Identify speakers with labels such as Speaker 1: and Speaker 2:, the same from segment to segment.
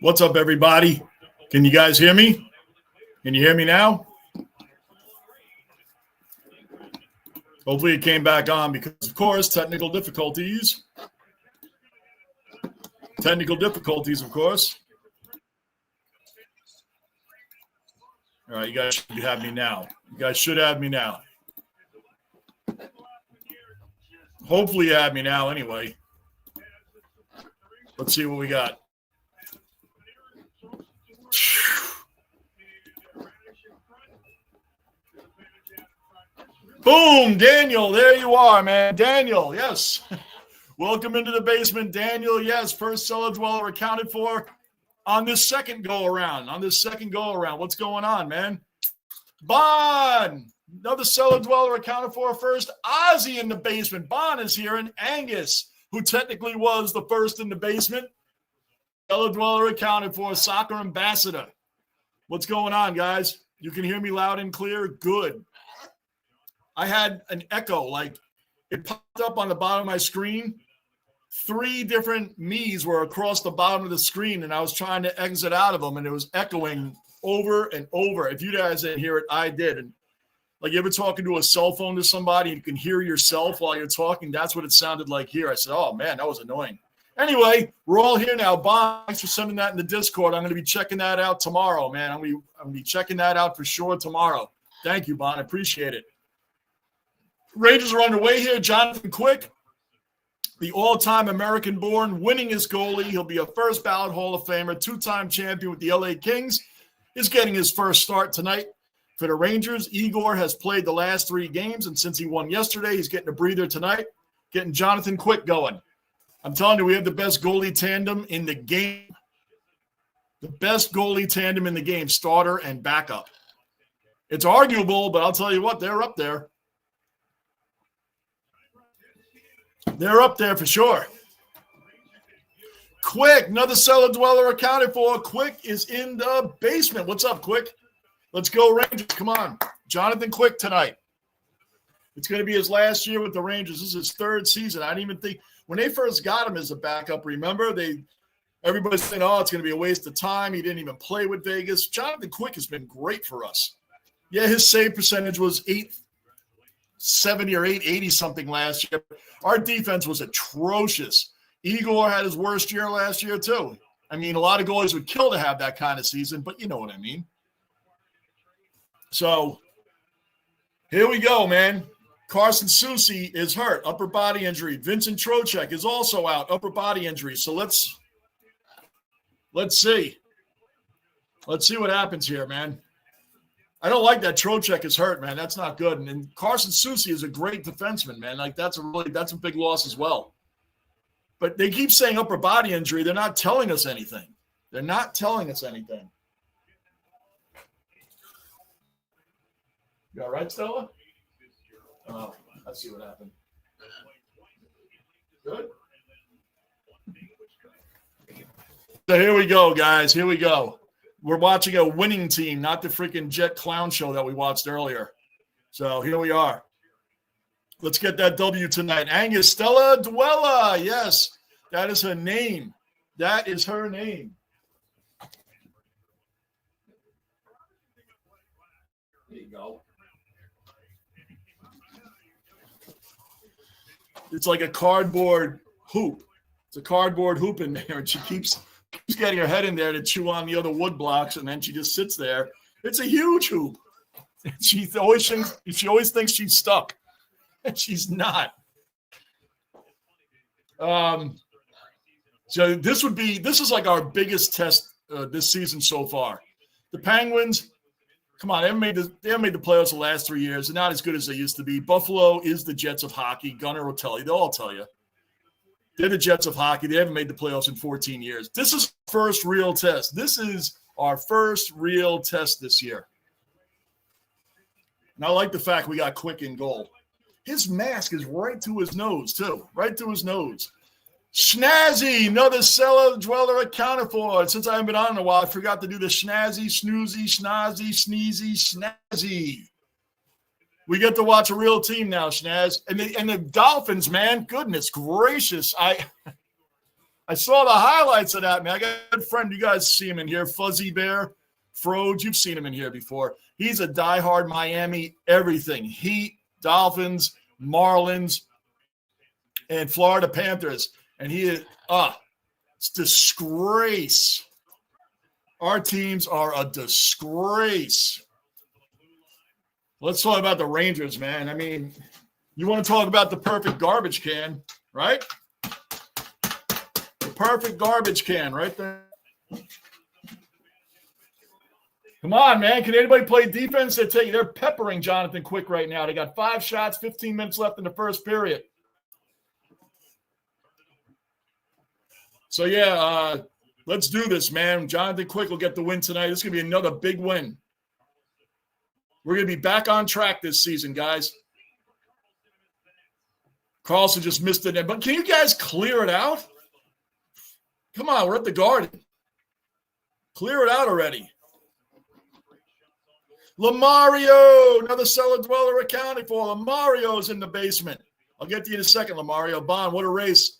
Speaker 1: What's up, everybody? Can you guys hear me? Can you hear me now? Hopefully it came back on because, of course, technical difficulties. Technical difficulties, of course. All right, you guys should have me now. You guys should have me now. Hopefully you have me now anyway. Let's see what we got. Boom, Daniel, there you are, man. Daniel, yes. Welcome into the basement, Daniel. Yes, first cellar dweller accounted for on this second go-around. What's going on, man? Bon, another cellar dweller accounted for first. Ozzy in the basement. Bon is here, and Angus, who technically was the first in the basement. Cellar dweller accounted for. Soccer ambassador. What's going on, guys? You can hear me loud and clear? Good. I had an echo, like it popped up on the bottom of my screen. 3 different me's were across the bottom of the screen, and I was trying to exit out of them, and it was echoing over and over. If you guys didn't hear it, I did. And like you ever talking to a cell phone to somebody, you can hear yourself while you're talking. That's what it sounded like here. I said, oh, man, that was annoying. Anyway, we're all here now. Bob, thanks for sending that in the Discord. I'm going to be checking that out tomorrow, man. I'm going to be checking that out for sure tomorrow. Thank you, Bon. I appreciate it. Rangers are underway here. Jonathan Quick, the all-time American-born winningest goalie. He'll be a first-ballot Hall of Famer, 2-time champion with the LA Kings. Is getting his first start tonight for the Rangers. Igor has played the last 3 games, and since he won yesterday, he's getting a breather tonight, getting Jonathan Quick going. I'm telling you, we have the best goalie tandem in the game. The best goalie tandem in the game, starter and backup. It's arguable, but I'll tell you what, they're up there. They're up there for sure. Quick, another cellar dweller accounted for. Quick is in the basement. What's up, Quick? Let's go, Rangers. Come on. Jonathan Quick tonight. It's going to be his last year with the Rangers. This is his 3rd season. I didn't even think – when they first got him as a backup, remember, everybody's saying, oh, it's going to be a waste of time. He didn't even play with Vegas. Jonathan Quick has been great for us. Yeah, his save percentage was 870 or 880 something last year. Our defense was atrocious. Igor had his worst year last year too. I mean, a lot of goalies would kill to have that kind of season, but you know what I mean. So here we go, man. Carson Soucy is hurt, upper body injury. Vincent Trocheck is also out, upper body injury. So let's see. Let's see what happens here, man. I don't like that Trocheck is hurt, man. That's not good. And Carson Soucy is a great defenseman, man. Like that's a big loss as well. But they keep saying upper body injury. They're not telling us anything. You all right, Stella? Oh, let's see what happened. Good. So here we go, guys. Here we go. We're watching a winning team, not the freaking Jet Clown show that we watched earlier. So here we are. Let's get that W tonight. Angus Stella Dwella. Yes, that is her name. That is her name. There you go. It's like a cardboard hoop. It's a cardboard hoop in there, and she keeps getting her head in there to chew on the other wood blocks, and then she just sits there. It's a huge hoop. She always thinks she's stuck, and she's not. So this is like our biggest test this season so far. The Penguins, come on, they haven't made the playoffs the last 3 years. They're not as good as they used to be. Buffalo is the Jets of hockey. Gunnar will tell you. They'll all tell you. They're the Jets of hockey. They haven't made the playoffs in 14 years. This is our first real test. This is our first real test this year. And I like the fact we got Quick in goal. His mask is right to his nose, too. Right to his nose. Schnazzy, another cellar dweller accounted for. Since I haven't been on in a while, I forgot to do the schnazzy, snoozy, schnazzy, sneezy, snazzy. We get to watch a real team now, Schnaz. And the Dolphins, man, goodness gracious. I I saw the highlights of that, man. I got a good friend. You guys see him in here. Fuzzy Bear. Froge. You've seen him in here before. He's a diehard Miami everything. Heat, Dolphins, Marlins, and Florida Panthers. And he is, it's disgrace. Our teams are a disgrace. Let's talk about the Rangers, man. I mean, you want to talk about the perfect garbage can, right? The perfect garbage can right there. Come on, man. Can anybody play defense? They're peppering Jonathan Quick right now. They got 5 shots, 15 minutes left in the first period. So, yeah, let's do this, man. Jonathan Quick will get the win tonight. This is going to be another big win. We're going to be back on track this season, guys. Carlson just missed it. But can you guys clear it out? Come on, we're at the Garden. Clear it out already. Lamario, another cellar dweller accounted for. Lamario's in the basement. I'll get to you in a second, Lamario. Bond, what a race.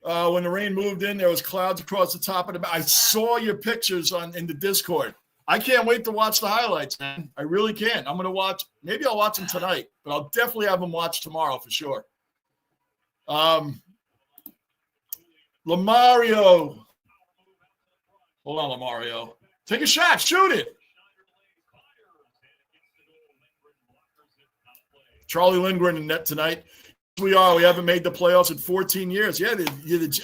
Speaker 1: When the rain moved in, there was clouds across the top of the mountain. I saw your pictures in the Discord. I can't wait to watch the highlights, man. I really can't. I'm going to watch. Maybe I'll watch them tonight, but I'll definitely have them watch tomorrow for sure. Lamario. Hold on, Lamario. Take a shot. Shoot it. Charlie Lindgren in net tonight. We haven't made the playoffs in 14 years. Yeah,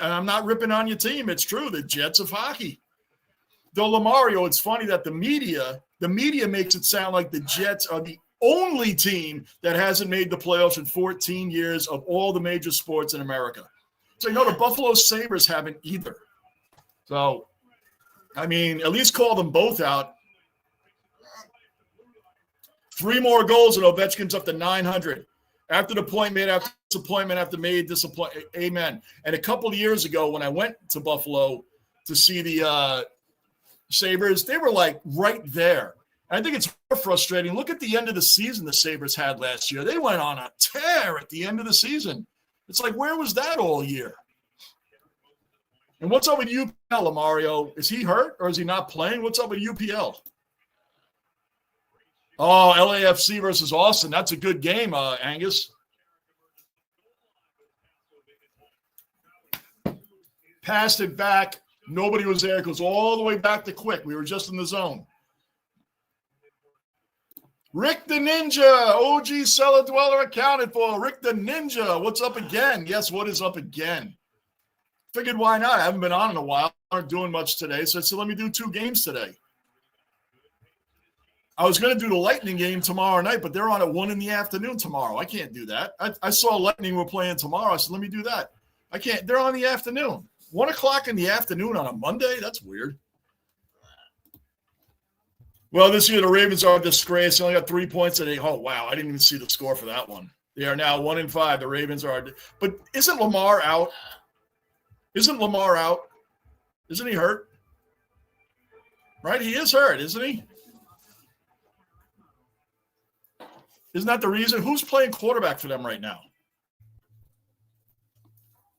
Speaker 1: I'm not ripping on your team. It's true. The Jets of hockey. Though Lamario, it's funny that the media makes it sound like the Jets are the only team that hasn't made the playoffs in 14 years of all the major sports in America. So, the Buffalo Sabres haven't either. So, I mean, at least call them both out. 3 more goals and Ovechkin's up to 900. After disappointment, after made disappointment. Amen. And a couple of years ago when I went to Buffalo to see the Sabres, they were like right there. And I think it's more frustrating. Look at the end of the season the Sabres had last year. They went on a tear at the end of the season. It's like, where was that all year? And what's up with UPL, Lamario? Is he hurt or is he not playing? What's up with UPL? Oh, LAFC versus Austin. That's a good game, Angus. Passed it back. Nobody was there. It goes all the way back to Quick. We were just in the zone. Rick the Ninja. OG Cellar Dweller accounted for. Rick the Ninja. What's up again? Yes, what is up again? Figured why not? I haven't been on in a while. Aren't doing much today. So I said, let me do 2 games today. I was going to do the Lightning game tomorrow night, but they're on at 1 in the afternoon tomorrow. I can't do that. I saw Lightning were playing tomorrow. I said, let me do that. I can't. They're on in the afternoon. 1 o'clock in the afternoon on a Monday? That's weird. Well, this year the Ravens are a disgrace. They only got 3 points today. Oh, wow. I didn't even see the score for that one. They are now 1-5. The Ravens are. But isn't Lamar out? Isn't Lamar out? Isn't he hurt? Right? He is hurt, isn't he? Isn't that the reason? Who's playing quarterback for them right now?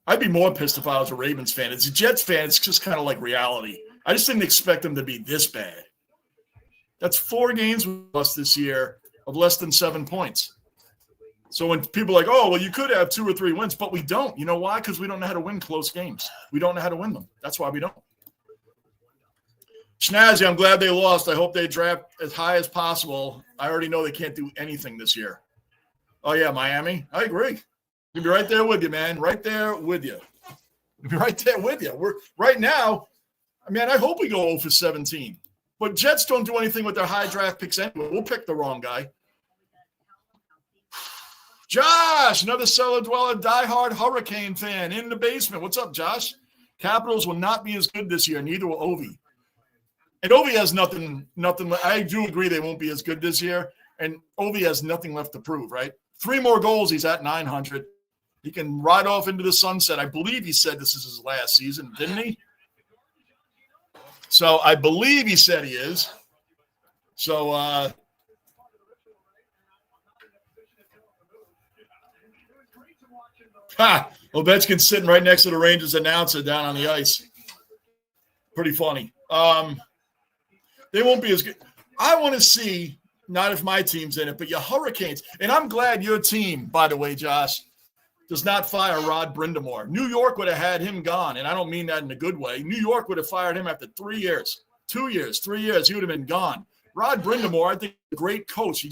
Speaker 1: I'd be more pissed if I was a Ravens fan. As a Jets fan, it's just kind of like reality. I just didn't expect them to be this bad. That's 4 games with us this year of less than 7 points. So when people are like, oh, well, you could have 2 or 3 wins, but we don't. You know why? Because we don't know how to win close games. We don't know how to win them. That's why we don't. Schnazzy, I'm glad they lost. I hope they draft as high as possible. I already know they can't do anything this year. Oh, yeah, Miami. I agree. We'll be right there with you, man. Right there with you. We'll be right there with you. We're right now, man, I hope we go 0 for 17. But Jets don't do anything with their high draft picks anyway. We'll pick the wrong guy. Josh, another cellar dweller, diehard Hurricane fan in the basement. What's up, Josh? Capitals will not be as good this year. Neither will Ovi. And Ovi has nothing. I do agree they won't be as good this year. And Ovi has nothing left to prove, right? 3 more goals, he's at 900. He can ride off into the sunset. I believe he said this is his last season, didn't he? So I believe he said he is. So Ha! Ovechkin's sitting right next to the Rangers announcer down on the ice. Pretty funny. They won't be as good. I want to see, not if my team's in it, but your Hurricanes. And I'm glad your team, by the way, Josh, does not fire Rod Brindamore. New York would have had him gone, and I don't mean that in a good way. New York would have fired him after 3 years, 2 years, 3 years. He would have been gone. Rod Brindamore, I think, a great coach.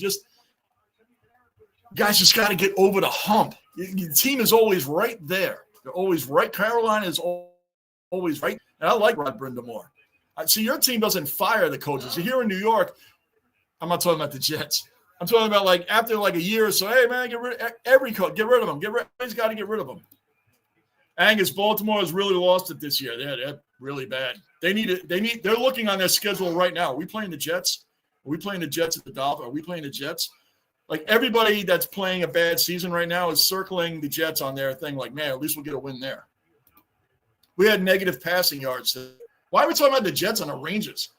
Speaker 1: Guys just got to get over the hump. Your team is always right there. They're always right. Carolina is always right. And I like Rod Brindamore. See, your team doesn't fire the coaches. So here in New York, I'm not talking about the Jets. I'm talking about after a year or so, hey, man, get rid of every coach. Get rid of them. Everybody's got to get rid of them. Angus, Baltimore has really lost it this year. They're really bad. They're looking on their schedule right now. Are we playing the Jets? Are we playing the Jets at the Dolphins? Are we playing the Jets? Everybody that's playing a bad season right now is circling the Jets on their thing man, at least we'll get a win there. We had negative passing yards. Why are we talking about the Jets on the Rangers?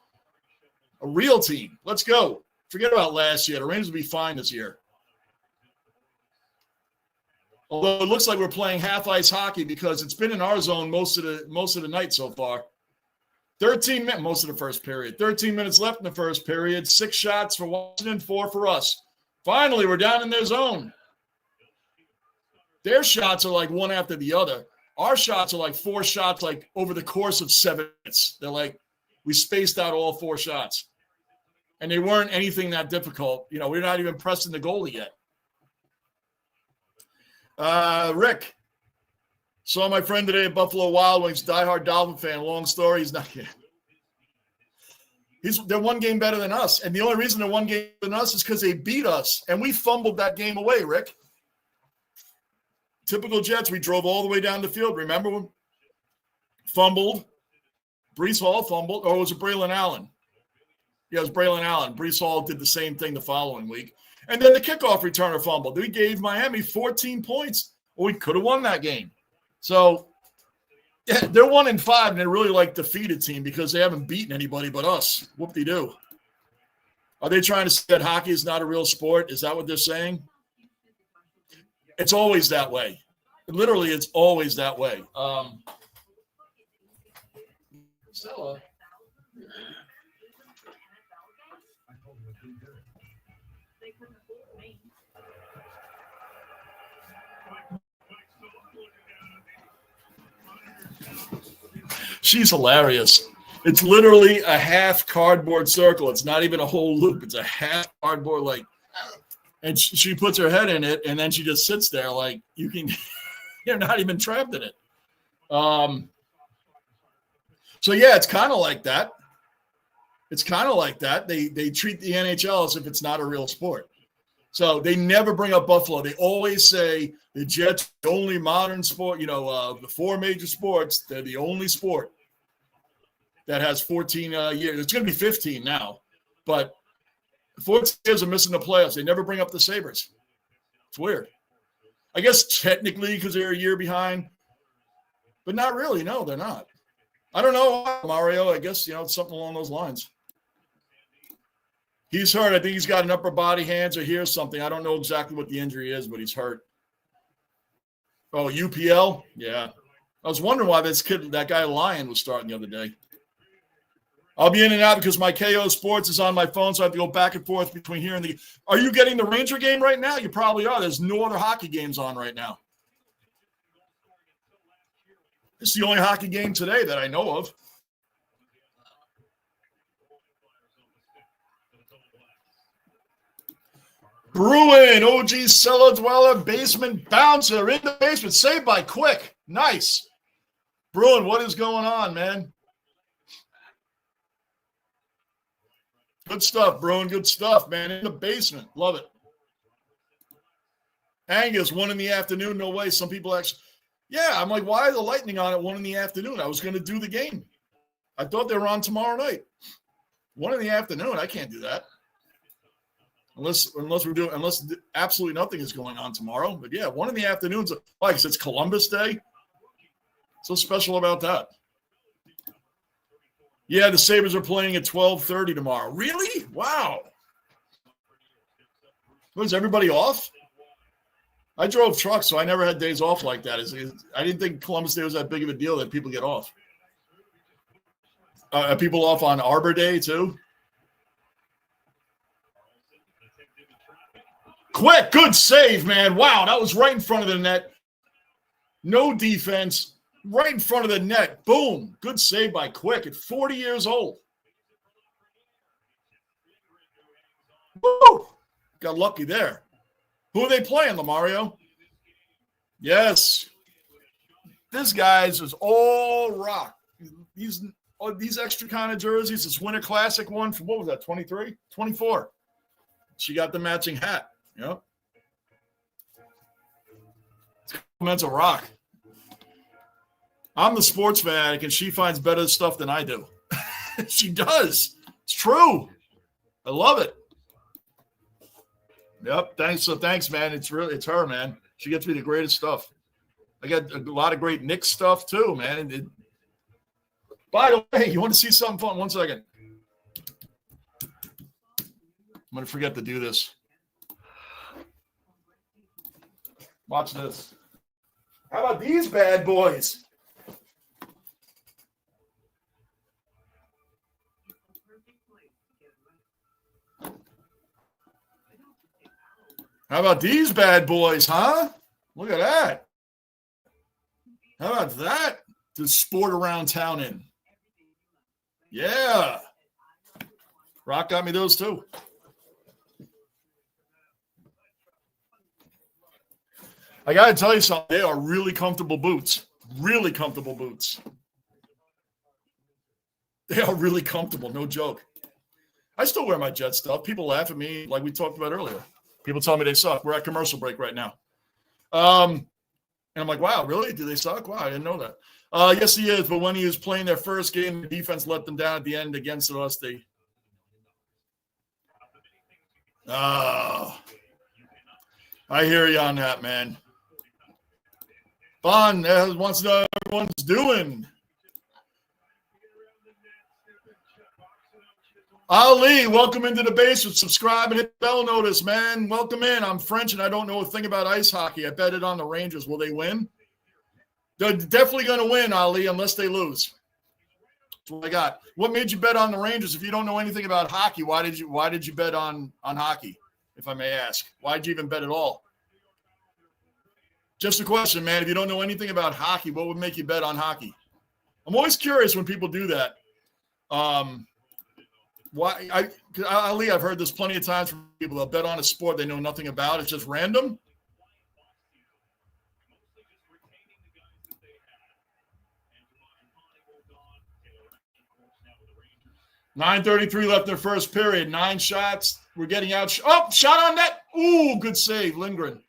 Speaker 1: A real team. Let's go. Forget about last year. The Rangers will be fine this year. Although it looks like we're playing half-ice hockey because it's been in our zone most of the night so far. 13 minutes, most of the first period. 13 minutes left in the first period. 6 shots for Washington, 4 for us. Finally, we're down in their zone. Their shots are one after the other. Our shots are 4 shots over the course of 7 minutes. They're we spaced out all 4 shots. And they weren't anything that difficult. We're not even pressing the goalie yet. Rick, saw my friend today at Buffalo Wild Wings, diehard Dolphin fan. Long story, he's not here. They're one game better than us. And the only reason they're one game better than us is because they beat us. And we fumbled that game away, Rick. Typical Jets, we drove all the way down the field. Remember when? Fumbled. Breece Hall fumbled. Or was it Braylon Allen? Yeah, it was Braylon Allen. Breece Hall did the same thing the following week. And then the kickoff returner fumbled. We gave Miami 14 points. Well, we could have won that game. So, yeah, they're 1-5, and they're really defeated team because they haven't beaten anybody but us. Whoop-de-doo. Are they trying to say that hockey is not a real sport? Is that what they're saying? It's always that way. Literally, it's always that way. Stella. She's hilarious. It's literally a half cardboard circle. It's not even a whole loop. It's a half cardboard, and she puts her head in it, and then she just sits there you're not even trapped in it. So yeah, it's kind of like that. It's kind of like that. They treat the NHL as if it's not a real sport. So they never bring up Buffalo. They always say the Jets, the only modern sport, the 4 major sports, they're the only sport that has 14 years. It's going to be 15 now. But 14 years of missing the playoffs. They never bring up the Sabres. It's weird. I guess technically because they're a year behind. But not really. No, they're not. I don't know, Mario. I guess, it's something along those lines. He's hurt. I think he's got an upper body hands or here something. I don't know exactly what the injury is, but he's hurt. Oh, UPL? Yeah. I was wondering why that guy Lyon was starting the other day. I'll be in and out because my KO Sports is on my phone, so I have to go back and forth between here and the – Are you getting the Ranger game right now? You probably are. There's no other hockey games on right now. It's the only hockey game today that I know of. Bruin, OG cellar dweller, basement bouncer in the basement. Saved by Quick. Nice. Bruin, what is going on, man? Good stuff, Bruin. Good stuff, man. In the basement. Love it. Angus, 1 PM. No way. Some people actually. Yeah, I'm like, why are the Lightning on at 1 PM? I was going to do the game. I thought they were on tomorrow night. 1 PM. I can't do that. Unless absolutely nothing is going on tomorrow. But yeah, 1 PM. Like it's Columbus Day. So special about that. Yeah, the Sabres are playing at 12:30 tomorrow. Really? Wow. Was everybody off? I drove trucks, so I never had days off like that. I didn't think Columbus Day was that big of a deal that people get off. Are people off on Arbor Day too? Quick, good save, man. Wow, that was right in front of the net. No defense, right in front of the net. Boom, good save by Quick at 40 years old. Woo! Got lucky there. Who are they playing, Lamario? Yes. This guy's is all rock. These extra kind of jerseys, this Winter Classic one from, what was that, 23? 24. She got the matching hat. Yep. That's a rock. I'm the sports fanatic, and she finds better stuff than I do. She does. It's true. I love it. Yep. Thanks, man. It's her, man. She gets me the greatest stuff. I got a lot of great Knicks stuff too, man. By the way, you want to see something fun? 1 second. I'm going to forget to do this. Watch this. How about these bad boys? How about these bad boys, huh? Look at that. How about that to sport around town in? Yeah. Rock got me those too. I got to tell you something. They are really comfortable boots. Really comfortable boots. They are really comfortable. No joke. I still wear my Jet stuff. People laugh at me like we talked about earlier. People tell me they suck. We're at commercial break right now. And I'm like, wow, really? Do they suck? Wow, I didn't know that. Yes, he is. But when he was playing their first game, the defense let them down at the end against us. I hear you on that, man. Bond wants to know how everyone's doing. Ali, welcome into the basement. Subscribe and hit the bell notice, man. Welcome in. I'm French and I don't know a thing about ice hockey. I bet it on the Rangers. Will they win? They're definitely going to win, Ali, unless they lose. That's what I got. What made you bet on the Rangers? If you don't know anything about hockey, why did you bet on hockey, if I may ask? Why did you even bet at all? Just a question, man. If you don't know anything about hockey, what would make you bet on hockey? I'm always curious when people do that. Ali, I've heard this plenty of times from people that bet on a sport they know nothing about. It's just random. .9:33 left in the first period. 9 shots. We're getting out. Oh, shot on net. Ooh, good save, Lindgren.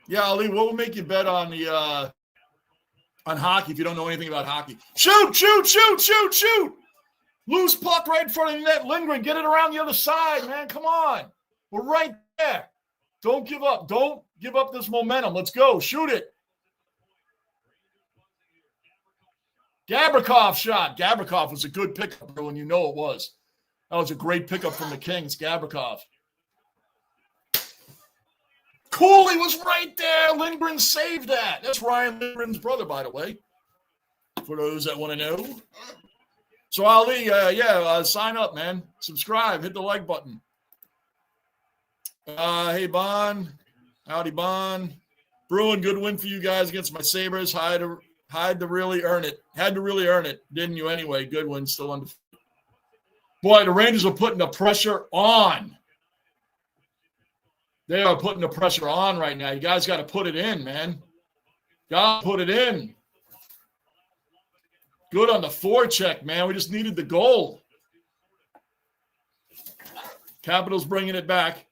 Speaker 1: Yeah, Ali, what would make you bet on hockey if you don't know anything about hockey? Shoot! Loose puck right in front of the net. Lindgren, get it around the other side, man. Come on. We're right there. Don't give up. Don't give up this momentum. Let's go. Shoot it. Gavrikov shot. Gavrikov was a good pickup, and you know it was. That was a great pickup from the Kings, Gavrikov. Cooley was right there. Lindgren saved that. That's Ryan Lindgren's brother, by the way, for those that want to know. So, Ali, sign up, man. Subscribe. Hit the like button. Hey, Bon. Howdy, Bon. Bruin, good win for you guys against my Sabres. Had to really earn it. Had to really earn it. Didn't you anyway? Good win. Still undefeated. Boy, the Rangers are putting the pressure on. They are putting the pressure on right now. You guys got to put it in, man. Got to put it in. Good on the forecheck, man. We just needed the goal. Capitals bringing it back.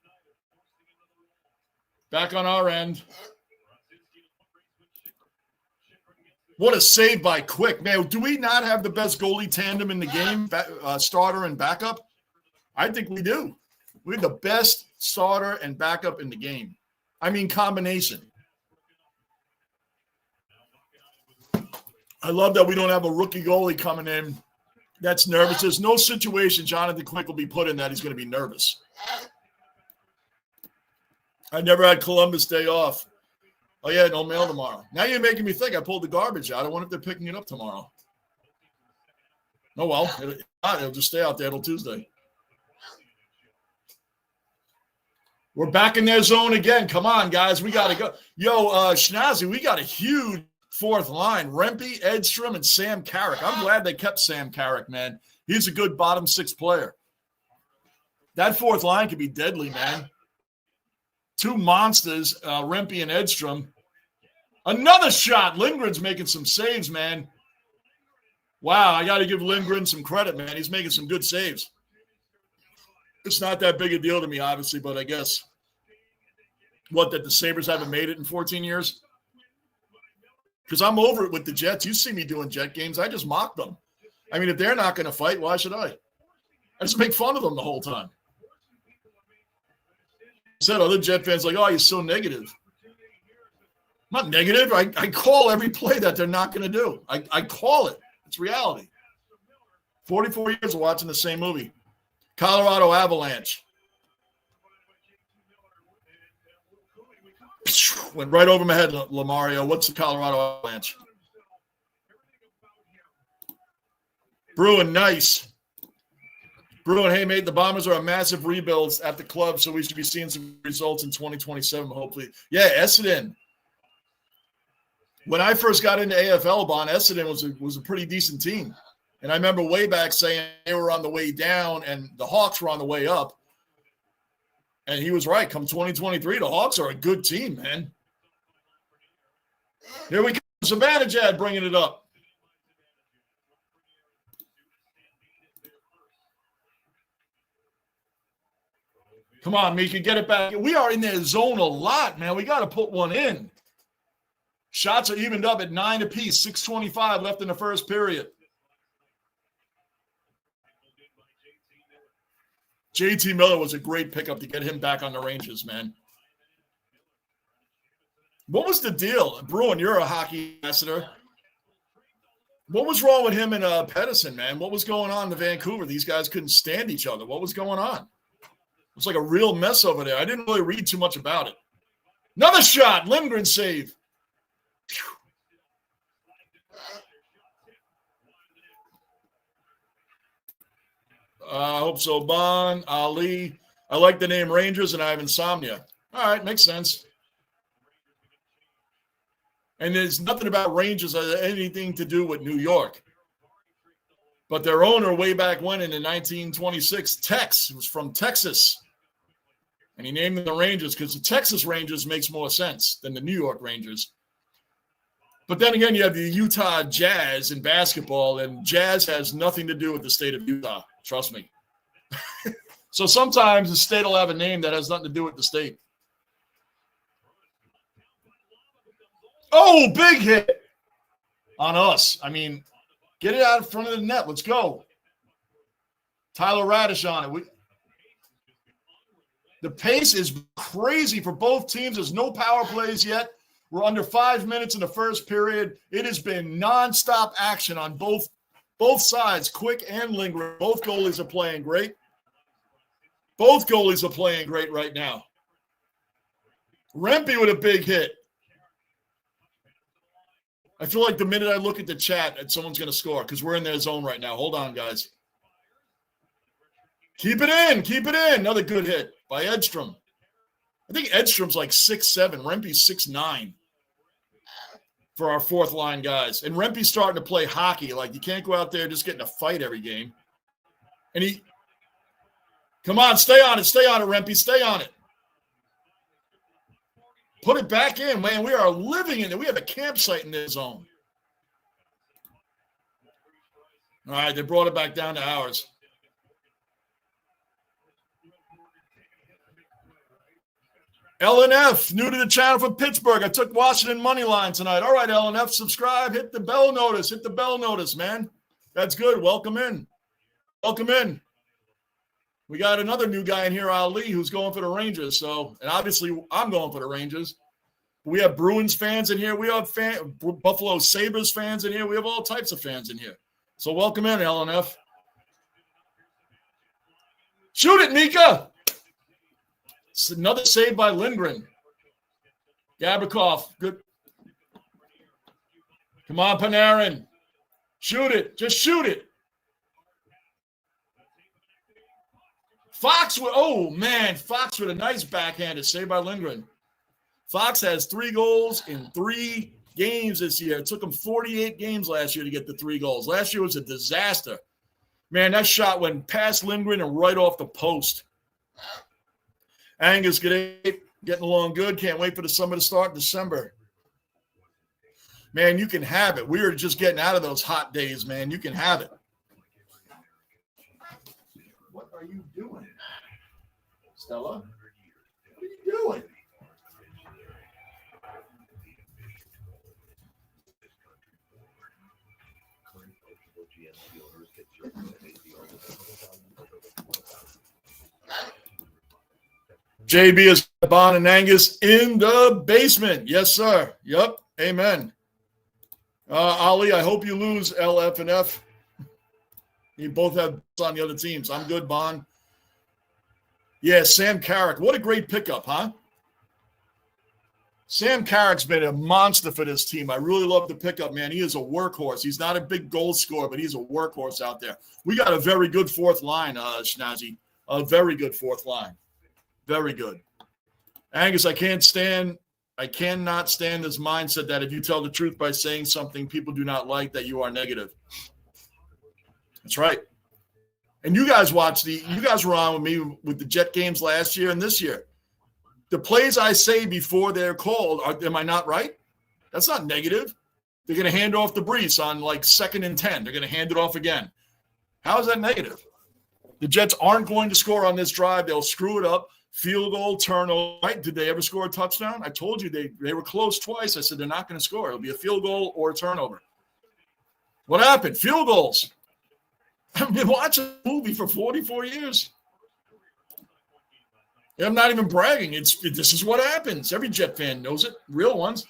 Speaker 1: Back on our end. What a save by Quick. Man, do we not have the best goalie tandem in the game, starter and backup? I think we do. We have the best starter and backup in the game. I mean, combination. I love that we don't have a rookie goalie coming in that's nervous. There's no situation Jonathan Quick will be put in that he's going to be nervous. I never had Columbus Day off. Oh, yeah, no mail tomorrow. Now you're making me think I pulled the garbage out. I wonder if they're picking it up tomorrow. Oh, well, it'll just stay out there till Tuesday. We're back in their zone again. Come on, guys. We got to go. Yo, Schnazzy, we got a huge fourth line. Rempe, Edstrom, and Sam Carrick. I'm glad they kept Sam Carrick, man. He's a good bottom six player. That fourth line could be deadly, man. Two monsters, Rempe and Edstrom. Another shot. Lindgren's making some saves, man. Wow, I got to give Lindgren some credit, man. He's making some good saves. It's not that big a deal to me, obviously, but I guess that the Sabres haven't made it in 14 years? Because I'm over it with the Jets. You see me doing Jet games. I just mock them. I mean, if they're not going to fight, why should I? I just make fun of them the whole time. I said other Jet fans like, oh, you're so negative. I'm not negative. I call every play that they're not going to do. I call it. It's reality. 44 years of watching the same movie. Colorado Avalanche. Went right over my head, Lamario. What's the Colorado Avalanche? Bruin, nice. Bruin, hey, mate, the Bombers are a massive rebuild at the club, so we should be seeing some results in 2027, hopefully. Yeah, Essendon. When I first got into AFL, Essendon was a pretty decent team. And I remember way back saying they were on the way down and the Hawks were on the way up. And he was right. Come 2023, the Hawks are a good team, man. Here we go. Zibanejad bringing it up. Come on, Mika, get it back. We are in their zone a lot, man. We got to put one in. Shots are evened up at 9 apiece, 6:25 left in the first period. JT Miller was a great pickup to get him back on the Rangers, man. What was the deal? Bruin, you're a hockey ambassador. What was wrong with him and Pedersen, man? What was going on in Vancouver? These guys couldn't stand each other. What was going on? It was like a real mess over there. I didn't really read too much about it. Another shot. Lindgren save. I hope so. Bon, Ali. I like the name Rangers, and I have insomnia. All right, makes sense. And there's nothing about Rangers that has anything to do with New York. But their owner way back when in 1926, Tex, was from Texas. And he named them the Rangers because the Texas Rangers makes more sense than the New York Rangers. But then again, you have the Utah Jazz in basketball, and Jazz has nothing to do with the state of Utah. Trust me. So sometimes the state will have a name that has nothing to do with the state. Oh, big hit on us. I mean, get it out in front of the net. Let's go. Tyler Radish on it. The pace is crazy for both teams. There's no power plays yet. We're under 5 minutes in the first period. It has been nonstop action on both sides, Quick and Lindgren. Both goalies are playing great. Both goalies are playing great right now. Rempe with a big hit. I feel like the minute I look at the chat, someone's going to score because we're in their zone right now. Hold on, guys. Keep it in. Keep it in. Another good hit by Edstrom. I think Edstrom's like 6'7". Rempe's 6'9". For our fourth line guys. And Rempe's starting to play hockey. Like, you can't go out there just getting a fight every game. And come on, stay on it, Rempe, stay on it. Put it back in, man. We are living in it. We have a campsite in this zone. All right, they brought it back down to ours. LNF, new to the channel from Pittsburgh. I took Washington money line tonight. All right, LNF, subscribe. Hit the bell notice. Hit the bell notice, man. That's good. Welcome in. Welcome in. We got another new guy in here, Ali, who's going for the Rangers. So, and obviously, I'm going for the Rangers. We have Bruins fans in here. We have Buffalo Sabres fans in here. We have all types of fans in here. So welcome in, LNF. Shoot it, Mika. It's another save by Lindgren. Gabrikov, good. Come on, Panarin. Shoot it. Just shoot it. Fox with a nice backhanded save by Lindgren. Fox has 3 goals in 3 games this year. It took him 48 games last year to get the 3 goals. Last year was a disaster. Man, that shot went past Lindgren and right off the post. Angus, getting along good. Can't wait for the summer to start in December. Man, you can have it. We are just getting out of those hot days, man. You can have it. What are you doing, Stella? What are you doing? JB is Bon and Angus in the basement. Yes, sir. Yep. Amen. Ali, I hope you lose LF and F. You both have on the other teams. I'm good, Bon. Yeah, Sam Carrick. What a great pickup, huh? Sam Carrick's been a monster for this team. I really love the pickup, man. He is a workhorse. He's not a big goal scorer, but he's a workhorse out there. We got a very good fourth line, Schnazzy. A very good fourth line. Very good. Angus, I cannot stand this mindset that if you tell the truth by saying something people do not like, that you are negative. That's right. And you guys were on with me with the Jet games last year and this year. The plays I say before they're called, am I not right? That's not negative. They're going to hand off the Brees on like 2nd and 10. They're going to hand it off again. How is that negative? The Jets aren't going to score on this drive. They'll screw it up. Field goal, turnover. Right? Did they ever score a touchdown? I told you they were close twice. I said they're not going to score. It'll be a field goal or a turnover. What happened? Field goals. I've been watching a movie for 44 years. I'm not even bragging. This is what happens. Every Jet fan knows it. Real ones.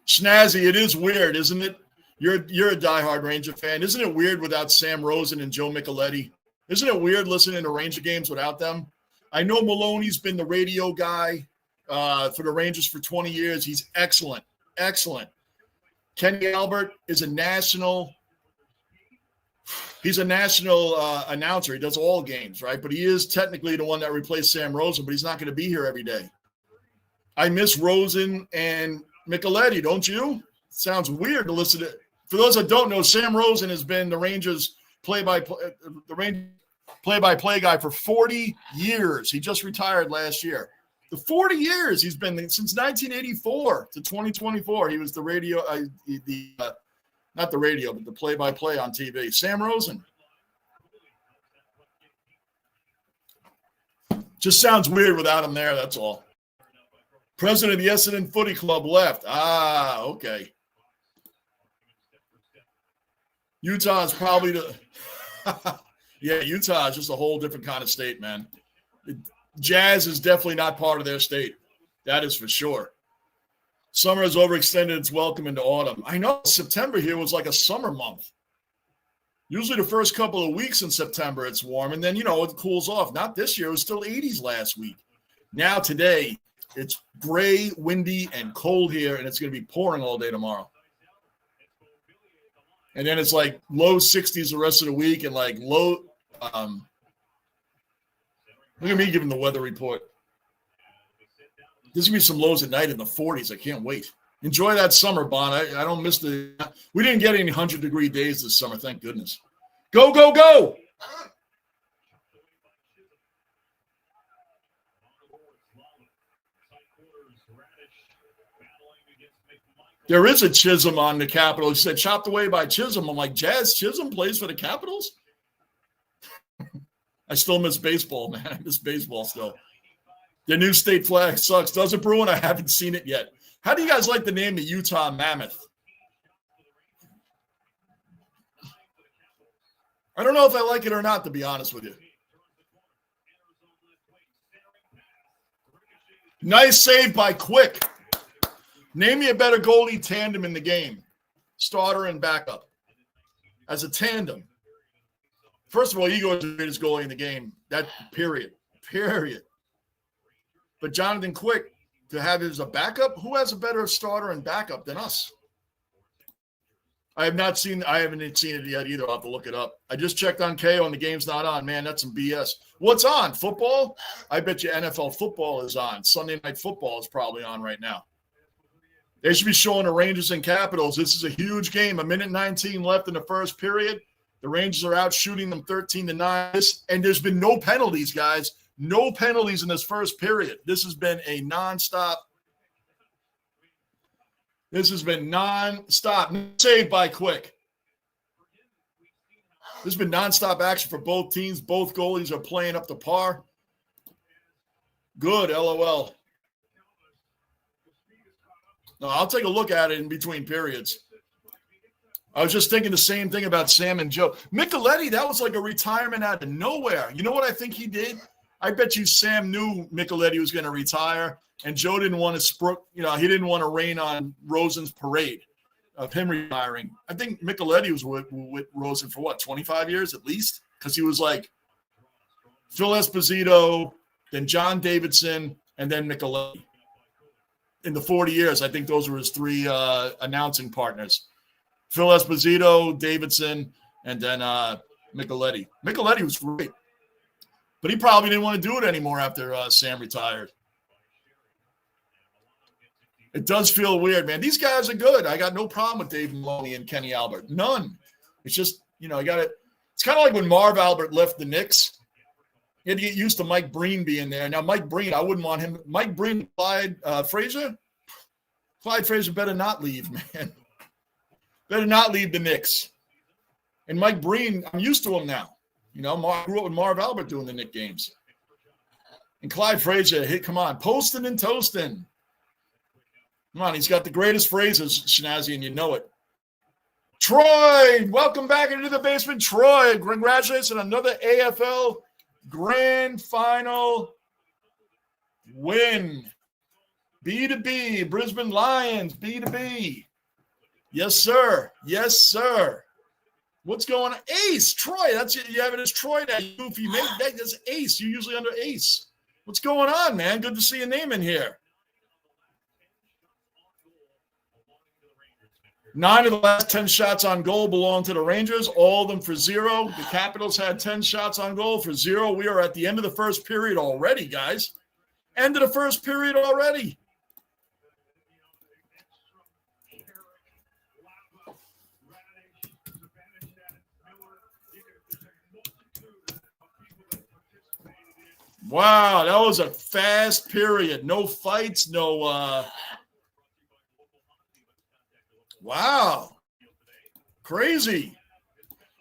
Speaker 1: Schnazzy, it is weird, isn't it? You're a diehard Ranger fan. Isn't it weird without Sam Rosen and Joe Micheletti? Isn't it weird listening to Ranger games without them? I know Maloney's been the radio guy for the Rangers for 20 years. He's excellent. Excellent. Kenny Albert is a national announcer. He does all games, right? But he is technically the one that replaced Sam Rosen, but he's not going to be here every day. I miss Rosen and Micheletti, don't you? Sounds weird to listen to. For those that don't know, Sam Rosen has been the Rangers play-by-play guy for 40 years. He just retired last year. The 40 years he's been since 1984 to 2024. He was the radio, not the radio, but the play-by-play on TV. Sam Rosen. Just sounds weird without him there, that's all. President of the Essendon Footy Club left. Ah, okay. Utah is probably yeah, Utah is just a whole different kind of state, man. Jazz is definitely not part of their state. That is for sure. Summer has overextended its welcome into autumn. I know September here was like a summer month. Usually the first couple of weeks in September it's warm, and then, it cools off. Not this year. It was still 80s last week. Now today it's gray, windy, and cold here, and it's going to be pouring all day tomorrow. And then it's like low 60s the rest of the week and like low look at me giving the weather report. There's going to be some lows at night in the 40s. I can't wait. Enjoy that summer, Bon. I don't miss we didn't get any 100-degree days this summer, thank goodness. Go, go, go! There is a Chisholm on the Capitals. He said, chopped away by Chisholm. I'm like, Jazz Chisholm plays for the Capitals? I still miss baseball, man. I miss baseball still. The new state flag sucks. Does it, Bruin? I haven't seen it yet. How do you guys like the name the Utah Mammoth? I don't know if I like it or not, to be honest with you. Nice save by Quick. Name me a better goalie tandem in the game. Starter and backup. As a tandem. First of all, Igor is the greatest goalie in the game. That period. Period. But Jonathan Quick, to have as a backup, who has a better starter and backup than us? I haven't seen it yet either. I'll have to look it up. I just checked on KO and the game's not on. Man, that's some BS. What's on? Football? I bet you NFL football is on. Sunday Night Football is probably on right now. They should be showing the Rangers and Capitals. This is a huge game. 1:19 left in the first period. The Rangers are out shooting them 13-9. And there's been no penalties, guys. No penalties in this first period. This has been a nonstop. Saved by Quick. This has been nonstop action for both teams. Both goalies are playing up to par. Good, LOL. No, I'll take a look at it in between periods. I was just thinking the same thing about Sam and Joe. Micheletti, that was like a retirement out of nowhere. You know what I think he did? I bet you Sam knew Micheletti was going to retire, and Joe didn't want to he didn't want to rain on Rosen's parade of him retiring. I think Micheletti was with Rosen for 25 years at least, because he was like Phil Esposito, then John Davidson, and then Micheletti. In the 40 years, I think those were his three announcing partners. Phil Esposito, Davidson, and then Micheletti. Micheletti was great. But he probably didn't want to do it anymore after Sam retired. It does feel weird, man. These guys are good. I got no problem with Dave Maloney and Kenny Albert. None. It's just, I got it. It's kind of like when Marv Albert left the Knicks. You had to get used to Mike Breen being there. Now, Mike Breen, I wouldn't want him. Mike Breen, Clyde Frazier? Clyde Frazier better not leave, man. Better not leave the Knicks. And Mike Breen, I'm used to him now. I grew up with Marv Albert doing the Knick games. And Clyde Frazier, come on, posting and toasting. Come on, he's got the greatest phrases, Schnazzy, and you know it. Troy, welcome back into the basement. Troy, congratulations on another AFL Grand Final win. B2B, Brisbane Lions, B2B. Yes, sir. Yes, sir. What's going on? Ace, Troy. That's you have it as Troy now. You goofy mate. That's Ace. You're usually under Ace. What's going on, man? Good to see your name in here. 9 of the last 10 shots on goal belong to the Rangers, all of them for 0. The Capitals had 10 shots on goal for 0. We are at the end of the first period already, guys. End of the first period already. Wow, that was a fast period. No fights, no wow. Crazy.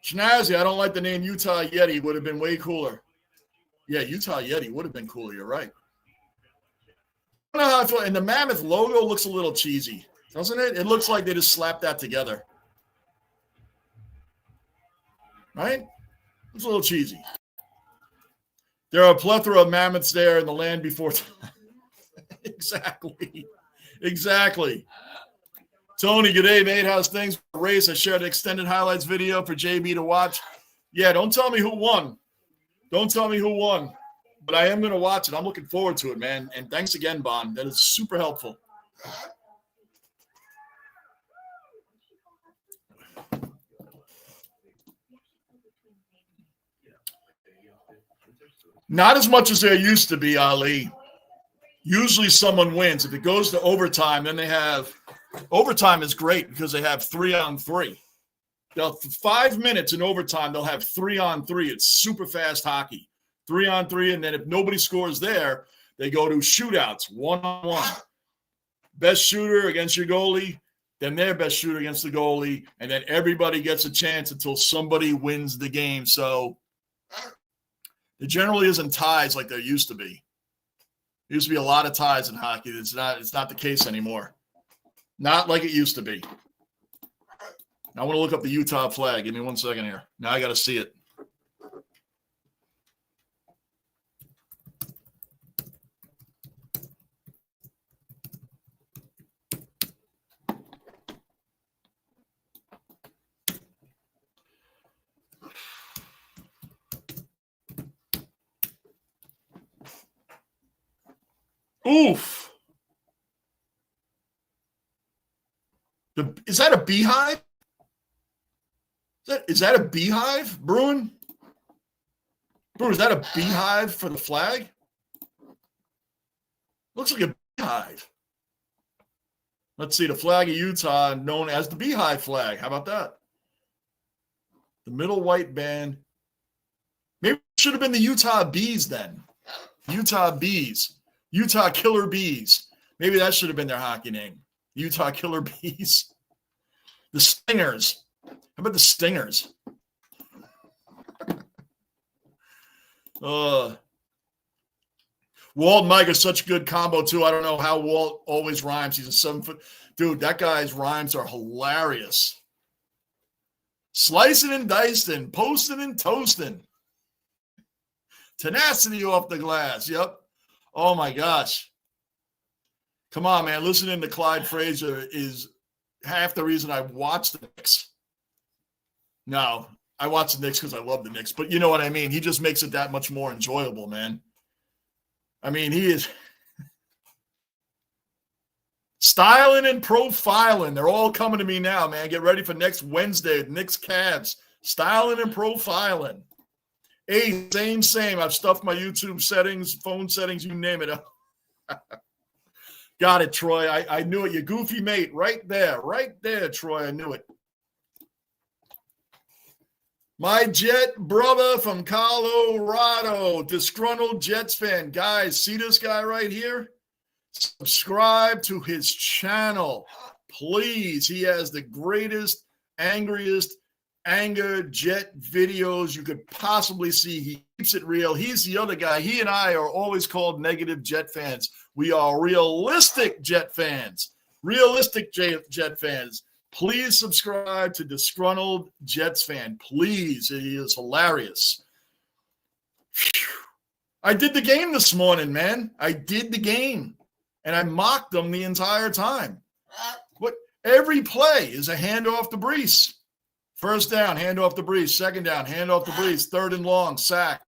Speaker 1: Schnazzy, I don't like the name Utah Yeti. Would have been way cooler. Yeah, Utah Yeti would have been cooler. You're right. I don't know how I feel. And the Mammoth logo looks a little cheesy, doesn't it? It looks like they just slapped that together. Right? It's a little cheesy. There are a plethora of mammoths there in the land before time. Exactly. Tony, good day, mate. How's things? Race. I shared an extended highlights video for JB to watch. Yeah, don't tell me who won. But I am going to watch it. I'm looking forward to it, man. And thanks again, Bond. That is super helpful. Not as much as there used to be, Ali. Usually someone wins. If it goes to overtime, then they have – overtime is great because they have 3-on-3. They'll 5 minutes in overtime, they'll have 3-on-3. It's super fast hockey. 3-on-3, and then if nobody scores there, they go to shootouts, 1-on-1. Best shooter against your goalie, then their best shooter against the goalie, and then everybody gets a chance until somebody wins the game. So – there generally isn't ties like there used to be. There used to be a lot of ties in hockey. It's not the case anymore. Not like it used to be. I want to look up the Utah flag. Give me 1 second here. Now I got to see it. Oof. Is that a beehive? Is that a beehive, Bruin? Bruin, is that a beehive for the flag? Looks like a beehive. Let's see, the flag of Utah, known as the beehive flag. How about that? The middle white band. Maybe it should have been the Utah Bees then. Utah Bees. Utah Killer Bees. Maybe that should have been their hockey name. Utah Killer Bees. The Stingers. How about the Stingers? Walt and Mike are such a good combo, too. I don't know how Walt always rhymes. He's a 7-foot. Dude, that guy's rhymes are hilarious. Slicing and dicing, posting and toasting. Tenacity off the glass. Yep. Oh, my gosh. Come on, man. Listening to Clyde Frazier is half the reason I watch the Knicks. No, I watch the Knicks because I love the Knicks. But you know what I mean? He just makes it that much more enjoyable, man. I mean, he is styling and profiling. They're all coming to me now, man. Get ready for next Wednesday, Knicks Cavs. Styling and profiling. Hey, same. I've stuffed my YouTube settings, phone settings, you name it. Got it, Troy. I knew it. You goofy mate. Right there, Troy. I knew it. My Jet brother from Colorado, disgruntled Jets fan. Guys, see this guy right here? Subscribe to his channel, please. He has the greatest, angriest, anger Jet videos you could possibly see. He keeps it real. He's the other guy. He and I are always called negative Jet fans. We are realistic Jet fans. Realistic Jet fans. Please subscribe to Disgruntled Jets Fan. Please. He is hilarious. I did the game this morning, man. I did the game. And I mocked them the entire time. What? Every play is a handoff to Brees. First down, handoff to Brees. Second down, handoff to Brees. Third and long, sack.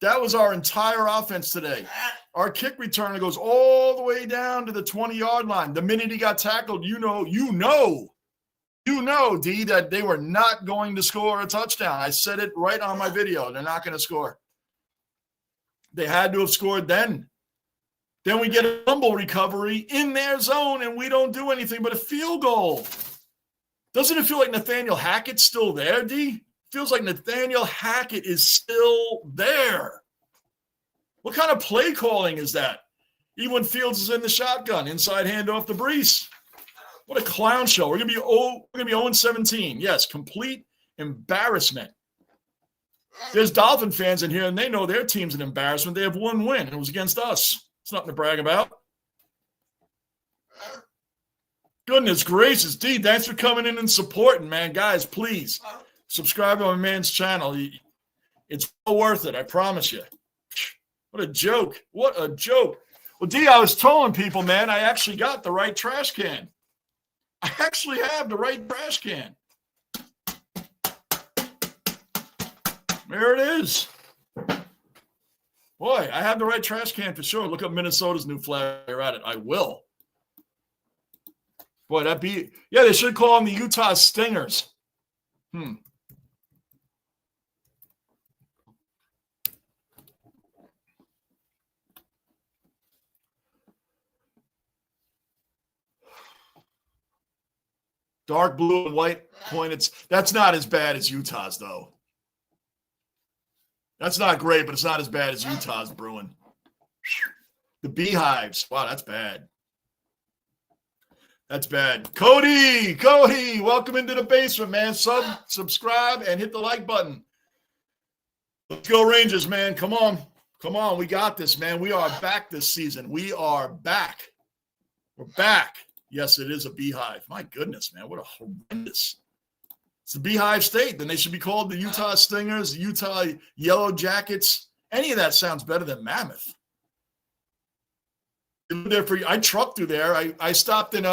Speaker 1: That was our entire offense today. Our kick returner goes all the way down to the 20-yard line. The minute he got tackled, you know, D, that they were not going to score a touchdown. I said it right on my video. They're not going to score. They had to have scored then. Then we get a fumble recovery in their zone, and we don't do anything but a field goal. Doesn't it feel like Nathaniel Hackett's still there, D? Feels like Nathaniel Hackett is still there. What kind of play calling is that? Even when Fields is in the shotgun, inside handoff to Brees. What a clown show. We're gonna be 0-17. Yes, complete embarrassment. There's Dolphin fans in here, and they know their team's an embarrassment. They have one win, and it was against us. It's nothing to brag about. Goodness gracious, D, thanks for coming in and supporting, man. Guys, please subscribe to my man's channel. It's well worth it, I promise you. What a joke. What a joke. Well, D, I was telling people, man, I actually got the right trash can. I actually have the right trash can. There it is. Boy, I have the right trash can for sure. Look up Minnesota's new flag. You're at it. I will. Boy, they should call them the Utah Stingers. Dark blue and white pointed. That's not as bad as Utah's, though. That's not great, but it's not as bad as Utah's, Bruin. The Beehives. Wow, that's bad. That's bad. Cody, welcome into the basement, man. Subscribe, and hit the like button. Let's go Rangers, man. Come on. We got this, man. We are back this season. We are back. We're back. Yes, it is a beehive. My goodness, man. What a horrendous. It's the Beehive State. Then they should be called the Utah Stingers, Utah Yellow Jackets. Any of that sounds better than Mammoth. I trucked through there. I stopped in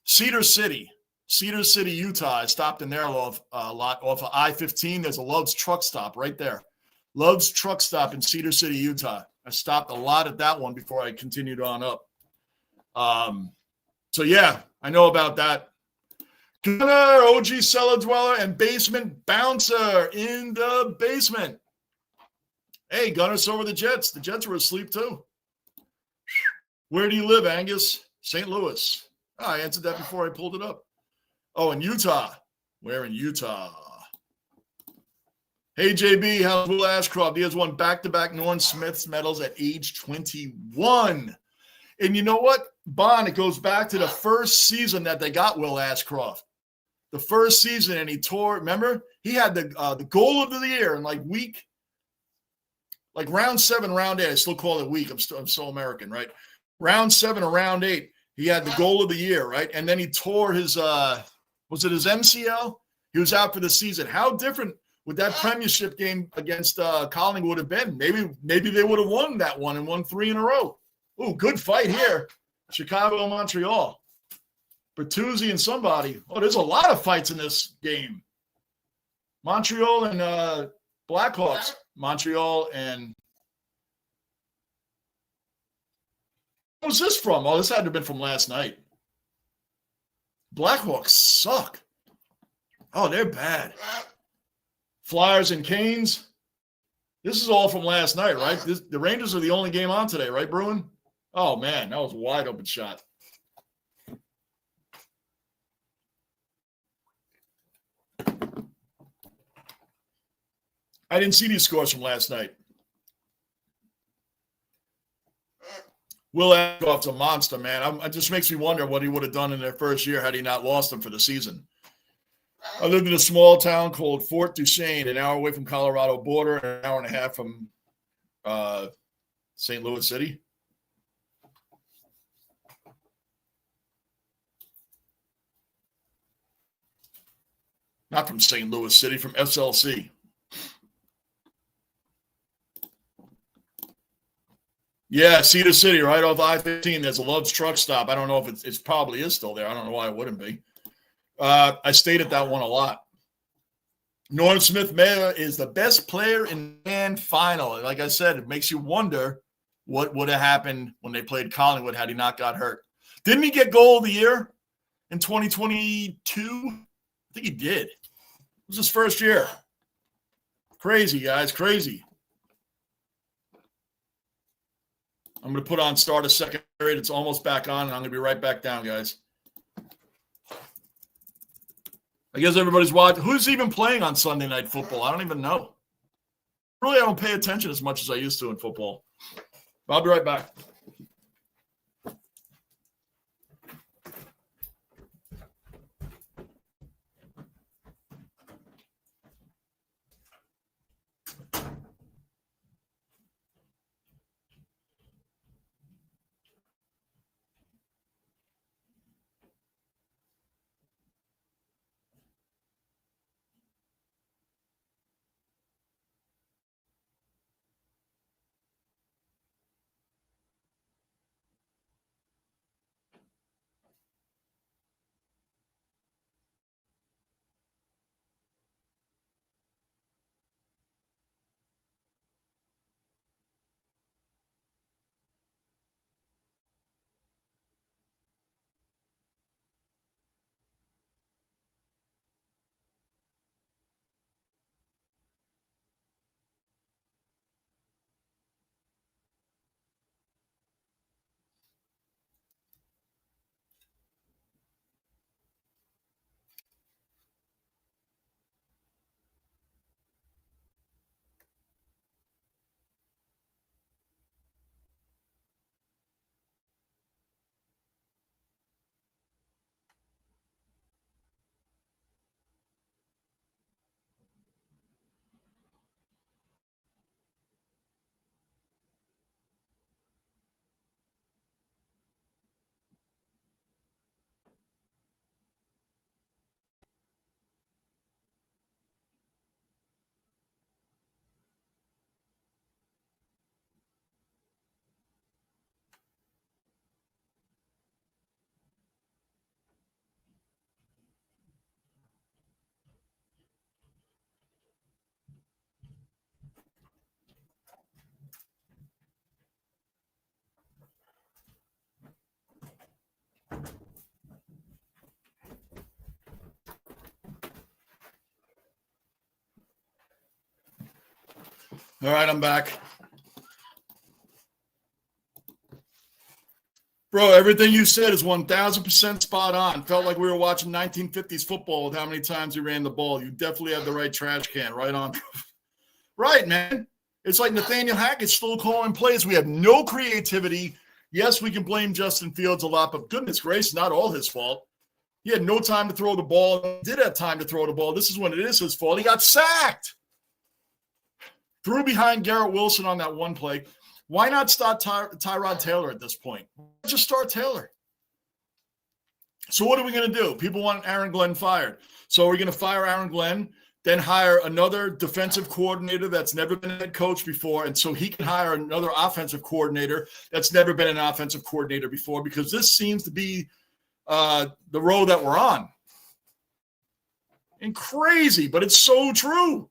Speaker 1: Cedar City, Utah. I stopped in there a lot off of I-15. There's a Love's truck stop right there. Love's truck stop in Cedar City, Utah. I stopped a lot at that one before I continued on up. So yeah, I know about that. Gunner, OG Cellar Dweller, and Basement Bouncer in the basement. Hey, Gunner's over the Jets. The Jets were asleep too. Where do you live, Angus? St. Louis. Oh, I answered that before I pulled it up. Oh, in Utah. Where in Utah? Hey, JB, how's Will Ashcroft? He has won back-to-back Norm Smith's medals at age 21. And you know what, Bon, it goes back to the first season that they got Will Ashcroft. The first season, and he tore, remember? He had the goal of the year in like round 7, round 8. I still call it week. I'm so American, right? Round 7 or round 8, he had the goal of the year, right? And then he tore his, was it his MCL? He was out for the season. How different would that premiership game against Collingwood have been? Maybe they would have won that one and won 3 in a row. Ooh, good fight here. Chicago, Montreal. Bertuzzi and somebody. Oh, there's a lot of fights in this game. Montreal and Blackhawks. Montreal and what was this from? Oh, this had to have been from last night. Blackhawks suck. Oh, they're bad. Flyers and Canes. This is all from last night, right? The Rangers are the only game on today, right, Bruin? Oh, man, that was a wide open shot. I didn't see these scores from last night. Will Ashcroft's a monster, man. It just makes me wonder what he would have done in their first year had he not lost them for the season. I lived in a small town called Fort Duchesne, an hour away from Colorado border, and an hour and a half from St. Louis City. Not from St. Louis City, from SLC. Yeah, Cedar City, right off I-15. There's a Love's truck stop. I don't know if it probably is still there. I don't know why it wouldn't be. I stayed at that one a lot. Norm Smith Mayer is the best player in the grand final. Like I said, it makes you wonder what would have happened when they played Collingwood had he not got hurt. Didn't he get goal of the year in 2022? I think he did. It was his first year. Crazy, guys, crazy. I'm going to put on start a second period. It's almost back on, and I'm going to be right back down, guys. I guess everybody's watching. Who's even playing on Sunday Night Football? I don't even know. Really, I don't pay attention as much as I used to in football. But I'll be right back. All right, I'm back. Bro, everything you said is 1,000% spot on. Felt like we were watching 1950s football with how many times we ran the ball. You definitely had the right trash can right on. Right, man. It's like Nathaniel Hackett's still calling plays. We have no creativity. Yes, we can blame Justin Fields a lot, but goodness gracious, not all his fault. He had no time to throw the ball. He did have time to throw the ball. This is when it is his fault. He got sacked. Threw behind Garrett Wilson on that one play. Why not start Tyrod Taylor at this point? Just start Taylor. So what are we going to do? People want Aaron Glenn fired. So we're going to fire Aaron Glenn, then hire another defensive coordinator that's never been a head coach before, and so he can hire another offensive coordinator that's never been an offensive coordinator before, because this seems to be the road that we're on. And crazy, but it's so true.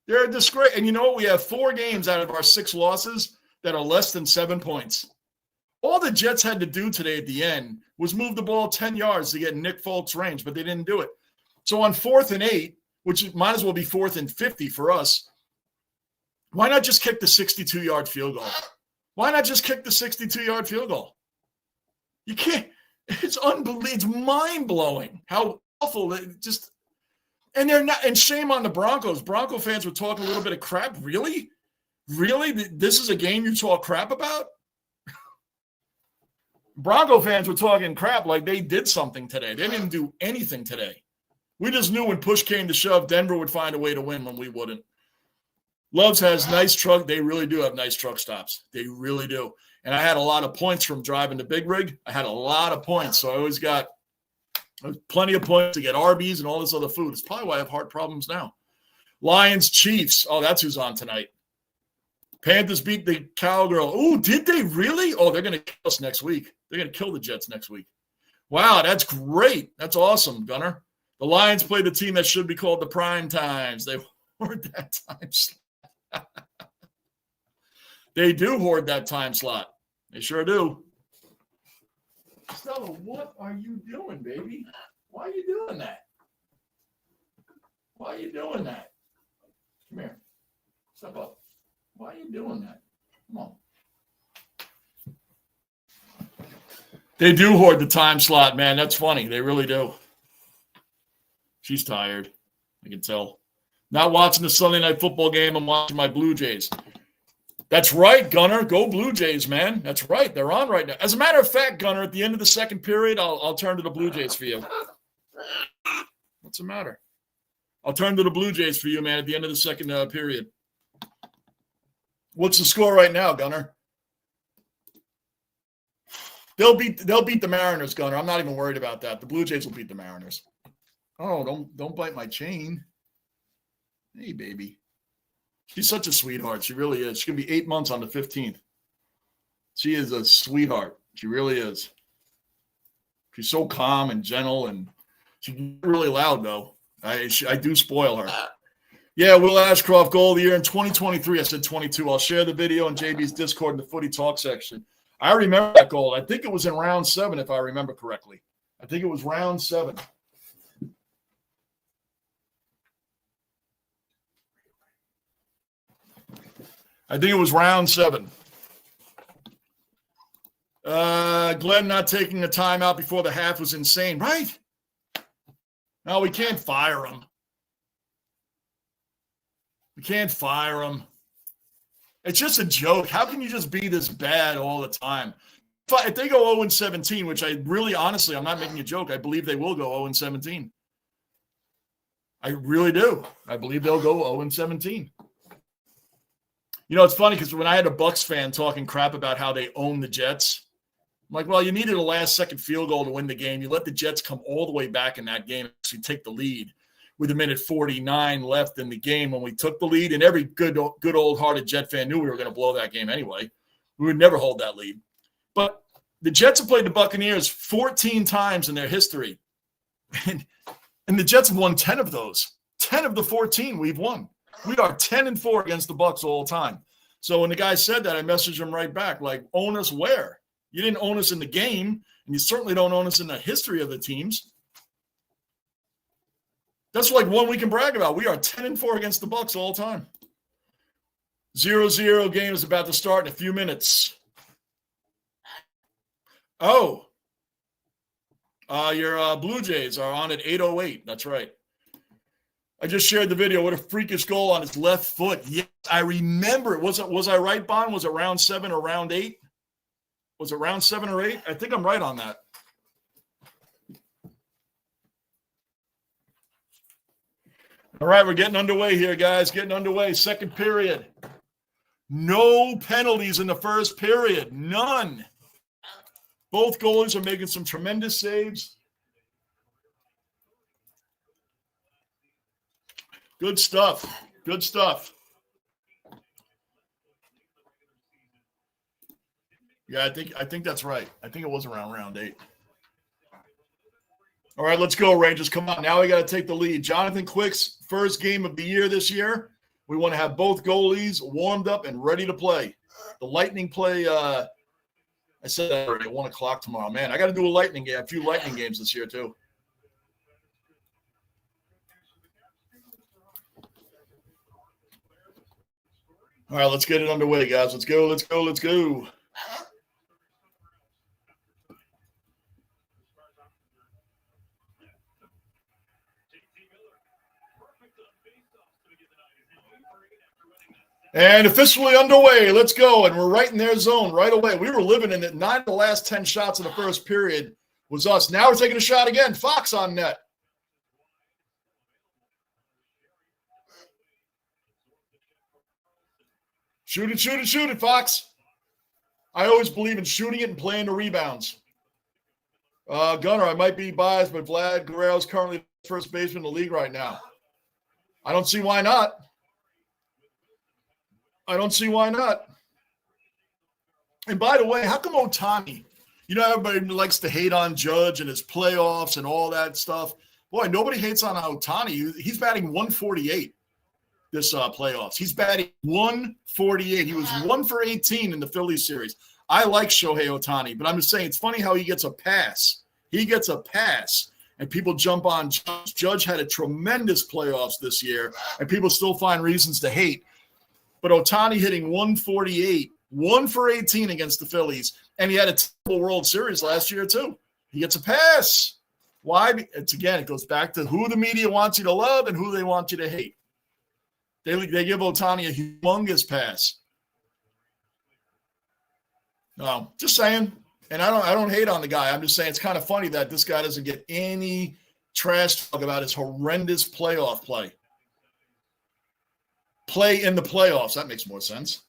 Speaker 1: They're a disgrace. And you know what? We have 4 games out of our 6 losses that are less than 7 points. All the Jets had to do today at the end was move the ball 10 yards to get Nick Folk's range, but they didn't do it. So on 4th and 8, which might as well be 4th and 50 for us, why not just kick the 62-yard field goal? Why not just kick the 62-yard field goal? You can't. It's unbelievable. It's mind-blowing how awful it just. And they're not. And shame on the Broncos. Bronco fans were talking a little bit of crap. Really? Really? This is a game you talk crap about? Bronco fans were talking crap like they did something today. They didn't do anything today. We just knew when push came to shove, Denver would find a way to win when we wouldn't. Loves has nice truck. They really do have nice truck stops. They really do. And I had a lot of points from driving the big rig. I had a lot of points. So I always got plenty of points to get Arby's and all this other food. It's probably why I have heart problems now. Lions, Chiefs. Oh, that's who's on tonight. Panthers beat the Cowgirl. Oh, did they really? Oh, they're going to kill us next week. They're going to kill the Jets next week. Wow, that's great. That's awesome, Gunner. The Lions played the team that should be called the Prime Times. They hoard that time slot. They do hoard that time slot. They sure do. Stella, what are you doing, baby? Why are you doing that? Why are you doing that? Come here. Step up. Why are you doing that? Come on. They do hoard the time slot, man. That's funny. They really do. She's tired. I can tell. Not watching the Sunday night football game. I'm watching my Blue Jays. That's right, Gunner. Go Blue Jays, man. That's right. They're on right now. As a matter of fact, Gunner, at the end of the second period, I'll turn to the Blue Jays for you. What's the matter? I'll turn to the Blue Jays for you, man, at the end of the second period. What's the score right now, Gunner? They'll beat the Mariners, Gunner. I'm not even worried about that. The Blue Jays will beat the Mariners. Oh, don't bite my chain. Hey, baby. She's such a sweetheart. She really is. She's going to be 8 months on the 15th. She is a sweetheart. She really is. She's so calm and gentle, and she's really loud, though. I do spoil her. Yeah, Will Ashcroft, goal of the year in 2023. I said 22. I'll share the video in JB's Discord in the Footy Talk section. I remember that goal. I think it was in round 7, if I remember correctly. I think it was round 7. I think it was round 7. Glenn not taking the timeout before the half was insane, right? No, we can't fire him. We can't fire him. It's just a joke. How can you just be this bad all the time? If they go 0-17, which I really, honestly, I'm not making a joke. I believe they will go 0-17. I really do. I believe they'll go 0-17. You know, it's funny because when I had a Bucs fan talking crap about how they own the Jets, I'm like, well, you needed a last-second field goal to win the game. You let the Jets come all the way back in that game and actually take the lead with a minute 49 left in the game when we took the lead. And every good old-hearted Jet fan knew we were going to blow that game anyway. We would never hold that lead. But the Jets have played the Buccaneers 14 times in their history. And the Jets have won 10 of those. 10 of the 14 we've won. We are 10-4 against the Bucs all the time. So when the guy said that, I messaged him right back, like, own us where? You didn't own us in the game, and you certainly don't own us in the history of the teams. That's like one we can brag about. We are 10-4 against the Bucs all the time. 0-0 game is about to start in a few minutes. Oh, your Blue Jays are on at 8:08. That's right. I just shared the video. What a freakish goal on his left foot. Yes, I remember it. Was I right, Bon? Was it round 7 or round 8? Was it round 7 or 8? I think I'm right on that. All right, we're getting underway here, guys. Getting underway. Second period. No penalties in the first period. None. Both goalies are making some tremendous saves. Good stuff. Good stuff. Yeah, I think that's right. I think it was around round 8. All right, let's go, Rangers. Come on. Now we got to take the lead. Jonathan Quick's first game of the year this year. We want to have both goalies warmed up and ready to play. The Lightning play, I said that already, at 1 o'clock tomorrow. Man, I got to do a few Lightning games this year, too. All right, let's get it underway, guys. Let's go, let's go, let's go. And officially underway. Let's go. And we're right in their zone right away. We were living in it. 9 of the last 10 shots in the first period was us. Now we're taking a shot again. Fox on net. Shoot it, shoot it, shoot it, Fox. I always believe in shooting it and playing the rebounds. Gunner, I might be biased, but Vlad Guerrero is currently the first baseman in the league right now. I don't see why not. I don't see why not. And by the way, how come Ohtani? You know, everybody likes to hate on Judge and his playoffs and all that stuff. Boy, nobody hates on Ohtani. He's batting 148 this playoffs. He's batting 148. He was 1 for 18 in the Phillies series. I like Shohei Ohtani, but I'm just saying it's funny how he gets a pass. He gets a pass, and people jump on Judge. Judge had a tremendous playoffs this year, and people still find reasons to hate. But Ohtani hitting 148, 1 for 18 against the Phillies, and he had a terrible World Series last year too. He gets a pass. Why? It goes back to who the media wants you to love and who they want you to hate. They give Ohtani a humongous pass. No, just saying. And I don't hate on the guy. I'm just saying it's kind of funny that this guy doesn't get any trash talk about his horrendous playoff play. Play in the playoffs. That makes more sense.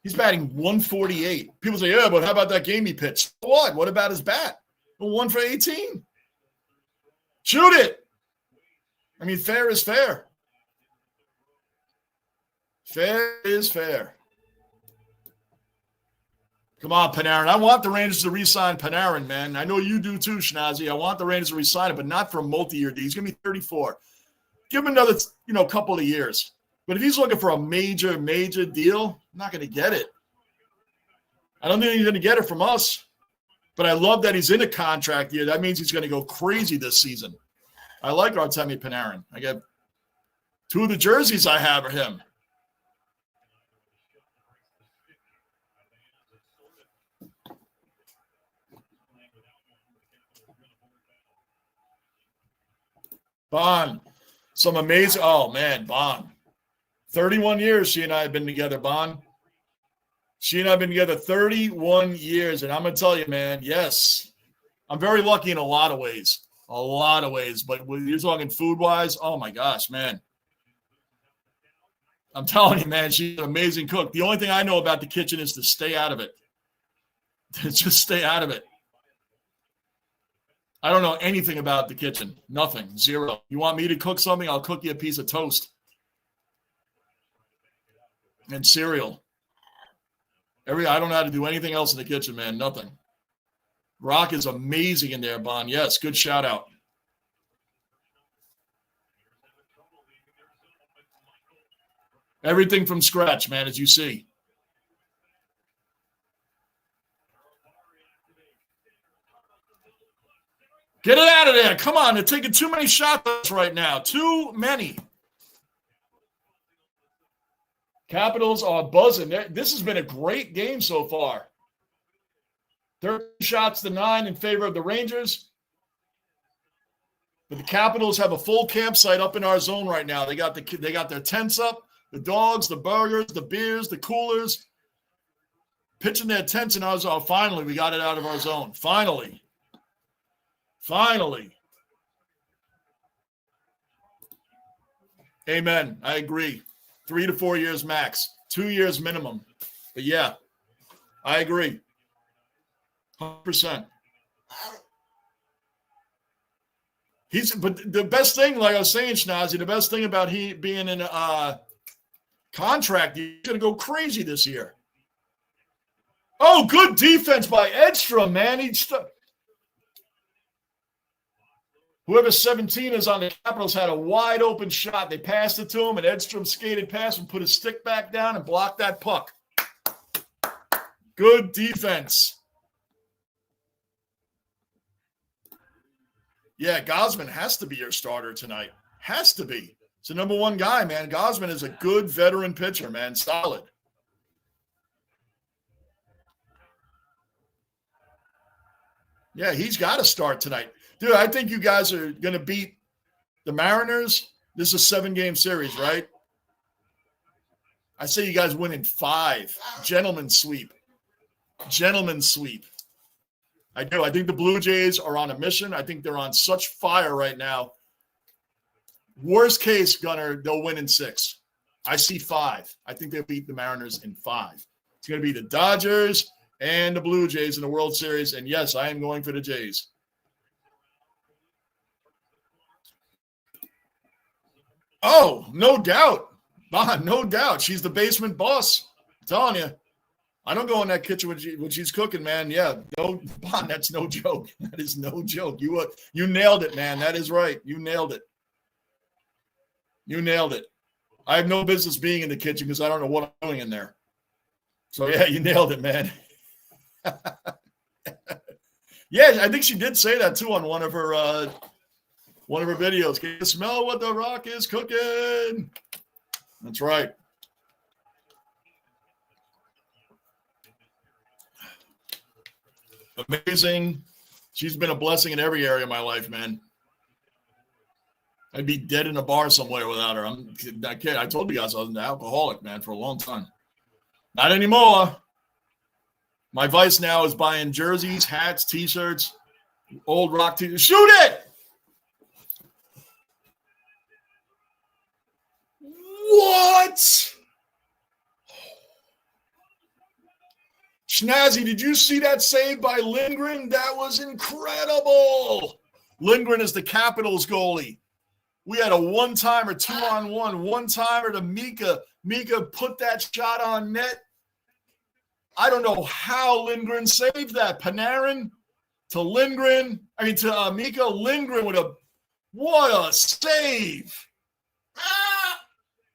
Speaker 1: He's batting 148. People say, yeah, but how about that game he pitched? What? What about his bat? 1 for 18. Shoot it. I mean, fair is fair. Fair is fair. Come on, Panarin. I want the Rangers to re-sign Panarin, man. I know you do too, Schnazzy. I want the Rangers to re-sign him, but not for a multi-year deal. He's going to be 34. Give him another, couple of years. But if he's looking for a major, major deal, I'm not going to get it. I don't think he's going to get it from us. But I love that he's in a contract year. That means he's going to go crazy this season. I like Artemi Panarin. I got 2 of the jerseys I have are him. Bond. Some amazing. Oh, man, Bond. 31 years she and I have been together, Bond. She and I have been together 31 years. And I'm going to tell you, man, yes, I'm very lucky in a lot of ways. A lot of ways. But when you're talking food-wise, oh, my gosh, man. I'm telling you, man, she's an amazing cook. The only thing I know about the kitchen is to stay out of it. Just stay out of it. I don't know anything about the kitchen. Nothing. Zero. You want me to cook something? I'll cook you a piece of toast. And cereal. I don't know how to do anything else in the kitchen, man. Nothing. Rock is amazing in there, Bon. Yes, good shout out. Everything from scratch, man, as you see. Get it out of there. Come on. They're taking too many shots right now. Too many. Capitals are buzzing. This has been a great game so far. 13 shots to 9 in favor of the Rangers. But the Capitals have a full campsite up in our zone right now. They got their tents up, the dogs, the burgers, the beers, the coolers, pitching their tents in our zone. Finally, we got it out of our zone. Finally. Amen. I agree. 3 to 4 years max. 2 years minimum. But yeah, I agree. 100%. But the best thing, like I was saying, Schnazzy, the best thing about he being in a contract, he's going to go crazy this year. Oh, good defense by Edstrom, man. Whoever 17 is on the Capitals had a wide open shot. They passed it to him, and Edstrom skated past and put his stick back down and blocked that puck. Good defense. Yeah, Gosman has to be your starter tonight. Has to be. It's the number one guy, man. Gosman is a good veteran pitcher, man. Solid. Yeah, he's got to start tonight. Dude, I think you guys are going to beat the Mariners. This is a 7-game series, right? I say you guys win in 5. Gentlemen's sweep. I do. I think the Blue Jays are on a mission. I think they're on such fire right now. Worst case, Gunner, they'll win in 6. I see 5. I think they'll beat the Mariners in 5. It's going to be the Dodgers and the Blue Jays in the World Series. And yes, I am going for the Jays. Oh, no doubt. Bon, no doubt. She's the basement boss. I'm telling you. I don't go in that kitchen when she's cooking, man. Yeah, no, Bon, that's no joke. That is no joke. You nailed it, man. That is right. You nailed it. I have no business being in the kitchen because I don't know what I'm doing in there. So, yeah, you nailed it, man. Yeah, I think she did say that, too, on one of her videos. Can you smell what the Rock is cooking? That's right. Amazing. She's been a blessing in every area of my life, man. I'd be dead in a bar somewhere without her. I'm not kidding. I told you guys I was an alcoholic, man, for a long time. Not anymore. My vice now is buying jerseys, hats, T-shirts, old Rock T-shirts. Shoot it! What? Schnazzy, did you see that save by Lindgren? That was incredible. Lindgren is the Capitals goalie. We had a one-timer, 2-on-1, one-timer to Mika. Mika put that shot on net. I don't know how Lindgren saved that. Panarin to Lindgren. To Mika. Lindgren what a save.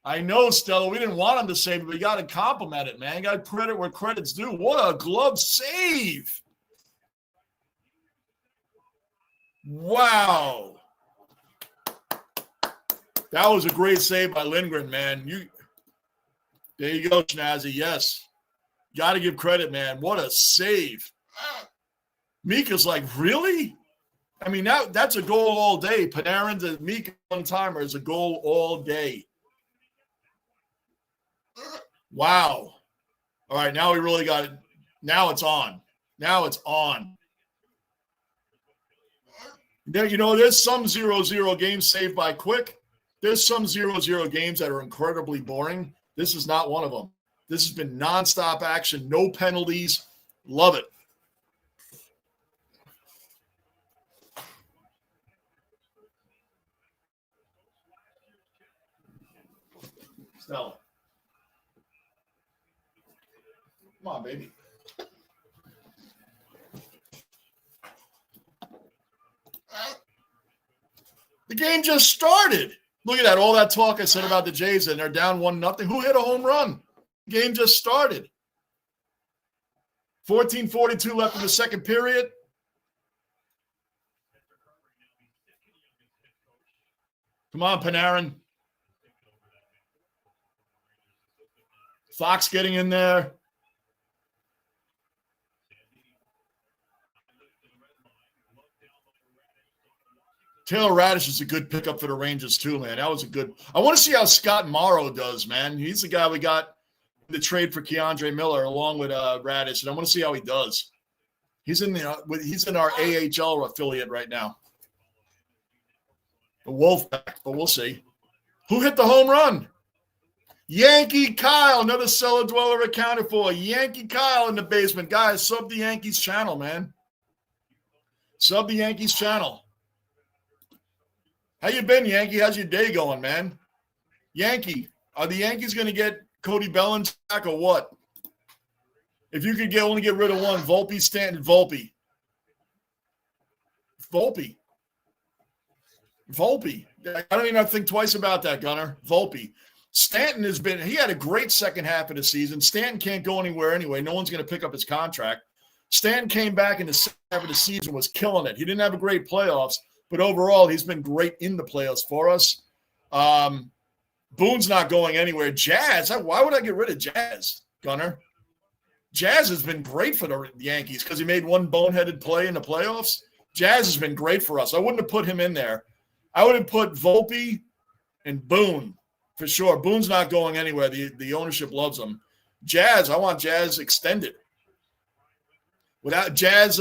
Speaker 1: I know, Stella. We didn't want him to save it, but you got to compliment it, man. You got to credit where credit's due. What a glove save. Wow. That was a great save by Lindgren, man. There you go, Schnazzy. Yes. Got to give credit, man. What a save. Mika's like, really? That's a goal all day. Panarin to Mika one-timer is a goal all day. Wow. All right, now we really got it. Now it's on. There's some 0-0 games saved by Quick. There's some 0-0 games that are incredibly boring. This is not one of them. This has been nonstop action, no penalties. Love it. Stella. Come on, baby. The game just started. Look at that. All that talk I said about the Jays, and they're down 1-0. Who hit a home run? The game just started. 14:42 left in the second period. Come on, Panarin. Fox getting in there. Taylor Radish is a good pickup for the Rangers too, man. That was a good. I want to see how Scott Morrow does, man. He's the guy we got in the trade for Keandre Miller along with Radish, and I want to see how he does. He's in our AHL affiliate right now. The Wolfpack, but we'll see. Who hit the home run? Yankee Kyle, another cellar dweller accounted for. Yankee Kyle in the basement. Guys, sub the Yankees channel, man. Sub the Yankees channel. How you been, Yankee? How's your day going, man? Yankee, are the Yankees going to get Cody Bellinger back or what? If you could only get rid of one, Volpe, Stanton, Volpe. Volpe. I don't even have to think twice about that, Gunner. Volpe. Stanton he had a great second half of the season. Stanton can't go anywhere anyway. No one's going to pick up his contract. Stanton came back in the second half of the season, was killing it. He didn't have a great playoffs, but overall, he's been great in the playoffs for us. Boone's not going anywhere. Jazz, why would I get rid of Jazz, Gunner? Jazz has been great for the Yankees because he made one boneheaded play in the playoffs. Jazz has been great for us. I wouldn't have put him in there. I would have put Volpe and Boone for sure. Boone's not going anywhere. The ownership loves him. Jazz, I want Jazz extended. Without Jazz,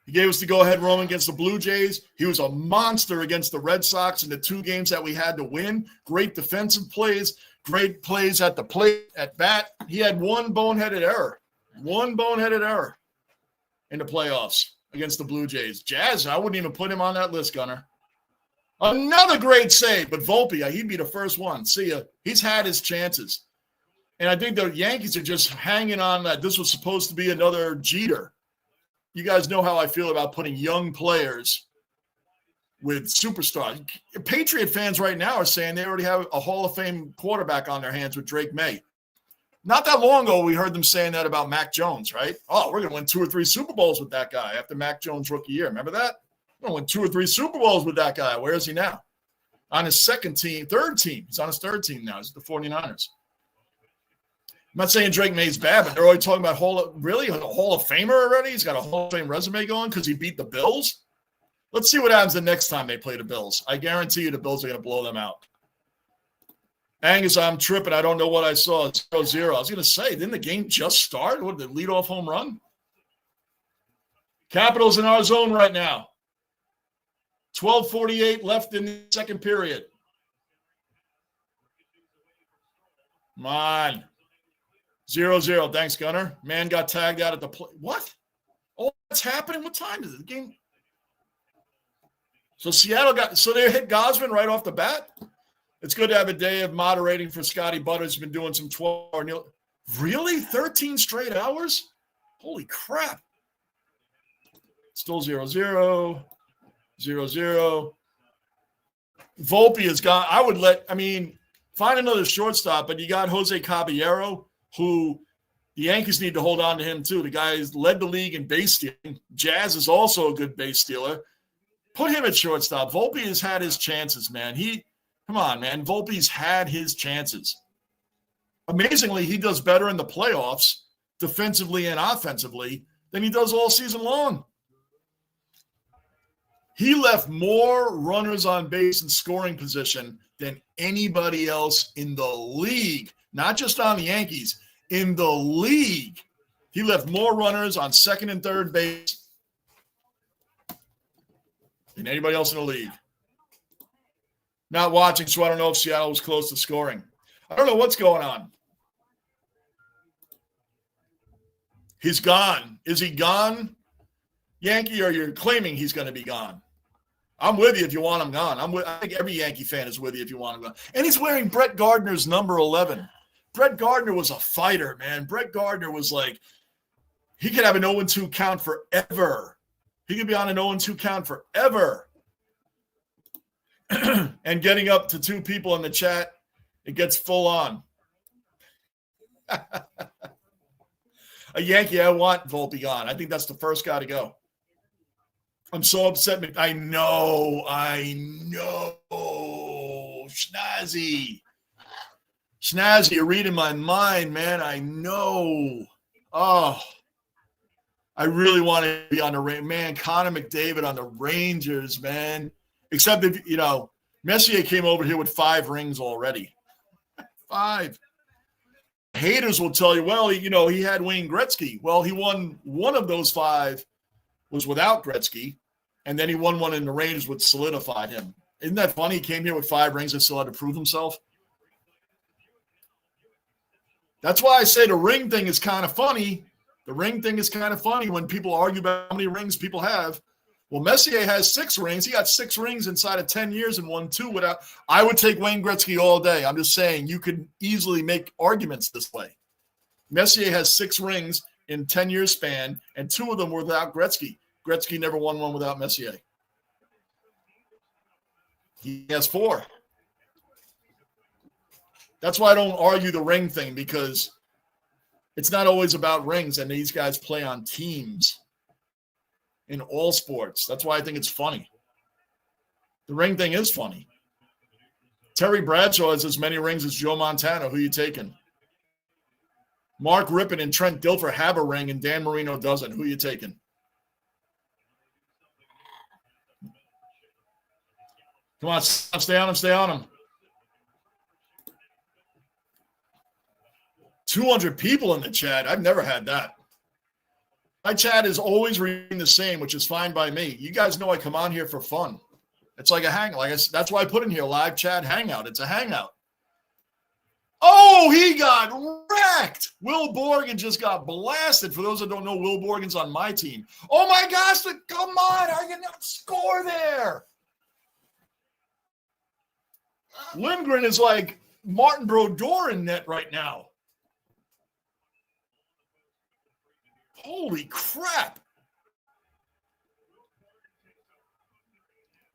Speaker 1: he gave us the go-ahead run against the Blue Jays. He was a monster against the Red Sox in the 2 games that we had to win. Great defensive plays, great plays at the plate, at bat. He had one boneheaded error in the playoffs against the Blue Jays. Jazz, I wouldn't even put him on that list, Gunner. Another great save, but Volpe, he'd be the first one. See ya. He's had his chances. And I think the Yankees are just hanging on that this was supposed to be another Jeter. You guys know how I feel about putting young players with superstars. Patriot fans right now are saying they already have a Hall of Fame quarterback on their hands with Drake May. Not that long ago, we heard them saying that about Mac Jones, right? Oh, we're going to win 2 or 3 Super Bowls with that guy after Mac Jones' rookie year. Remember that? We're going to win 2 or 3 Super Bowls with that guy. Where is he now? On his third team. He's on his third team now. He's the 49ers. I'm not saying Drake May's bad, but they're already talking about a Hall of Famer already? He's got a Hall of Fame resume going because he beat the Bills? Let's see what happens the next time they play the Bills. I guarantee you the Bills are going to blow them out. Angus, I'm tripping. I don't know what I saw. 0-0. I was going to say, didn't the game just start? What, the leadoff home run? Capitals in our zone right now. 12:48 left in the second period. Come on. 0-0. Thanks, Gunner. Man got tagged out at the play. What? Oh, what's happening? What time is it? The game? So Seattle they hit Gosman right off the bat? It's good to have a day of moderating for Scotty Butters. He's been doing some 12-hour. Really? 13 straight hours? Holy crap. Still 0-0. 0-0. Volpe is gone. Find another shortstop, but you got Jose Caballero, who the Yankees need to hold on to him too. The guy has led the league in base stealing. Jazz is also a good base stealer. Put him at shortstop. Volpe has had his chances, man. Come on, man. Volpe's had his chances. Amazingly, he does better in the playoffs, defensively and offensively, than he does all season long. He left more runners on base and scoring position than anybody else in the league, not just on the Yankees, in the league. He left more runners on second and third base than anybody else in the league. Not watching, so I don't know if Seattle was close to scoring. I don't know what's going on. He's gone. Is he gone, Yankee, or you're claiming he's going to be gone? I'm with you if you want him gone. I think every Yankee fan is with you if you want him gone. And he's wearing Brett Gardner's number 11. Brett Gardner was a fighter, man. Brett Gardner was like, he could have an 0-2 count forever. He could be on an 0-2 count forever. And getting up to 2 people in the chat, it gets full on. A Yankee, I want Volpe gone. I think that's the first guy to go. I'm so upset. I know. Schnazzy. Snazzy, you're reading my mind, man. I know. Oh, I really want to be on the Rangers. Man, Connor McDavid on the Rangers, man. Except if, Messier came over here with 5 rings already. 5. Haters will tell you, well, he had Wayne Gretzky. Well, he won one of those 5 was without Gretzky, and then he won one in the Rangers, which solidified him. Isn't that funny? He came here with 5 rings and still had to prove himself. That's why I say the ring thing is kind of funny. The ring thing is kind of funny when people argue about how many rings people have. Well, Messier has 6 rings. He got 6 rings inside of 10 years and won 2 without. I would take Wayne Gretzky all day. I'm just saying you could easily make arguments this way. Messier has 6 rings in 10-year span, and 2 of them were without Gretzky. Gretzky never won one without Messier. He has 4. That's why I don't argue the ring thing, because it's not always about rings, and these guys play on teams in all sports. That's why I think it's funny. The ring thing is funny. Terry Bradshaw has as many rings as Joe Montana. Who you taking? Mark Rippon and Trent Dilfer have a ring, and Dan Marino doesn't. Who you taking? Come on, stay on him, stay on him. 200 people in the chat. I've never had that. My chat is always reading the same, which is fine by me. You guys know I come on here for fun. It's like a hangout. That's why I put in here live chat hangout. It's a hangout. Oh, he got wrecked. Will Borgen just got blasted. For those that don't know, Will Borgen's on my team. Oh, my gosh. Come on. How can you not score there? Lindgren is like Martin Brodeur in net right now. Holy crap.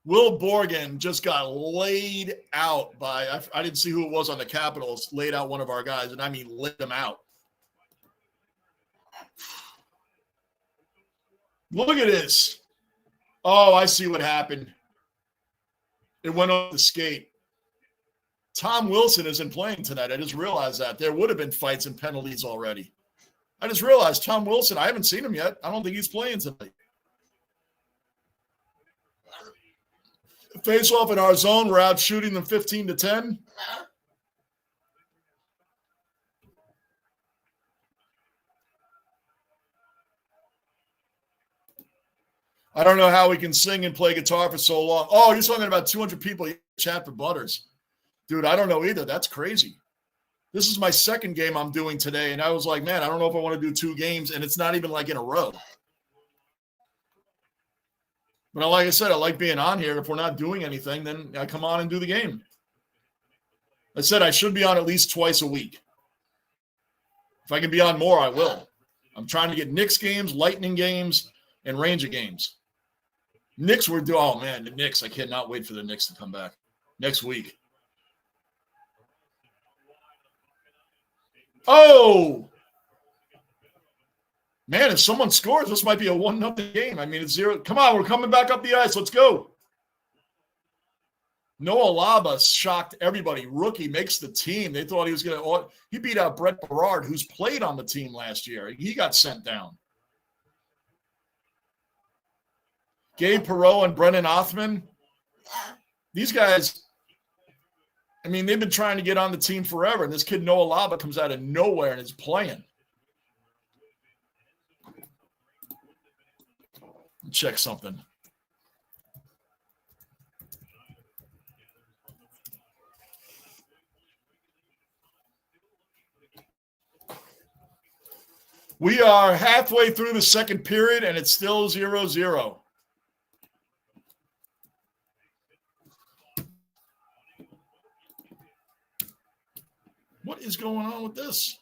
Speaker 1: Will Borgen just got laid out by, I didn't see who it was on the Capitals, laid out one of our guys, and I mean laid him out. Look at this. Oh, I see what happened. It went off the skate. Tom Wilson isn't playing tonight. I just realized that. There would have been fights and penalties already. I just realized Tom Wilson, I haven't seen him yet. I don't think he's playing tonight. Face off in our zone. We're out shooting them 15-10. I don't know how we can sing and play guitar for so long. Oh, you're talking about 200 people chat for Butters. Dude, I don't know either. That's crazy. This is my second game I'm doing today, and I was like, man, I don't know if I want to do 2 games, and it's not even like in a row. But like I said, I like being on here. If we're not doing anything, then I come on and do the game. I said I should be on at least twice a week. If I can be on more, I will. I'm trying to get Knicks games, Lightning games, and Ranger games. Knicks were doing, oh man, the Knicks. I cannot wait for the Knicks to come back next week. Oh, man, if someone scores, this might be a 1-0 game. I mean, it's 0. Come on, we're coming back up the ice. Let's go. Noah Laba shocked everybody. Rookie makes the team. They thought he was going to – he beat out Brett Berard, who's played on the team last year. He got sent down. Gabe Perreault and Brennan Othman. These guys – I mean, they've been trying to get on the team forever, and this kid Noah Laba comes out of nowhere and is playing. Check something. We are halfway through the second period, and it's still 0-0. What is going on with this?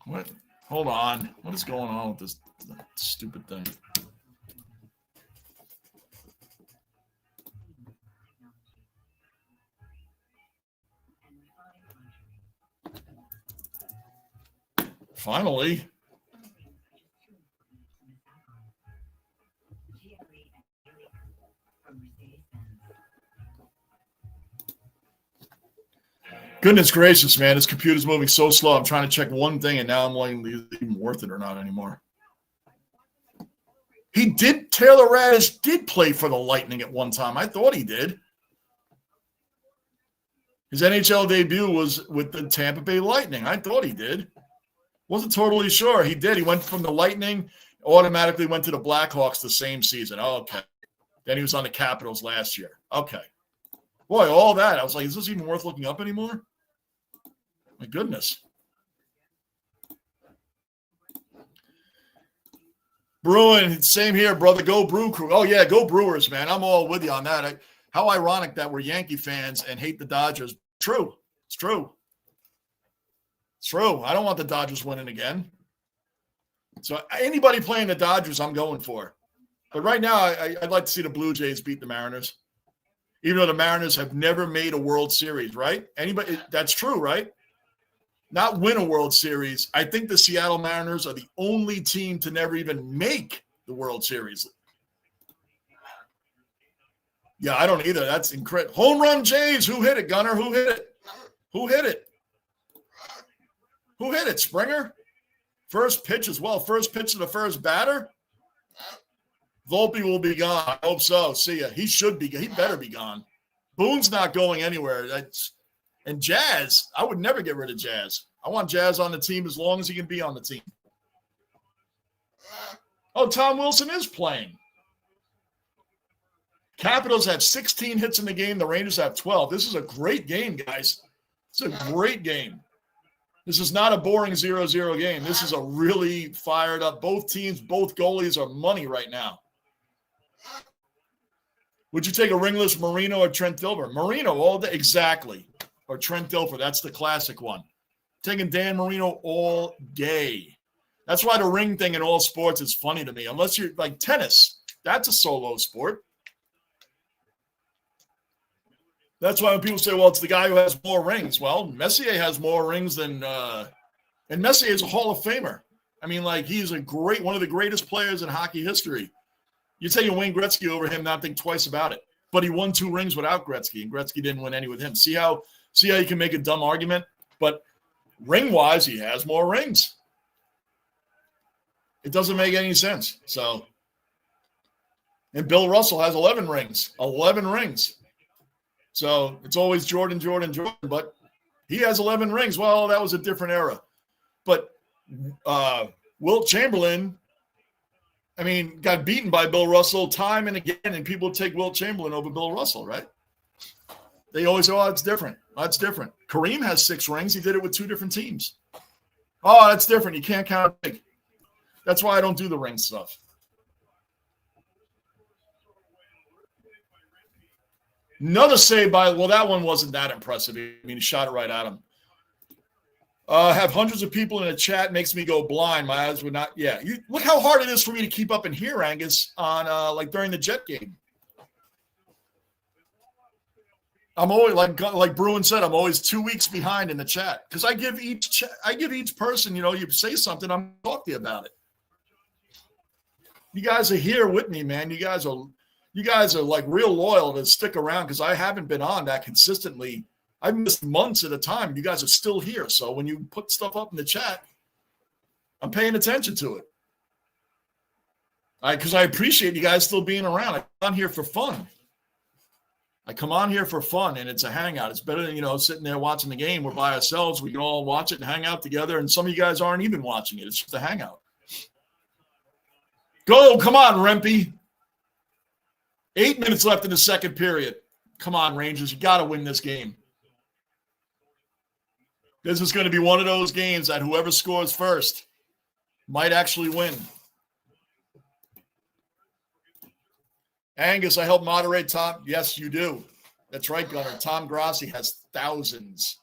Speaker 1: What? Hold on. What is going on with this stupid thing? Finally. Goodness gracious, man. This computer's moving so slow. I'm trying to check one thing, and now I'm like, is it even worth it or not anymore? Taylor Radish did play for the Lightning at one time. I thought he did. His NHL debut was with the Tampa Bay Lightning. I thought he did. Wasn't totally sure. He did. He went from the Lightning, automatically went to the Blackhawks the same season. Oh, okay. Then he was on the Capitals last year. Okay. Boy, all that. I was like, is this even worth looking up anymore? My goodness. Bruin, same here, brother. Go Brew Crew. Oh, yeah, go Brewers, man. I'm all with you on that. How ironic that we're Yankee fans and hate the Dodgers. True. It's true. It's true. I don't want the Dodgers winning again. So anybody playing the Dodgers, I'm going for. But right now, I'd like to see the Blue Jays beat the Mariners. Even though the Mariners have never made a World Series, right? That's true, right? Not win a World Series. I think the Seattle Mariners are the only team to never even make the World Series. Yeah, I don't either. That's incredible. Home run Jays. Who hit it, Gunner? Who hit it? Who hit it? Who hit it, Springer? First pitch as well. First pitch to the first batter. Volpe will be gone. I hope so. See ya. He should be. He better be gone. Boone's not going anywhere. And Jazz, I would never get rid of Jazz. I want Jazz on the team as long as he can be on the team. Oh, Tom Wilson is playing. Capitals have 16 hits in the game. The Rangers have 12. This is a great game, guys. It's a great game. This is not a boring 0-0 game. This is a really fired up. Both teams, both goalies are money right now. Would you take a ringless Marino or Trent Dilfer? Marino all day. Exactly. Or Trent Dilfer. That's the classic one. Taking Dan Marino all day. That's why the ring thing in all sports is funny to me. Unless you're like tennis. That's a solo sport. That's why when people say, well, it's the guy who has more rings. Well, Messier has more rings than and Messier is a Hall of Famer. I mean, like, he's one of the greatest players in hockey history. You're taking Wayne Gretzky over him, not think twice about it. But he won 2 rings without Gretzky, and Gretzky didn't win any with him. See how you can make a dumb argument? But ring-wise, he has more rings. It doesn't make any sense. So, and Bill Russell has 11 rings. 11 rings. So it's always Jordan, but he has 11 rings. Well, that was a different era. But Wilt Chamberlain, I mean, got beaten by Bill Russell time and again, and people take Wilt Chamberlain over Bill Russell, right? They always say, oh, it's different. That's different. Kareem has 6 rings. He did it with 2 different teams. Oh, that's different. You can't count big. That's why I don't do the ring stuff. Another save that one wasn't that impressive. I mean, he shot it right at him. Have hundreds of people in the chat makes me go blind. My eyes would not. Yeah, look how hard it is for me to keep up in here, Angus, on like during the Jet game. I'm always like Bruin said, I'm always 2 weeks behind in the chat because I give each person, you say something, I'm gonna talk to you about it. You guys are here with me, man. You guys are like real loyal to stick around because I haven't been on that consistently. I've missed months at a time. You guys are still here. So when you put stuff up in the chat, I'm paying attention to it. Because I appreciate you guys still being around. I come on here for fun. And it's a hangout. It's better than, sitting there watching the game. We're by ourselves. We can all watch it and hang out together. And some of you guys aren't even watching it. It's just a hangout. Go. Come on, Rempe. 8 minutes left in the second period. Come on, Rangers. You got to win this game. This is going to be one of those games that whoever scores first might actually win. Angus, I help moderate Tom. Yes, you do. That's right, Gunnar. Tom Grassi has thousands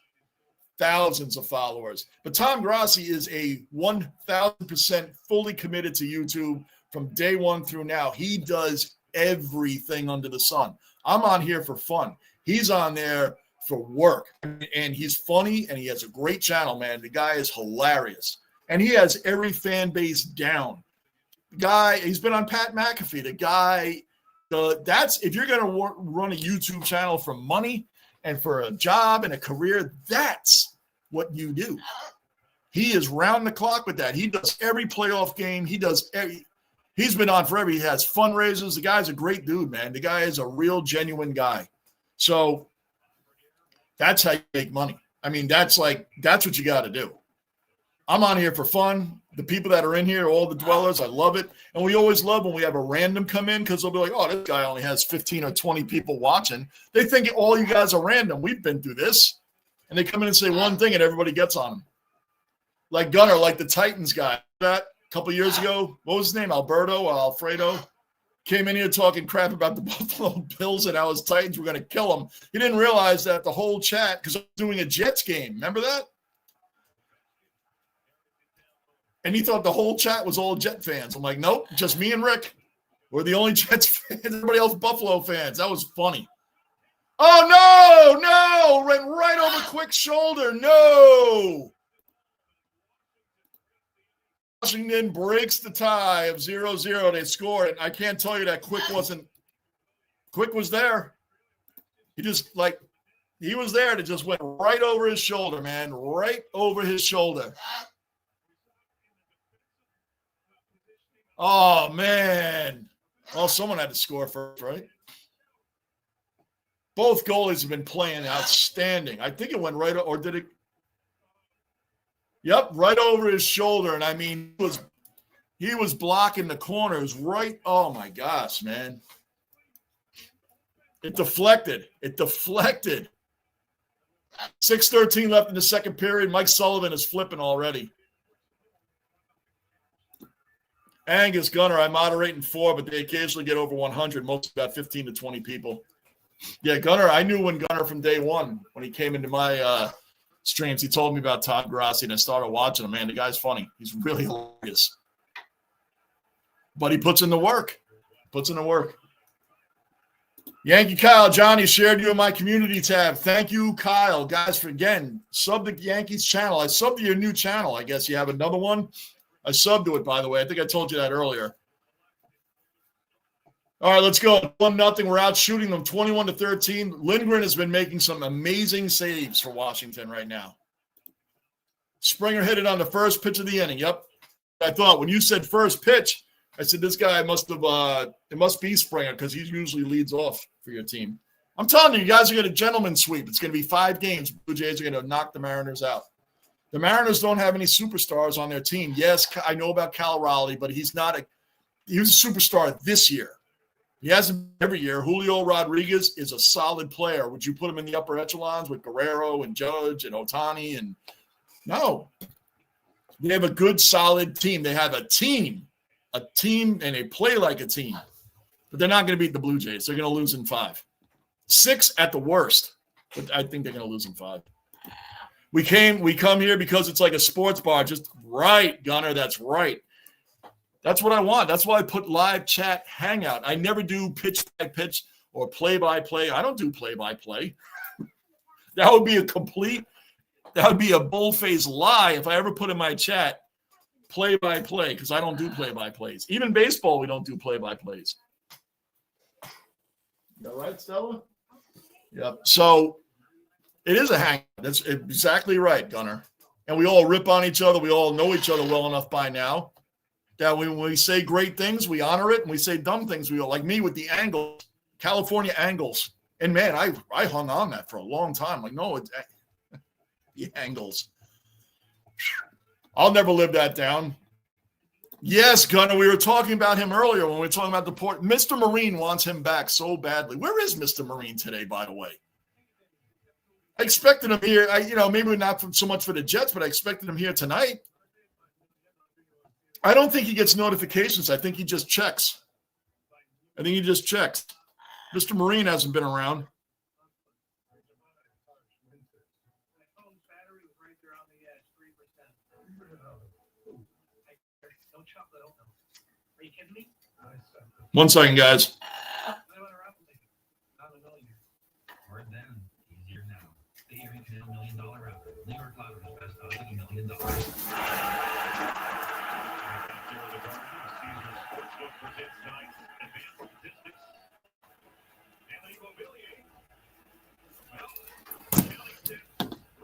Speaker 1: of followers. But Tom Grassi is a 1,000% fully committed to YouTube from day one through now. He does everything under the sun. I'm on here for fun. He's on there for work. And he's funny, and he has a great channel, man. The guy is hilarious. And he has every fan base down. The guy, he's been on Pat McAfee. The guy, that's if you're going to run a YouTube channel for money and for a job and a career, that's what you do. He is round the clock with that. He does every playoff game. He's been on forever. He has fundraisers. The guy's a great dude, man. The guy is a real, genuine guy. So that's how you make money. I mean, that's what you got to do. I'm on here for fun. The people that are in here, all the dwellers, I love it. And we always love when we have a random come in because they'll be like, oh, this guy only has 15 or 20 people watching. They think all you guys are random. We've been through this. And they come in and say one thing and everybody gets on them. Like Gunner, like the Titans guy. That a couple years ago, what was his name? Alfredo. Came in here talking crap about the Buffalo Bills and how his Titans were going to kill him. He didn't realize that the whole chat, because I was doing a Jets game. Remember that? And he thought the whole chat was all Jet fans. I'm like, nope, just me and Rick. We're the only Jets fans. Everybody else Buffalo fans. That was funny. Oh, no. Went right over Quick's shoulder. No. Washington breaks the tie of 0-0. They score it. I can't tell you that Quick was there. He was there. It just went right over his shoulder, man. Right over his shoulder. Oh, man. Oh, someone had to score first, right? Both goalies have been playing outstanding. I think it went right, or did it? Yep, right over his shoulder. And I mean, he was blocking the corners right. Oh my gosh, man. It deflected. 6:13 left in the second period. Mike Sullivan is flipping already. Angus, Gunner, I moderate in 4, but they occasionally get over 100, most about 15 to 20 people. Yeah, Gunner, I knew when Gunner from day one, when he came into my streams, he told me about Todd Grassi, and I started watching him. Man, the guy's funny. He's really hilarious. But he puts in the work. Yankee Kyle, Johnny, shared you in my community tab. Thank you, Kyle. Guys, for again, sub the Yankees channel. I subbed to your new channel. I guess you have another one. I subbed to it, by the way. I think I told you that earlier. All right, let's go. 1-0. We're out shooting them 21-13. Lindgren has been making some amazing saves for Washington right now. Springer hit it on the first pitch of the inning. Yep. I thought when you said first pitch, I said this guy it must be Springer because he usually leads off for your team. I'm telling you, you guys are going to gentleman sweep. It's going to be 5 games. Blue Jays are going to knock the Mariners out. The Mariners don't have any superstars on their team. Yes, I know about Cal Raleigh, but he was a superstar this year. He hasn't every year. Julio Rodriguez is a solid player. Would you put him in the upper echelons with Guerrero and Judge and Ohtani? No. They have a good, solid team. They have a team, and they play like a team. But they're not going to beat the Blue Jays. They're going to lose in 5. 6 at the worst. But I think they're going to lose in 5. We come here because it's like a sports bar. Just right, Gunner. That's right. That's what I want. That's why I put live chat hangout. I never do pitch by pitch or play by play. I don't do play by play. That would be a bull-faced lie if I ever put in my chat play by play, because I don't do play by plays. Even baseball, we don't do play by plays. You all right, Stella? Yep. So it is a hangout. That's exactly right, Gunner. And we all rip on each other. We all know each other well enough by now that when we say great things, we honor it, and we say dumb things, we all, like me with the angles, California angles. And, man, I hung on that for a long time. Like, no, it's the angles. I'll never live that down. Yes, Gunner, we were talking about him earlier when we were talking about the port. Mr. Marine wants him back so badly. Where is Mr. Marine today, by the way? I expected him here. Maybe not so much for the Jets, but I expected him here tonight. I don't think he gets notifications. I think he just checks. Mr. Marine hasn't been around. One second, guys.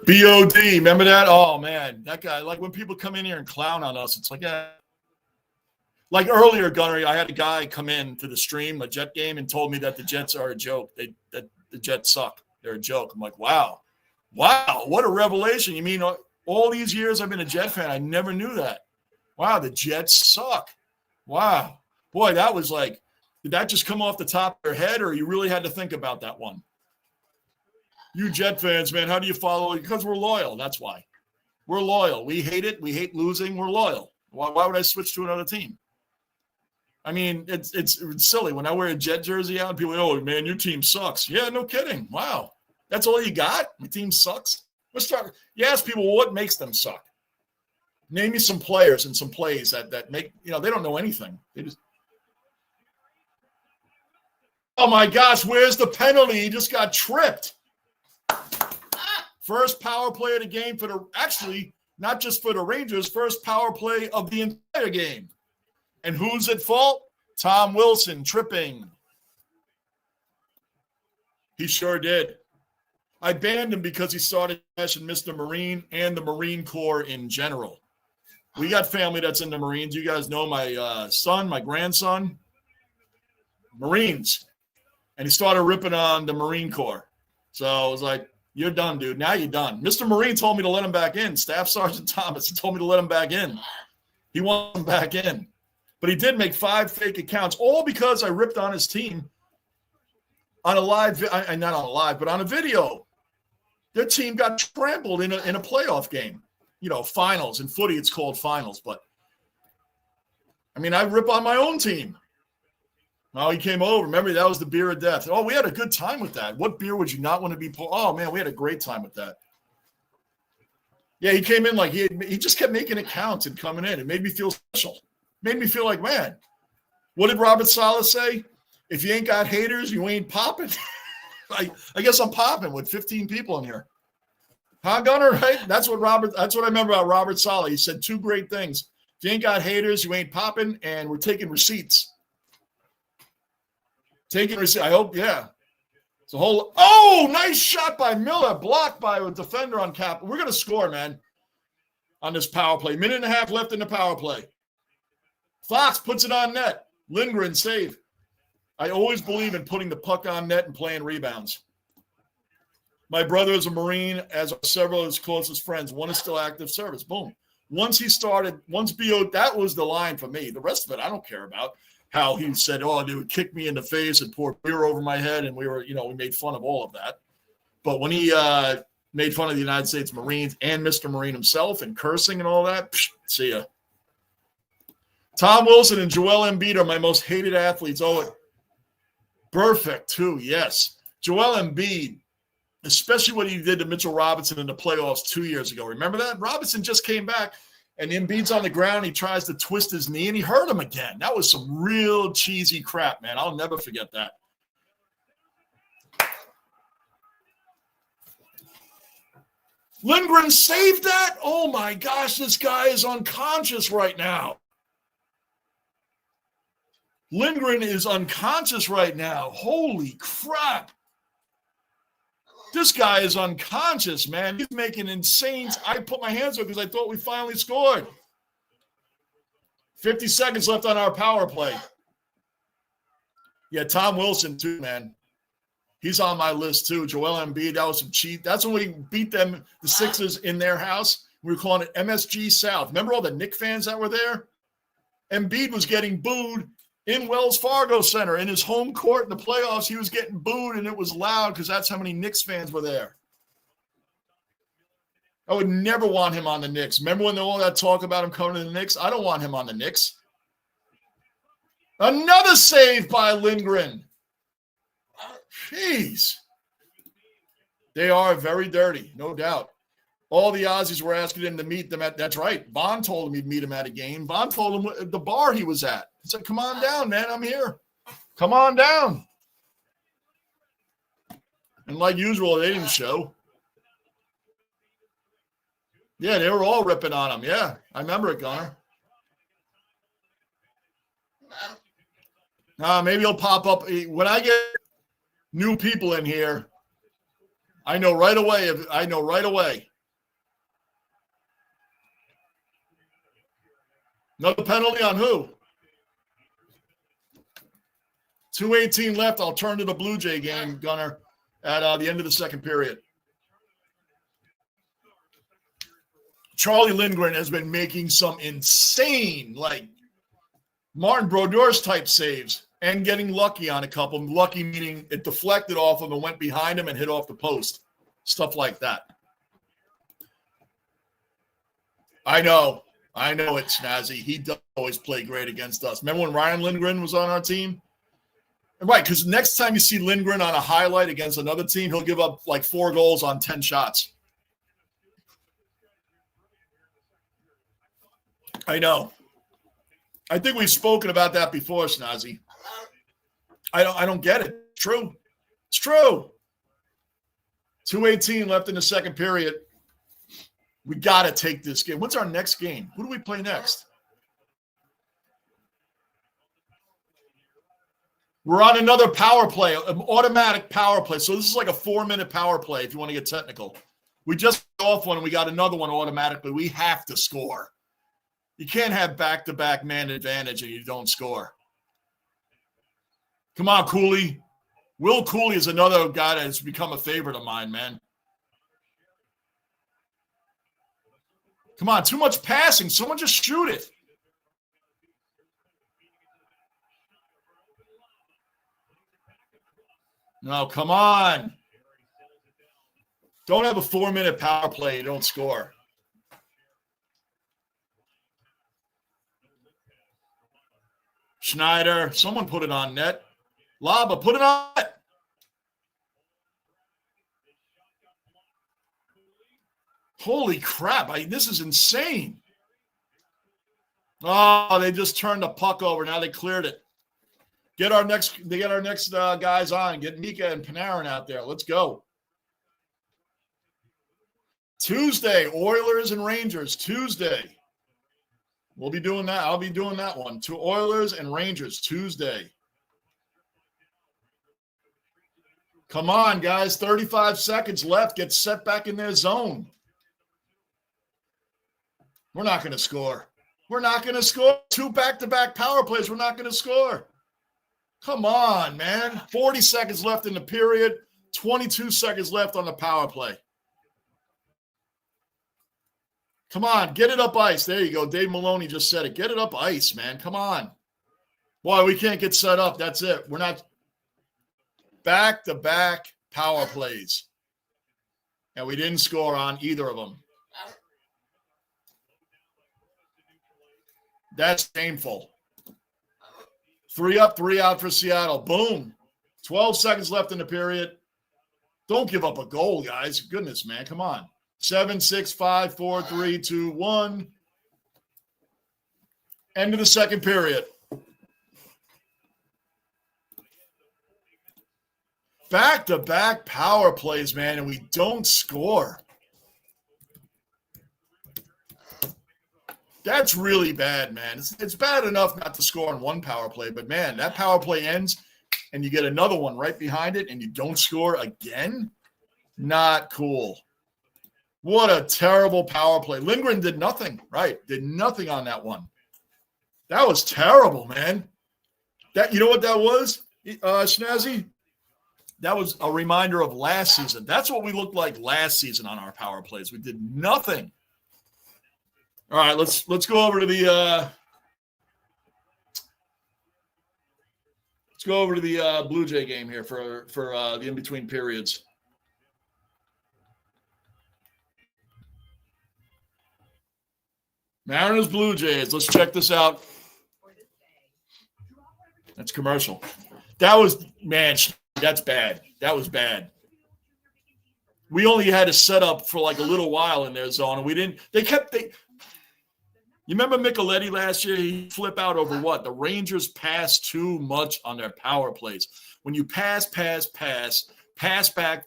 Speaker 1: BOD, remember that? Oh man, that guy. Like when people come in here and clown on us, it's like, like earlier, Gunner, I had a guy come in to the stream, a Jet game, and told me that the Jets are a joke. That the Jets suck. They're a joke. I'm like, wow, what a revelation. You mean all these years I've been a Jet fan, I never knew that. Wow, the Jets suck. Wow, boy, that was like, did that just come off the top of your head, or you really had to think about that one? You Jet fans, man, how do you follow it? Because we're loyal. That's why. We're loyal. We hate it. We hate losing. We're loyal. Why would I switch to another team? I mean, it's silly. When I wear a Jet jersey out, people go, oh, man, your team sucks. Yeah, no kidding. Wow. That's all you got? My team sucks? Let's start. You ask people, well, what makes them suck? Name me some players and some plays that make, they don't know anything. They just, oh, my gosh, where's the penalty? He just got tripped. First power play of the game actually, not just for the Rangers, first power play of the entire game. And who's at fault? Tom Wilson tripping. He sure did. I banned him because he started bashing Mr. Marine and the Marine Corps in general. We got family that's in the Marines. You guys know my son, my grandson, Marines. And he started ripping on the Marine Corps. So I was like, you're done, dude. Now you're done. Mr. Marine told me to let him back in. Staff Sergeant Thomas told me to let him back in. He wants him back in. But he did make 5 fake accounts, all because I ripped on his team on a live, not on a live, but on a video. Their team got trampled in a playoff game. Finals. In footy, it's called finals. But, I mean, I rip on my own team. Oh, he came over. Remember, that was the beer of death. Oh, we had a good time with that. What beer would you not want to be pouring? Oh, man, we had a great time with that. Yeah, he came in like he just kept making accounts and coming in. It made me feel special. Made me feel like, man, what did Robert Saleh say? If you ain't got haters, you ain't popping. I guess I'm popping with 15 people in here. Huh, Gunner, right? That's what I remember about Robert Saleh. He said 2 great things. If you ain't got haters, you ain't popping, and we're taking receipts. Taking receipt. I hope, yeah. It's a whole. Oh, nice shot by Miller, blocked by a defender on cap. We're going to score, man, on this power play. Minute and a half left in the power play. Fox puts it on net. Lindgren save. I always believe in putting the puck on net and playing rebounds. My brother is a Marine, as are several of his closest friends. One is still active service. Boom. Once BO, that was the line for me. The rest of it, I don't care about. How he said, oh, they would kick me in the face and pour beer over my head. And we made fun of all of that. But when he made fun of the United States Marines and Mr. Marine himself and cursing and all that, see ya. Tom Wilson and Joel Embiid are my most hated athletes. Oh, perfect, too, yes. Joel Embiid, especially what he did to Mitchell Robinson in the playoffs 2 years ago. Remember that? Robinson just came back. And Embiid's on the ground. He tries to twist his knee, and he hurt him again. That was some real cheesy crap, man. I'll never forget that. Lindgren saved that? Oh, my gosh, this guy is unconscious right now. Lindgren is unconscious right now. Holy crap. This guy is unconscious, man. He's making insane. I put my hands up because I thought we finally scored. 50 seconds left on our power play. Yeah, Tom Wilson, too, man. He's on my list, too. Joel Embiid, that was some cheat. That's when we beat them, the Sixers, in their house. We were calling it MSG South. Remember all the Knicks fans that were there? Embiid was getting booed in Wells Fargo Center, in his home court in the playoffs. He was getting booed, and it was loud because that's how many Knicks fans were there. I would never want him on the Knicks. Remember when all that talk about him coming to the Knicks? I don't want him on the Knicks. Another save by Lindgren. Jeez. They are very dirty, no doubt. All the Aussies were asking him to meet them at, that's right. Vaughn told him he'd meet him at a game. Vaughn told him at the bar he was at. He said, come on down, man. I'm here. Come on down. And like usual, they didn't show. Yeah, they were all ripping on him. Yeah, I remember it, Gunner. Maybe he'll pop up. When I get new people in here, I know right away. Another penalty on who? 2:18 left. I'll turn to the Blue Jay game, Gunner, at the end of the second period. Charlie Lindgren has been making some insane, like Martin Brodeur's type saves and getting lucky on a couple. Lucky meaning it deflected off him and went behind him and hit off the post. Stuff like that. I know it's Snazzy. He does always play great against us. Remember when Ryan Lindgren was on our team? Right, because next time you see Lindgren on a highlight against another team, he'll give up like 4 goals on 10 shots. I know. I think we've spoken about that before, Snazzy. I don't get it. It's true. It's true. 2:18 left in the second period. We got to take this game. What's our next game? Who do we play next? We're on another power play, an automatic power play. So this is like a 4-minute power play if you want to get technical. We just got off one and we got another one automatically. We have to score. You can't have back-to-back man advantage and you don't score. Come on, Cooley. Will Cooley is another guy that has become a favorite of mine, man. Come on, too much passing. Someone just shoot it. No, come on. Don't have a 4-minute power play. You don't score. Schneider. Someone put it on net. Laba, put it on net. Holy crap. This is insane. Oh, they just turned the puck over. Now they cleared it. Get our next guys on. Get Mika and Panarin out there. Let's go. Tuesday, Oilers and Rangers. Tuesday. We'll be doing that. I'll be doing that one. To Oilers and Rangers Tuesday. Come on, guys. 35 seconds left. Get set back in their zone. We're not going to score. We're not going to score. 2 back-to-back power plays. We're not going to score. Come on, man. 40 seconds left in the period. 22 seconds left on the power play. Come on, get it up ice. There you go. Dave Maloney just said it. Get it up ice, man. Come on. Boy, we can't get set up. That's it. We're not back-to-back power plays. And we didn't score on either of them. That's shameful. 3 up, 3 out for Seattle. Boom. 12 seconds left in the period. Don't give up a goal, guys. Goodness, man. Come on. 7, 6, 5, 4, 3, 2, 1. End of the second period. Back-to-back power plays, man, and we don't score. That's really bad, man. It's bad enough not to score on one power play, but, man, that power play ends and you get another one right behind it and you don't score again? Not cool. What a terrible power play. Lindgren did nothing, right? Did nothing on that one. That was terrible, man. You know what that was, Snazzy? That was a reminder of last season. That's what we looked like last season on our power plays. We did nothing. All right, let's go over to the Blue Jay game here for the in between periods. Mariners Blue Jays. Let's check this out. That's commercial. That was, man, that's bad. That was bad. We only had a setup for like a little while in their zone, and we didn't. You remember Micheletti last year? He flip out over what? The Rangers pass too much on their power plays. When you pass back,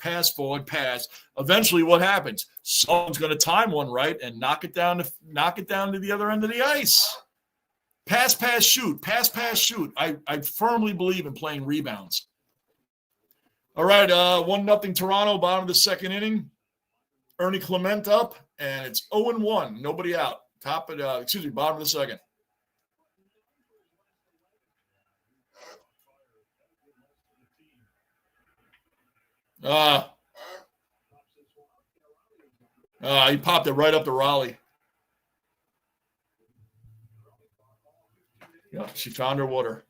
Speaker 1: pass forward, pass, eventually what happens? Someone's going to time one right and knock it down to the other end of the ice. Pass, pass, shoot. Pass, pass, shoot. I firmly believe in playing rebounds. All right, 1-0 Toronto, bottom of the second inning. Ernie Clement up, and it's 0-1. Nobody out. Bottom of the second. He popped it right up to Raleigh. Yeah, she found her water.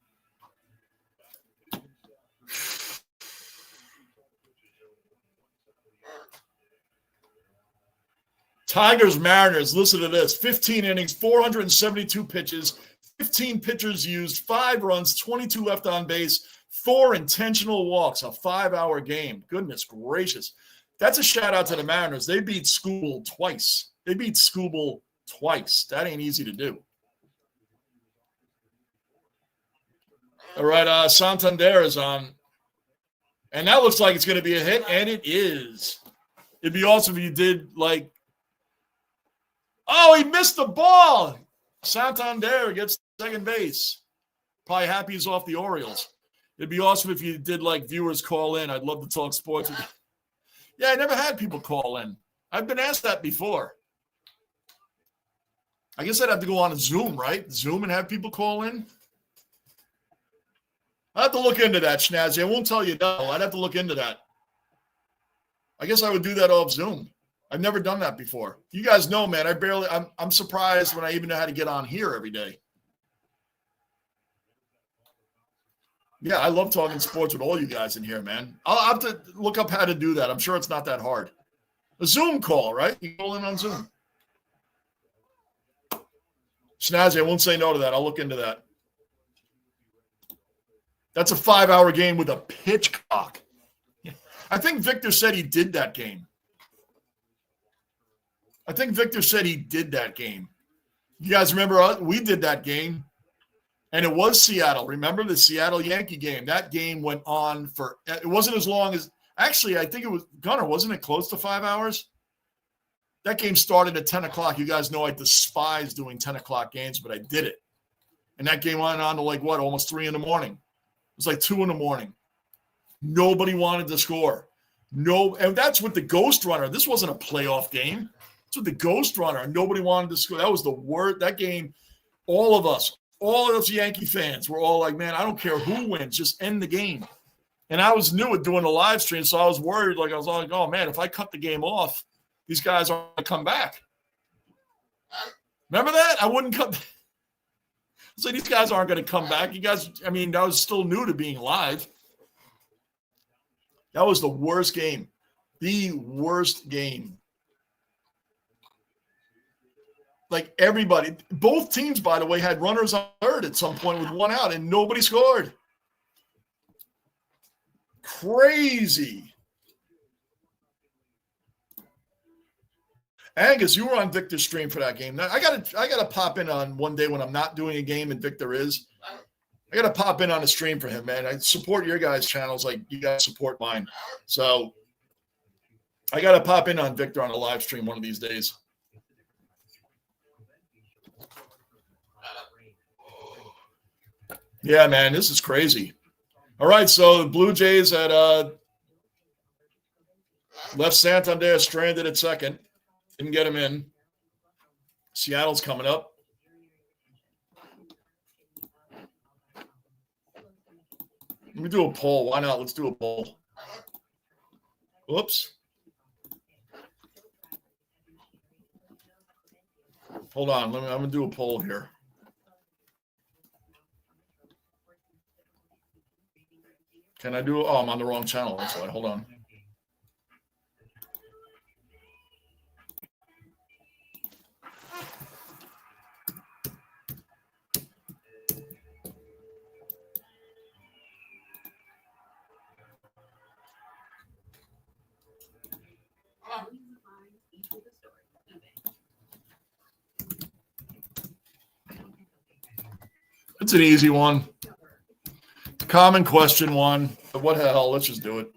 Speaker 1: Tigers, Mariners, listen to this. 15 innings, 472 pitches, 15 pitchers used, 5 runs, 22 left on base, 4 intentional walks, a 5-hour game. Goodness gracious. That's a shout out to the Mariners. They beat Scooble twice. That ain't easy to do. All right, Santander is on. And that looks like it's going to be a hit, and it is. It'd be awesome if you did like, oh, he missed the ball. Santander gets second base. Probably happy he's off the Orioles. It'd be awesome if you did like viewers call in. I'd love to talk sports with you. Yeah, I never had people call in. I've been asked that before. I guess I'd have to go on a Zoom, right? Zoom and have people call in. I have to look into that, Schnazzy. I won't tell you no. I'd have to look into that. I guess I would do that off Zoom. I've never done that before. You guys know, man, I'm surprised when I even know how to get on here every day. Yeah, I love talking sports with all you guys in here, man. I'll have to look up how to do that. I'm sure it's not that hard. A Zoom call, right? You call in on Zoom. Snazzy, I won't say no to that. I'll look into that. That's a 5-hour game with a pitch clock. I think Victor said he did that game. You guys remember we did that game, and it was Seattle. Remember the Seattle Yankee game? That game went on for – it wasn't as long as – actually, I think it was – Gunnar, wasn't it close to 5 hours? That game started at 10 o'clock. You guys know I despise doing 10 o'clock games, but I did it. And that game went on to almost 3 in the morning. It was like 2 in the morning. Nobody wanted to score. No, and that's with the Ghost Runner. This wasn't a playoff game. It's with the Ghost Runner. Nobody wanted to score. That was the word. That game, all of us Yankee fans were all like, man, I don't care who wins. Just end the game. And I was new at doing a live stream, so I was worried. I was like, oh, man, if I cut the game off, these guys aren't going to come back. Remember that? I wouldn't cut. So these guys aren't going to come back. You guys, I was still new to being live. That was the worst game. The worst game. Like everybody, both teams, by the way, had runners on third at some point with 1 out, and nobody scored. Crazy. Angus, you were on Victor's stream for that game. Now, I gotta pop in on one day when I'm not doing a game and Victor is. I gotta pop in on a stream for him, man. I support your guys' channels like you guys support mine. So I gotta pop in on Victor on a live stream one of these days. Yeah, man, this is crazy. All right, so the Blue Jays had left Santander stranded at second. Didn't get him in. Seattle's coming up. Let me do a poll. Why not? Let's do a poll. Whoops. Hold on. I'm going to do a poll here. Can I do it? Oh, I'm on the wrong channel. That's why. Hold on. It's an easy one. Common question one. But what the hell? Let's just do it.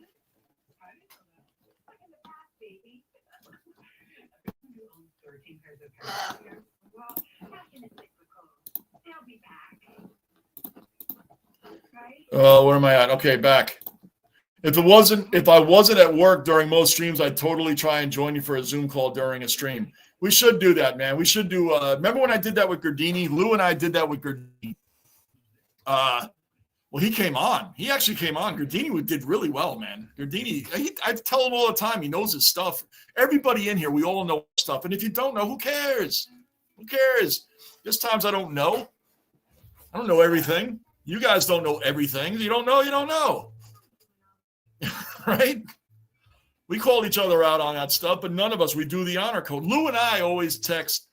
Speaker 1: Where am I at? Okay, back. If I wasn't at work during most streams, I'd totally try and join you for a Zoom call during a stream. We should do that, man. We should do. Remember when I did that with Gardini? Lou and I did that with Gardini. Well, he came on. He actually came on. Gardini did really well, man. Gardini, I tell him all the time, he knows his stuff. Everybody in here, we all know stuff. And if you don't know, who cares? Who cares? There's times I don't know. I don't know everything. You guys don't know everything. You don't know, you don't know. Right? We call each other out on that stuff, but none of us, we do the honor code. Lou and I always text,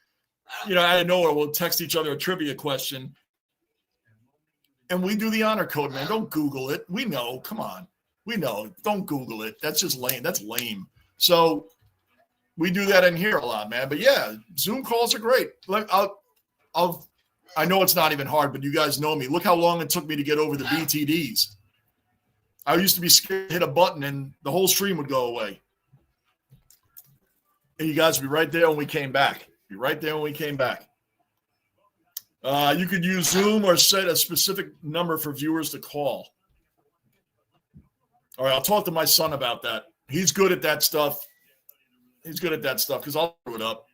Speaker 1: out of nowhere, we'll text each other a trivia question. And we do the honor code, man. Don't Google it. We know. Come on. We know. Don't Google it. That's just lame. That's lame. So we do that in here a lot, man. But yeah, Zoom calls are great. I know it's not even hard, but you guys know me. Look how long it took me to get over the BTDs. I used to be scared to hit a button and the whole stream would go away. And you guys would be right there when we came back. You could use Zoom or set a specific number for viewers to call. All right, I'll talk to my son about that. He's good at that stuff. Because I'll throw it up.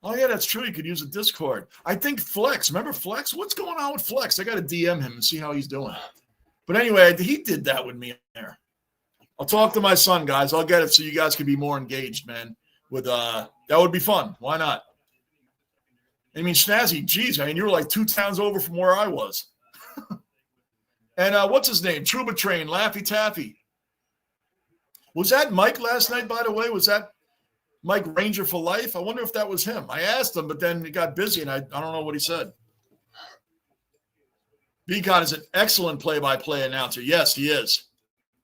Speaker 1: Oh, yeah, that's true. You could use a Discord. I think Flex. Remember Flex? What's going on with Flex? I got to DM him and see how he's doing. But anyway, he did that with me there. I'll talk to my son, guys. I'll get it so you guys can be more engaged, man. That would be fun. Why not? I mean, Snazzy, geez, I mean, you were like 2 towns over from where I was. And what's his name? Trouba Train, Laffy Taffy. Was that Mike last night, by the way? Was that Mike Ranger for Life? I wonder if that was him. I asked him, but then he got busy, and I don't know what he said. Beacon is an excellent play-by-play announcer. Yes, he is.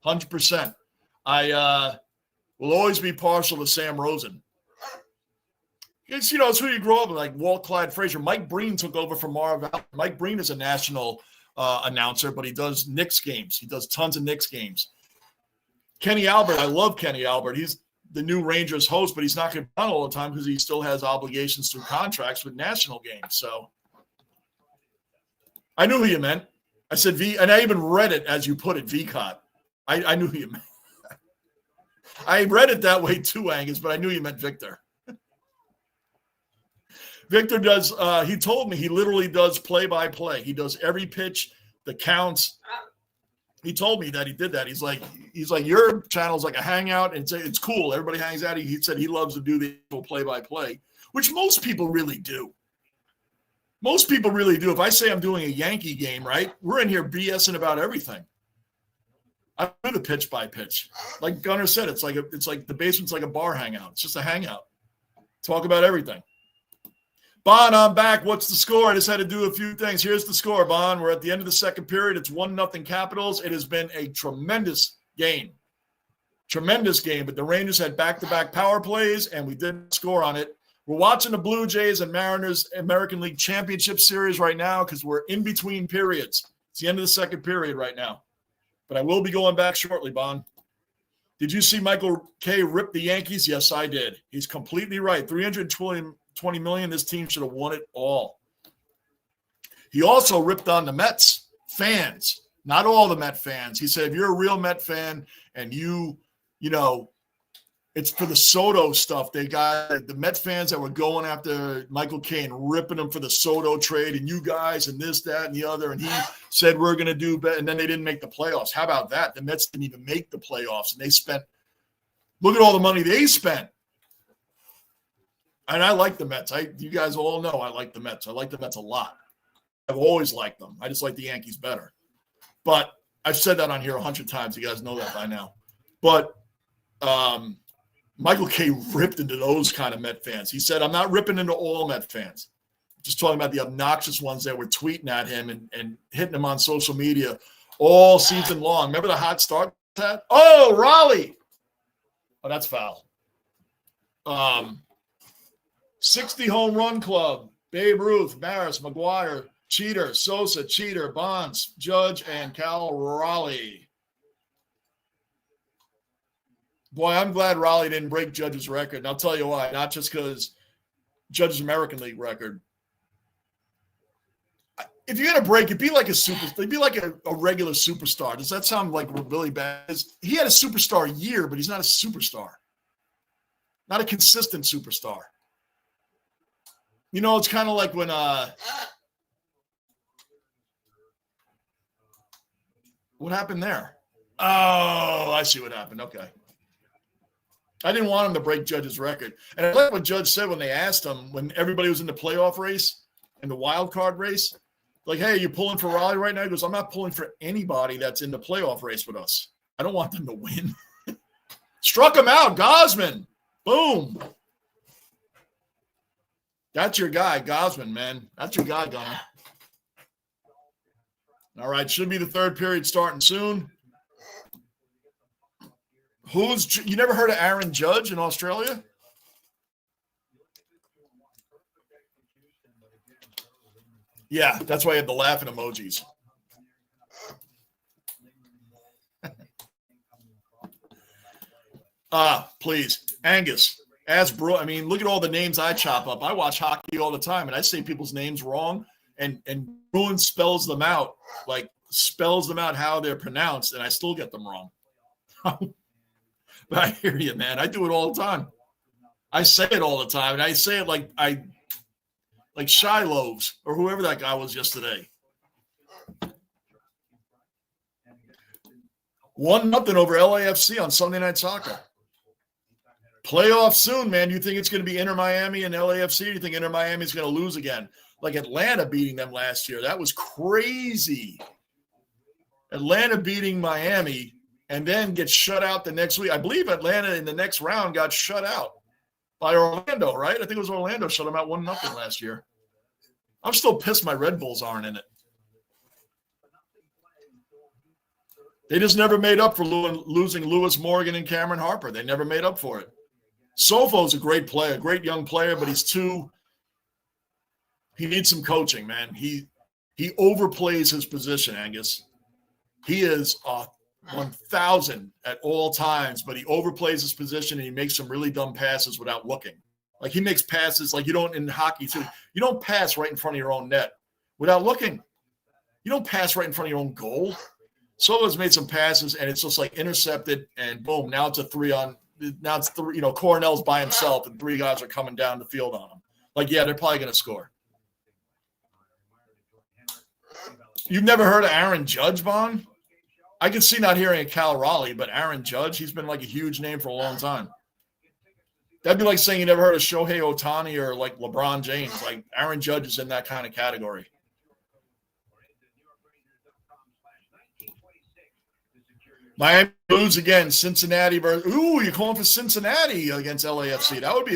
Speaker 1: 100%. I will always be partial to Sam Rosen. It's who you grow up with, like Walt Clyde Frazier. Mike Breen took over from Marv Allen. Mike Breen is a national announcer, but he does Knicks games. He does tons of Knicks games. Kenny Albert, I love Kenny Albert. He's the new Rangers host, but he's not going to be on all the time because he still has obligations through contracts with national games. So I knew who you meant. I said V, and I even read it as you put it, VCOT. I knew who you meant. I read it that way too, Angus, but I knew you meant Victor. Victor does, he told me he literally does play-by-play. He does every pitch, the counts. He told me that he did that. He's like your channel's like a hangout, and it's cool. Everybody hangs out. He said he loves to do the play-by-play, which most people really do. Most people really do. If I say I'm doing a Yankee game, right, we're in here BSing about everything. I do the pitch by pitch. Like Gunnar said, it's like the basement's like a bar hangout. It's just a hangout. Talk about everything. Bon, I'm back. What's the score? I just had to do a few things. Here's the score, Bon. We're at the end of the second period. It's 1-0 Capitals. It has been a tremendous game. Tremendous game. But the Rangers had back-to-back power plays, and we didn't score on it. We're watching the Blue Jays and Mariners American League Championship Series right now because we're in between periods. It's the end of the second period right now. But I will be going back shortly, Bon. Did you see Michael K. rip the Yankees? Yes, I did. He's completely right. $320 million, this team should have won it all. He also ripped on the Mets fans, not all the Met fans. He said, if you're a real Met fan and you know, it's for the Soto stuff. They got the Met fans that were going after Michael K. and ripping him for the Soto trade and you guys and this, that, and the other. And he said, we're going to do better. And then they didn't make the playoffs. How about that? The Mets didn't even make the playoffs. And they spent, look at all the money they spent. And I like the Mets. You guys all know I like the Mets. I like the Mets a lot. I've always liked them. I just like the Yankees better. But I've said that on here 100 times. You guys know that by now. But Michael K. ripped into those kind of Met fans. He said, I'm not ripping into all Met fans. Just talking about the obnoxious ones that were tweeting at him and hitting him on social media all season long. Remember the hot start that? Oh, Raleigh. Oh, that's foul. 60 home run club. Babe Ruth, Maris, McGuire, Cheater, Sosa, Cheater, Bonds, Judge, and Cal Raleigh. Boy, I'm glad Raleigh didn't break Judge's record. And I'll tell you why. Not just because Judge's American League record. if you're gonna break it, be like a regular superstar. Does that sound like really bad? He had a superstar year, but he's not a superstar. Not a consistent superstar. You know, it's kind of like when what happened there? Oh, I see what happened. Okay. I didn't want him to break Judge's record. And I like what Judge said when they asked him, when everybody was in the playoff race, in the wild card race, like, hey, you pulling for Raleigh right now? He goes, I'm not pulling for anybody that's in the playoff race with us. I don't want them to win. Struck him out, Gosman. Boom. That's your guy, Gosman, man. That's your guy, Gunner. All right, should be the third period starting soon. You never heard of Aaron Judge in Australia? Yeah, that's why I had the laughing emojis. Please. Angus, I mean, look at all the names I chop up. I watch hockey all the time, and I say people's names wrong, and Bruin spells them out how they're pronounced, and I still get them wrong. But I hear you, man. I do it all the time. I say it all the time, and I say it like Shiloh's or whoever that guy was yesterday. 1-0 over LAFC on Sunday Night Soccer. Playoff soon, man. You think it's going to be Inter Miami and LAFC? Or do you think Inter Miami is going to lose again? Like Atlanta beating them last year. That was crazy. Atlanta beating Miami and then get shut out the next week. I believe Atlanta in the next round got shut out by Orlando, right? I think it was Orlando shut them out 1-0 last year. I'm still pissed my Red Bulls aren't in it. They just never made up for losing Lewis Morgan and Cameron Harper. They never made up for it. Sofo's a great player, great young player, but he needs some coaching, man. He overplays his position, Angus. He is 1,000 at all times, but he overplays his position and he makes some really dumb passes without looking. Like he makes passes like you don't in hockey too. You don't pass right in front of your own net without looking. You don't pass right in front of your own goal. Sofo's made some passes and it's just like intercepted and boom. Now it's three. Cornell's by himself and three guys are coming down the field on him. Like, yeah, they're probably going to score. You've never heard of Aaron Judge, Bon? I can see not hearing of Cal Raleigh, but Aaron Judge, he's been like a huge name for a long time. That'd be like saying you never heard of Shohei Ohtani or like LeBron James. Like Aaron Judge is in that kind of category. Miami lose again. Cincinnati versus. Ooh, you're calling for Cincinnati against LAFC. That would be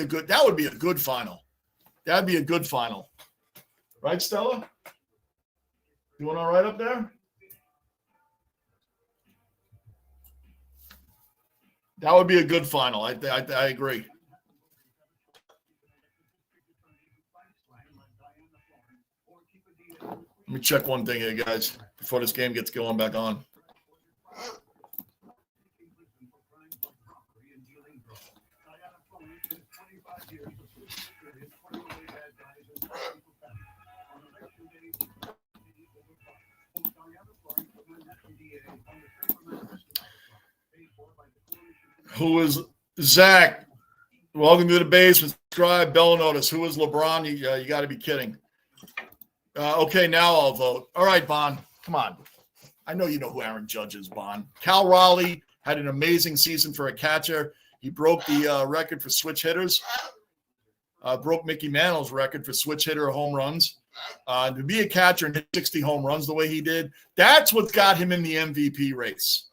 Speaker 1: a good final. That'd be a good final. Right, Stella? Doing all right up there? That would be a good final. I agree. Let me check one thing here, guys, before this game gets going back on. Who is Zach? Welcome to the basement. Subscribe, bell notice. Who is LeBron? You got to be kidding. Okay, now I'll vote. All right, Bon. Come on. I know you know who Aaron Judge is, Bon. Cal Raleigh had an amazing season for a catcher. He broke the record for switch hitters. Broke Mickey Mantle's record for switch hitter home runs. To be a catcher and hit 60 home runs the way he did, that's what got him in the MVP race.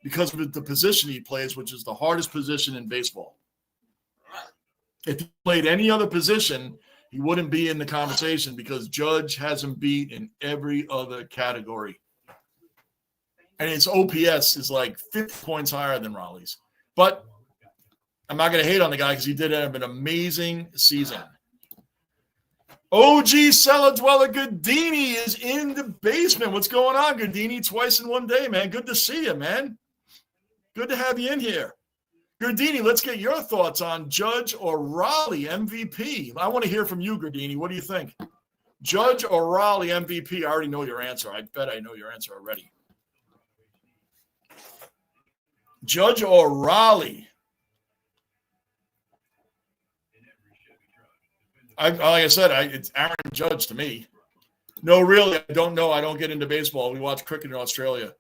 Speaker 1: Because of the position he plays, which is the hardest position in baseball. If he played any other position, he wouldn't be in the conversation because Judge has him beat in every other category. And his OPS is like 50 points higher than Raleigh's. But I'm not going to hate on the guy because he did have an amazing season. OG Cellar Dweller Goodini is in the basement. What's going on, Goodini? Twice in one day, man. Good to see you, man. Good to have you in here. Gardini, let's get your thoughts on Judge or Raleigh MVP. I want to hear from you, Gardini. What do you think? Judge or Raleigh MVP? I already know your answer. I bet I know your answer already. Judge or Raleigh? Like I said, it's Aaron Judge to me. No, really, I don't know. I don't get into baseball. We watch cricket in Australia.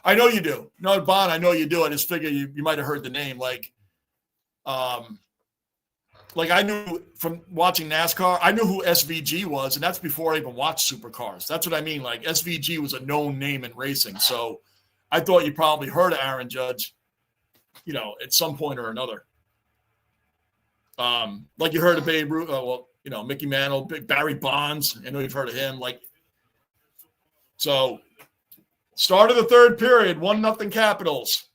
Speaker 1: I know you do. No, Bon, I know you do. I just figure you might have heard the name. Like I knew from watching NASCAR, I knew who SVG was, and that's before I even watched supercars. That's what I mean. Like SVG was a known name in racing. So I thought you probably heard of Aaron Judge, at some point or another. Like you heard of Babe Ruth, Mickey Mantle, Barry Bonds. I know you've heard of him. So start of the third period, 1-0 Capitals.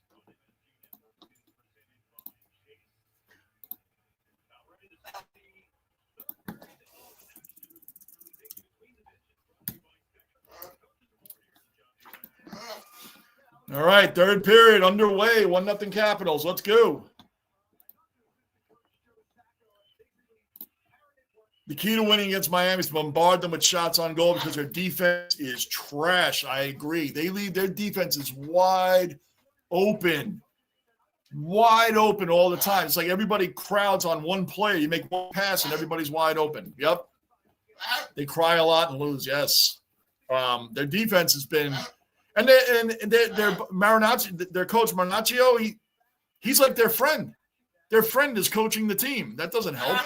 Speaker 1: All right, third period underway, 1-0 Capitals. Let's go. The key to winning against Miami is to bombard them with shots on goal because their defense is trash. I agree. Their defense is wide open all the time. It's like everybody crowds on one player. You make one pass and everybody's wide open. Yep. They cry a lot and lose. Yes. Their defense has been, and their Marinaccio, their coach Marinaccio, he's like their friend. Their friend is coaching the team. That doesn't help.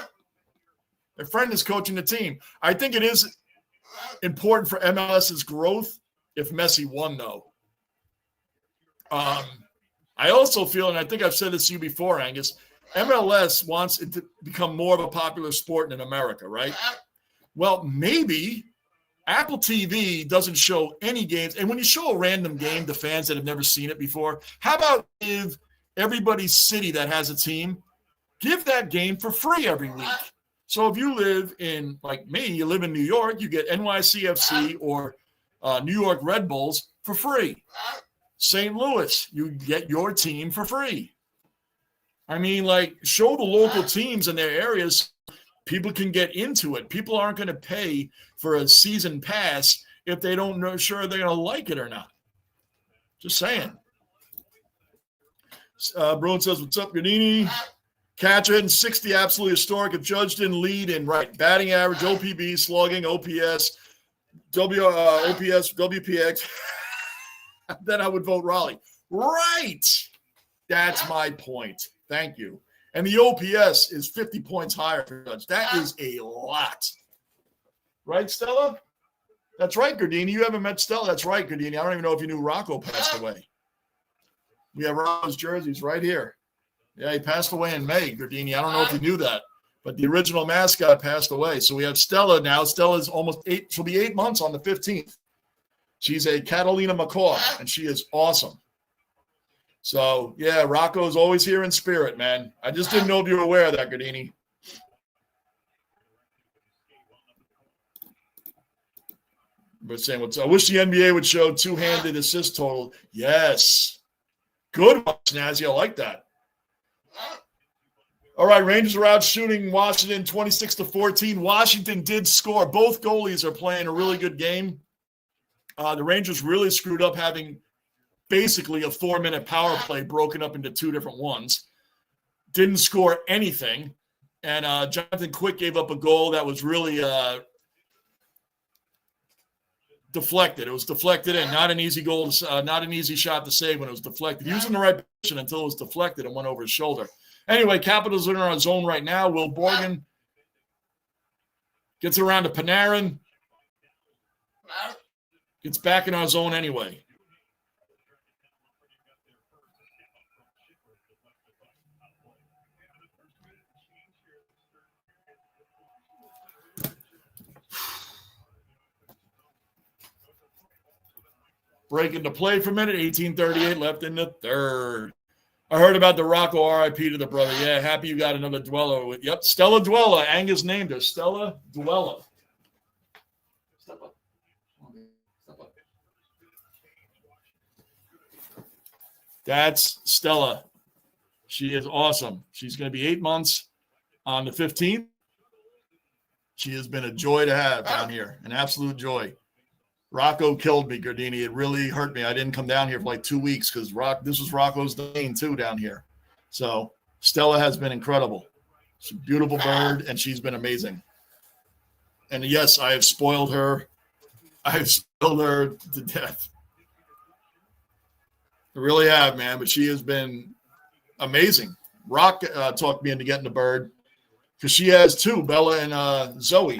Speaker 1: Their friend is coaching the team. I think it is important for MLS's growth if Messi won, though. I also feel, and I think I've said this to you before, Angus, MLS wants it to become more of a popular sport in America, right? Well, maybe Apple TV doesn't show any games. And when you show a random game to fans that have never seen it before, how about give everybody's city that has a team, give that game for free every week? So if you live in, like me, you live in New York, you get NYCFC or New York Red Bulls for free. St. Louis, you get your team for free. I mean, show the local teams in their areas. People can get into it. People aren't going to pay for a season pass if they don't know sure they're going to like it or not. Just saying. Bruin says, what's up, Gadini? Catcher hitting 60, absolutely historic. If Judge didn't lead in batting average, OPB, slugging, OPS, WPX, then I would vote Raleigh. Right. That's my point. Thank you. And the OPS is 50 points higher for Judge. That is a lot. Right, Stella? That's right, Gardini. You haven't met Stella. That's right, Gardini. I don't even know if you knew Rocco passed away. We have Rocco's jerseys right here. Yeah, he passed away in May, Gardini. I don't know if you knew that, but the original mascot passed away. So we have Stella now. Stella's almost 8. She'll be 8 months on the 15th. She's a Catalina macaw, and she is awesome. So, yeah, Rocco's always here in spirit, man. I just didn't know if you were aware of that, Gardini. But saying, I wish the NBA would show two-handed assist total. Yes. Good one, Snazzy. I like that. All right, Rangers are out shooting Washington 26-14. Washington did score. Both goalies are playing a really good game. The Rangers really screwed up having basically a 4-minute power play broken up into 2 different ones. Didn't score anything. And Jonathan Quick gave up a goal that was really deflected. It was deflected in. Not an easy goal, not an easy shot to save when it was deflected. He was in the right position until it was deflected and went over his shoulder. Anyway, Capitals are in our zone right now. Will Borgen gets around to Panarin. Gets back in our zone anyway. Break into play for a minute. 18:38 left in the third. I heard about the Rocco RIP to the brother. Yeah, happy you got another dweller. Yep, Stella Dwella. Angus named her. Stella Dwella. Step up. Step up. That's Stella. She is awesome. She's going to be 8 months on the 15th. She has been a joy to have down here, an absolute joy. Rocco killed me, Gardini. It really hurt me. I didn't come down here for like 2 weeks because this was Rocco's domain too down here. So Stella has been incredible. She's a beautiful bird, and she's been amazing. And yes, I have spoiled her. I have spoiled her to death. I really have, man. But she has been amazing. Rock talked me into getting the bird because she has two, Bella and Zoe.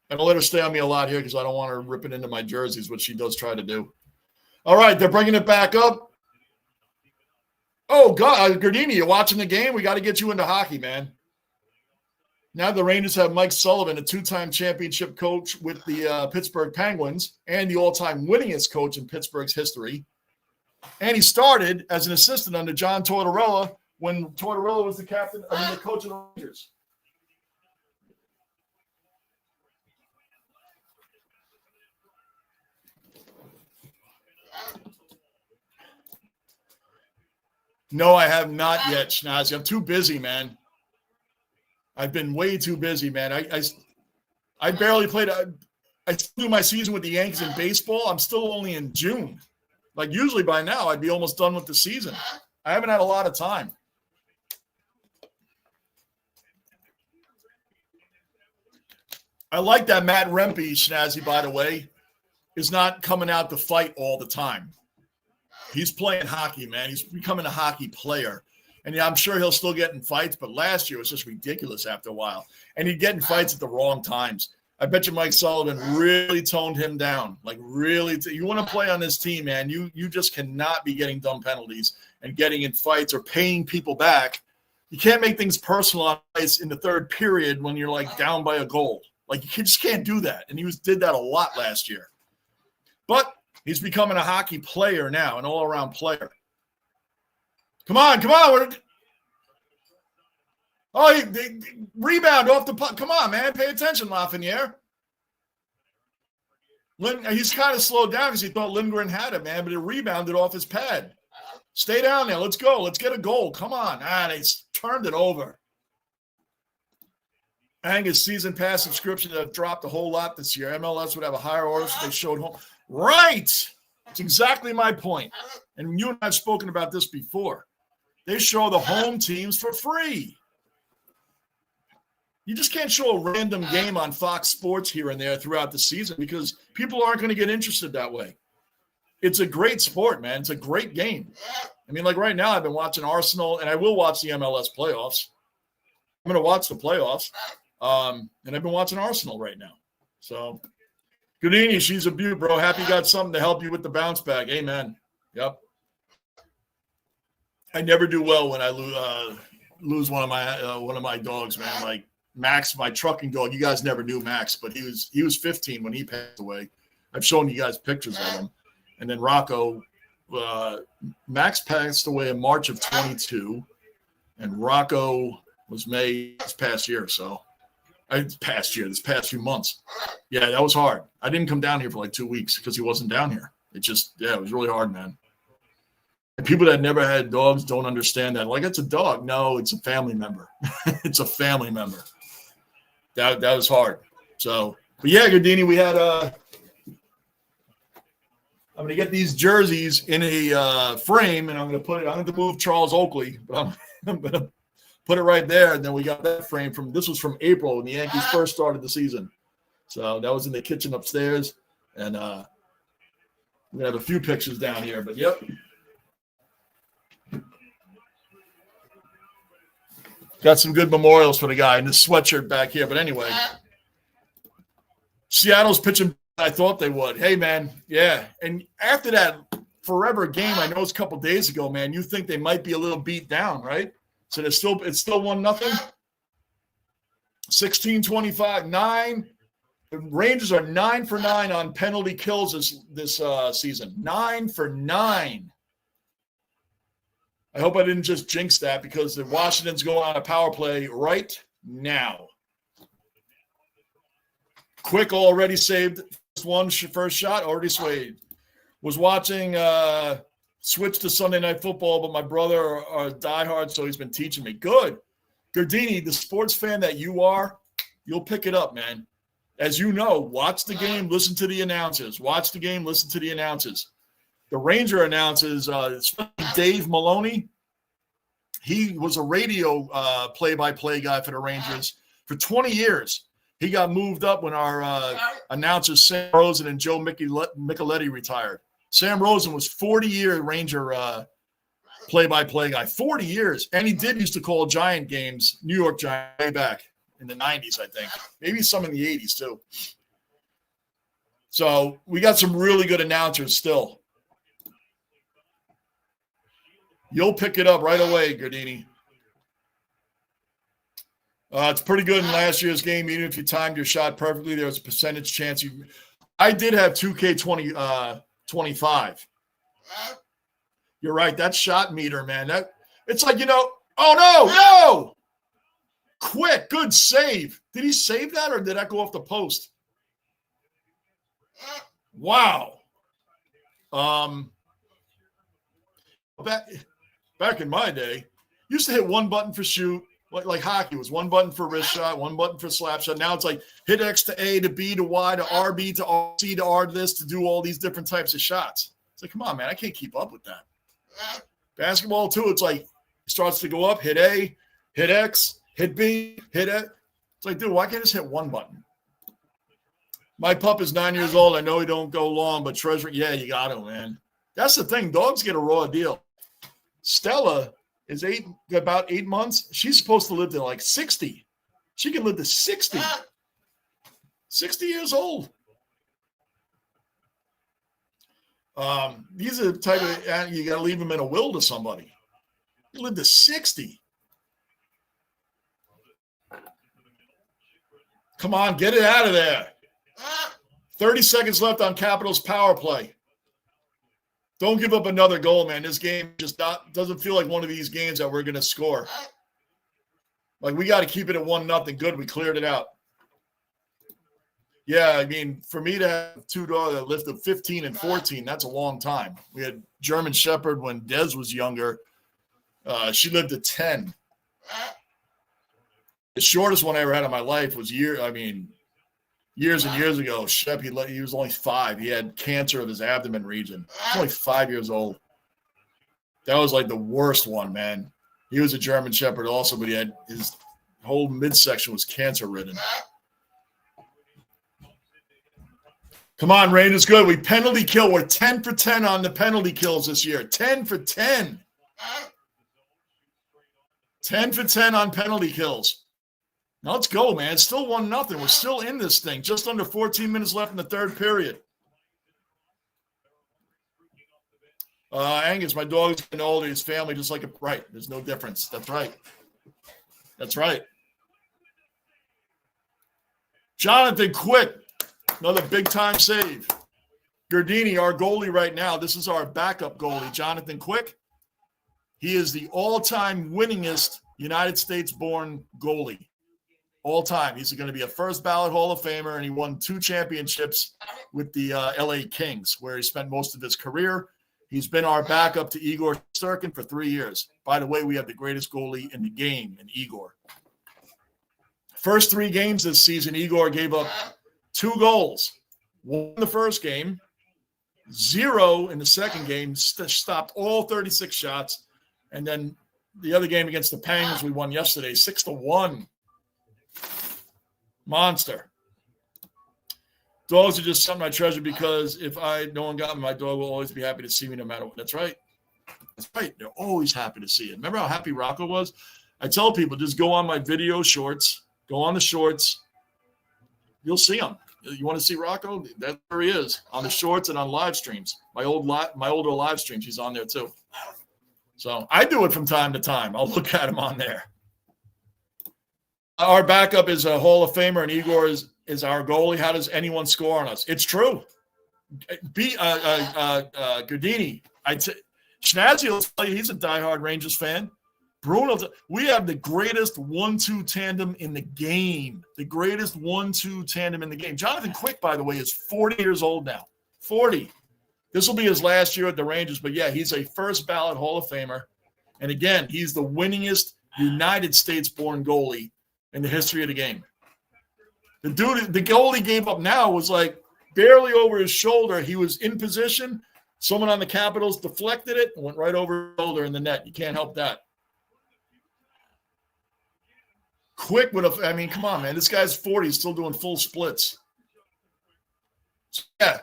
Speaker 1: And I'll let her stay on me a lot here because I don't want her ripping into my jerseys, which she does try to do. All right, they're bringing it back up. Oh, God, Gardini, you watching the game? We got to get you into hockey, man. Now the Rangers have Mike Sullivan, a two-time championship coach with the Pittsburgh Penguins and the all-time winningest coach in Pittsburgh's history. And he started as an assistant under John Tortorella when Tortorella was the coach of the Rangers. No, I have not yet, Schnazzy. I'm too busy, man. I've been way too busy, man. I barely played. I threw my season with the Yankees in baseball. I'm still only in June. Like usually by now, I'd be almost done with the season. I haven't had a lot of time. I like that Matt Rempe, Schnazzy, by the way, is not coming out to fight all the time. He's playing hockey, man. He's becoming a hockey player. And yeah, I'm sure he'll still get in fights, but last year was just ridiculous after a while. And he'd get in fights at the wrong times. I bet you Mike Sullivan really toned him down. Like really, you want to play on this team, man. You just cannot be getting dumb penalties and getting in fights or paying people back. You can't make things personal on ice in the third period when you're like down by a goal. Like you just can't do that. And he did that a lot last year. But he's becoming a hockey player now, an all-around player. Come on. Oh, they rebound off the puck. Come on, man. Pay attention, Lafreniere. He's kind of slowed down because he thought Lindgren had it, man, but it rebounded off his pad. Stay down there. Let's go. Let's get a goal. Come on. They turned it over. His season pass subscription have dropped a whole lot this year. MLS would have a higher order if they showed home. Right. That's exactly my point. And you and I have spoken about this before. They show the home teams for free. You just can't show a random game on Fox Sports here and there throughout the season because people aren't going to get interested that way. It's a great sport, man. It's a great game. I mean, like right now, I've been watching Arsenal, and I will watch the MLS playoffs. I'm going to watch the playoffs, and I've been watching Arsenal right now. So, Goodini, she's a beaut, bro. Happy you got something to help you with the bounce back. Amen. Yep. I never do well when I lose one of my dogs, man. Like Max, my trucking dog. You guys never knew Max, but he was 15 when he passed away. I've shown you guys pictures of him. And then Rocco, Max passed away in March of 22, and Rocco was May this past year. So this past few months. Yeah, that was hard. I didn't come down here for like 2 weeks because he wasn't down here. It was really hard, man. And people that never had dogs don't understand that. Like, it's a dog. No, it's a family member. It's a family member. That was hard. So, but yeah, Gardini, we had I'm going to get these jerseys in a frame, and I'm going to move Charles Oakley, but I'm going to put it right there. And then we got that frame this was from April when the Yankees first started the season. So that was in the kitchen upstairs. And we're going to have a few pictures down here, but yep. Got some good memorials for the guy in this sweatshirt back here. But anyway, Seattle's pitching. I thought they would. Hey, man, yeah. And after that forever game, I know it's a couple days ago, man, you think they might be a little beat down, right? So it's still 1-0. 16-25, 9. The Rangers are 9 for 9 on penalty kills this season. 9 for 9. I hope I didn't just jinx that because the Washington's going on a power play right now. Quick already saved first shot, already swayed. Was watching switch to Sunday Night Football, but my brother are diehard, so he's been teaching me. Good. Gardini, the sports fan that you are, You'll pick it up, man. As you know, watch the game, listen to the announcers. Watch the game, listen to the announcers. The Ranger announcers, especially Dave Maloney, he was a radio play-by-play guy for the Rangers for 20 years. He got moved up when our announcers Sam Rosen and Joe Micheletti retired. Sam Rosen was 40-year Ranger play-by-play guy, 40 years. And he did used to call Giant games, New York Giant, way back in the 90s, I think. Maybe some in the 80s, too. So we got some really good announcers still. You'll pick it up right away, Gardini. It's pretty good in last year's game. Even if you timed your shot perfectly, there was a percentage chance you. I did have 2K25. You're right. That shot meter, man. It's like, oh no. Quick, good save. Did he save that or did that go off the post? Wow. Back in my day, used to hit one button for shoot, like hockey was one button for wrist shot, one button for slap shot. Now it's like hit X to A to B to Y to RB to RC to R to this to do all these different types of shots. It's like, come on, man, I can't keep up with that. Basketball, too, it's like it starts to go up, hit A, hit X, hit B, hit it. It's like, dude, why can't I just hit one button? My pup is 9 years old. I know he don't go long, but treasuring, yeah, you got to, man. That's the thing. Dogs get a raw deal. Stella is about 8 months. She's supposed to live to like 60. She can live to 60. 60 years old. These are the type of, you got to leave them in a will to somebody. You live to 60. Come on, get it out of there. 30 seconds left on Capitals power play. Don't give up another goal, man. This game just doesn't feel like one of these games that we're going to score. Like, we got to keep it at 1-0. Good, we cleared it out. Yeah, I mean, for me to have two dogs that lived to 15 and 14, that's a long time. We had German Shepherd when Des was younger. She lived to 10. The shortest one I ever had in my life was years and years ago. Shep, he was only 5. He had cancer of his abdomen region. He was only 5 years old. That was like the worst one, man. He was a German Shepherd also, but he had his whole midsection was cancer ridden. Come on, Rangers, good. We penalty kill. We're 10 for 10 on the penalty kills this year. 10 for 10. 10 for 10 on penalty kills. Now let's go, man. It's still 1-0. We're still in this thing. Just under 14 minutes left in the third period. Angus, my dog's getting older. His family just like it. Right. There's no difference. That's right. That's right. Jonathan Quick. Another big-time save. Gardini, our goalie right now. This is our backup goalie, Jonathan Quick. He is the all-time winningest United States-born goalie. All time. He's going to be a first ballot Hall of Famer, and he won 2 championships with the LA Kings, where he spent most of his career. He's been our backup to Igor Sturkin for 3 years. By the way, we have the greatest goalie in the game in Igor. First 3 games this season, Igor gave up 2 goals. 1 in the first game, 0 in the second game, stopped all 36 shots. And then the other game against the Penguins we won yesterday, 6-1. Monster. Dogs are just something I treasure because if no one got me, my dog will always be happy to see me no matter what. That's right. That's right. They're always happy to see it. Remember how happy Rocco was? I tell people, just go on my video shorts. Go on the shorts. You'll see him. You want to see Rocco? That's where he is, on the shorts and on live streams. My older live streams, he's on there too. So I do it from time to time. I'll look at him on there. Our backup is a Hall of Famer, and Igor is our goalie. How does anyone score on us? It's true. Gardini. Schnazzy will tell you he's a diehard Rangers fan. Bruno, we have the greatest 1-2 tandem in the game. The greatest 1-2 tandem in the game. Jonathan Quick, by the way, is 40 years old now. 40. This will be his last year at the Rangers, but yeah, he's a first ballot Hall of Famer. And again, he's the winningest United States-born goalie in the history of the game. The goal he gave up now was like barely over his shoulder. He was in position. Someone on the Capitals deflected it and went right over his shoulder in the net. You can't help that. Quick would have, I mean, come on, man. This guy's 40, still doing full splits. So, yeah.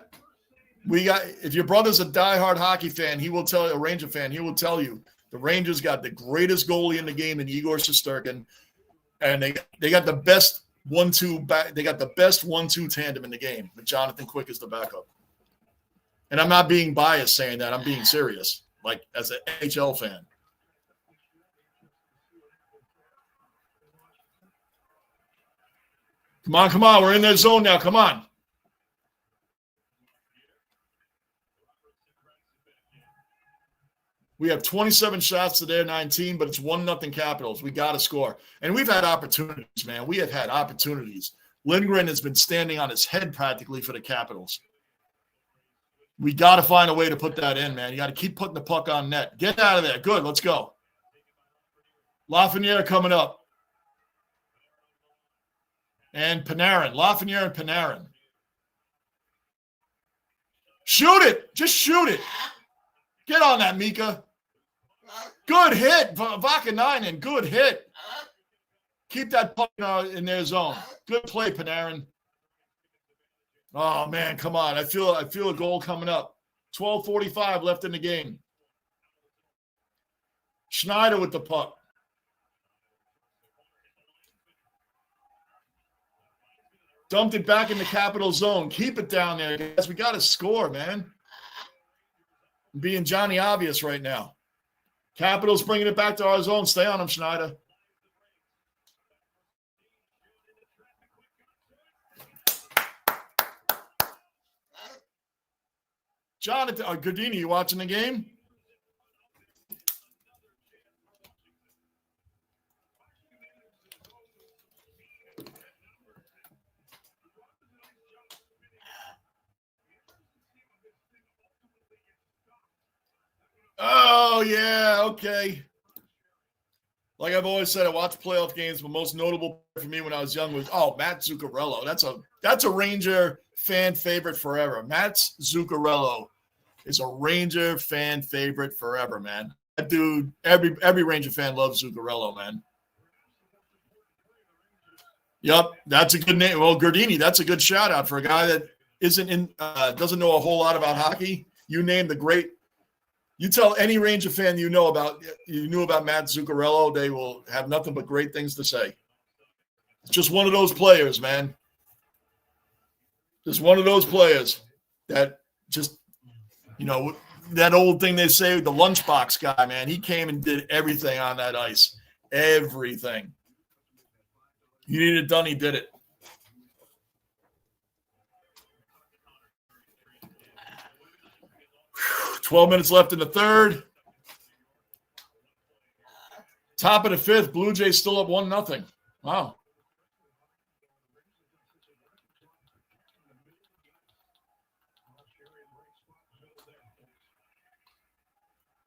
Speaker 1: If your brother's a diehard hockey fan, he will tell you, a Ranger fan, he will tell you the Rangers got the greatest goalie in the game in Igor Shesterkin, and they got the best 1-2 back. They got the best 1-2 tandem in the game with Jonathan Quick as the backup. And I'm not being biased saying that. I'm being serious, like as an NHL fan. Come on. We're in their zone now. Come on. We have 27 shots to their 19, but it's 1-0 Capitals. We got to score. And we've had opportunities, man. We have had opportunities. Lindgren has been standing on his head practically for the Capitals. We got to find a way to put that in, man. You got to keep putting the puck on net. Get out of there. Good. Let's go. Lafreniere coming up. And Panarin. Lafreniere and Panarin. Shoot it. Just shoot it. Get on that, Mika. Good hit. Vakanainen, good hit. Keep that puck in their zone. Good play, Panarin. Oh, man, come on. I feel a goal coming up. 12:45 left in the game. Schneider with the puck. Dumped it back in the Capital zone. Keep it down there, guys. We got to score, man. I'm being Johnny Obvious right now. Capitals bringing it back to our zone. Stay on him, Schneider. Jonathan, Gardini, you watching the game? Oh, yeah, okay. Like I've always said, I watch playoff games, but most notable for me when I was young was, Matt Zuccarello. That's a Ranger fan favorite forever. Matt Zuccarello is a Ranger fan favorite forever, man. That dude, every Ranger fan loves Zuccarello, man. Yep, that's a good name. Well, Gardini, that's a good shout out for a guy that doesn't know a whole lot about hockey. You name the great. You tell any Ranger fan you knew about Matt Zuccarello, they will have nothing but great things to say. It's just one of those players, man. Just one of those players that just, that old thing they say, the lunchbox guy, man. He came and did everything on that ice. Everything. You need it done, he did it. Whew, 12 minutes left in the third. Top of the fifth, Blue Jays still up 1-0. Wow.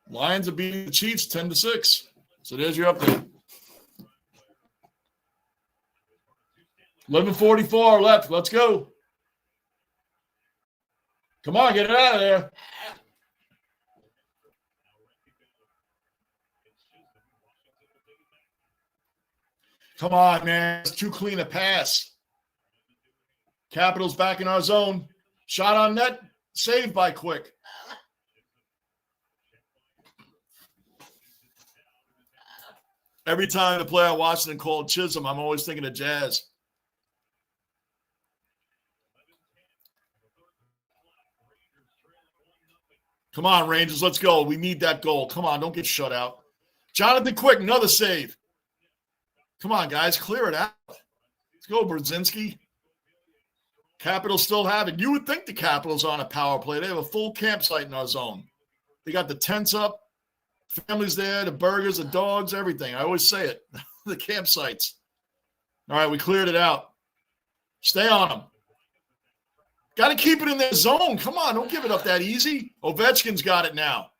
Speaker 1: Lions are beating the Chiefs 10-6. So there's your update. 11:44 left. Let's go. Come on, get it out of there. Come on, man. It's too clean a pass. Capitals back in our zone. Shot on net. Saved by Quick. Every time the player Washington called Chisholm, I'm always thinking of Jazz. Come on, Rangers. Let's go. We need that goal. Come on. Don't get shut out. Jonathan Quick, another save. Come on, guys. Clear it out. Let's go, Brzezinski. Capitals still have it. You would think the Capitals are on a power play. They have a full campsite in our zone. They got the tents up. Families there, the burgers, the dogs, everything. I always say it. The campsites. All right, we cleared it out. Stay on them. Got to keep it in their zone. Come on, don't give it up that easy. Ovechkin's got it now.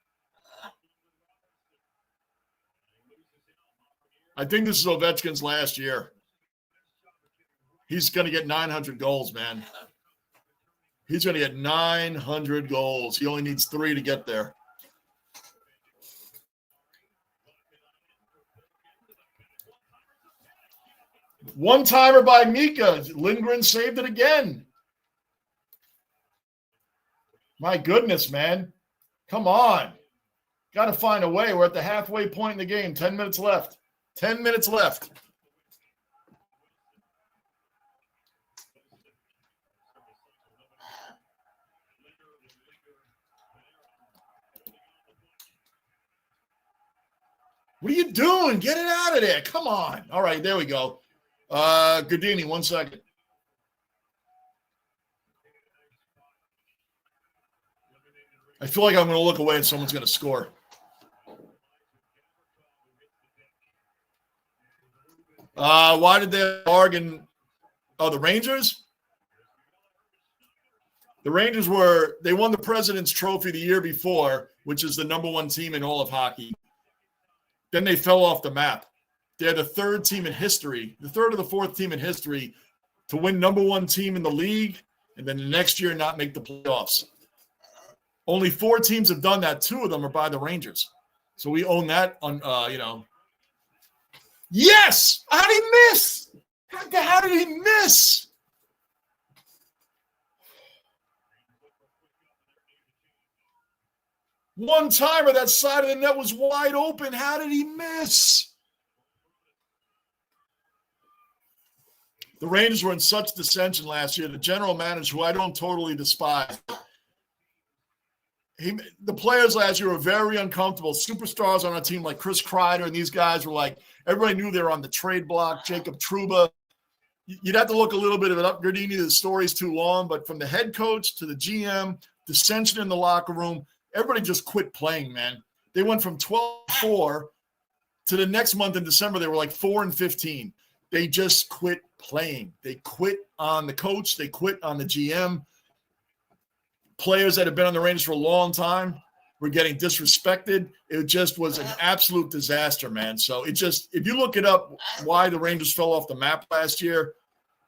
Speaker 1: I think this is Ovechkin's last year. He's going to get 900 goals, man. He's going to get 900 goals. He only needs 3 to get there. One-timer by Mika. Lindgren saved it again. My goodness, man. Come on. Got to find a way. We're at the halfway point in the game. 10 minutes left. 10 minutes left. What are you doing? Get it out of there. Come on. All right, there we go. Gardini, 1 second. I feel like I'm going to look away and someone's going to score. Why did they bargain? Oh, the Rangers? The Rangers they won the President's Trophy the year before, which is the #1 team in all of hockey. Then they fell off the map. They're the 3rd team in history, the 3rd or the 4th team in history to win #1 team in the league and then the next year not make the playoffs. Only 4 teams have done that. 2 of them are by the Rangers. So we own that on, Yes! How did he miss? How did he miss? One-timer, that side of the net was wide open. How did he miss? The Rangers were in such dissension last year. The general manager, who I don't totally despise, the players last year were very uncomfortable. Superstars on our team like Chris Kreider and these guys were like, everybody knew they were on the trade block. Jacob Trouba. You'd have to look a little bit of it up, Gardini. The story's too long, but from the head coach to the GM, dissension in the locker room, everybody just quit playing, man. They went from 12-4 to the next month in December. They were like 4-15. They just quit playing. They quit on the coach. They quit on the GM. Players that have been on the Rangers for a long time were getting disrespected. It just was an absolute disaster, man. So if you look it up, why the Rangers fell off the map last year,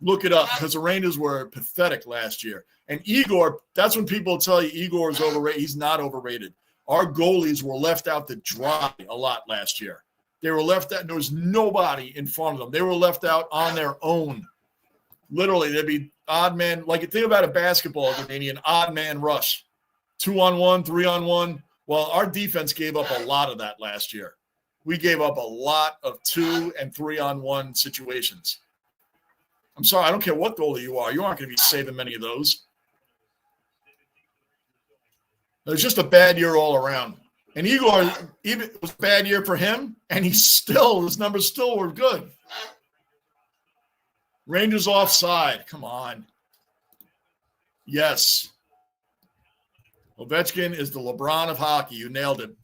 Speaker 1: look it up, because the Rangers were pathetic last year. And Igor, that's when people tell you Igor is overrated. He's not overrated. Our goalies were left out to dry a lot last year. They were left out. There was nobody in front of them. They were left out on their own. Literally, there'd be odd man. Like, think about a basketball game, an odd man rush. 2-on-1, 3-on-1. Well, our defense gave up a lot of that last year. We gave up a lot of 2- and 3-on-1 situations. I'm sorry, I don't care what goalie you are. You aren't going to be saving many of those. It was just a bad year all around. And Igor, even it was a bad year for him, and his numbers still were good. Rangers offside. Come on. Yes. Ovechkin is the LeBron of hockey. You nailed it,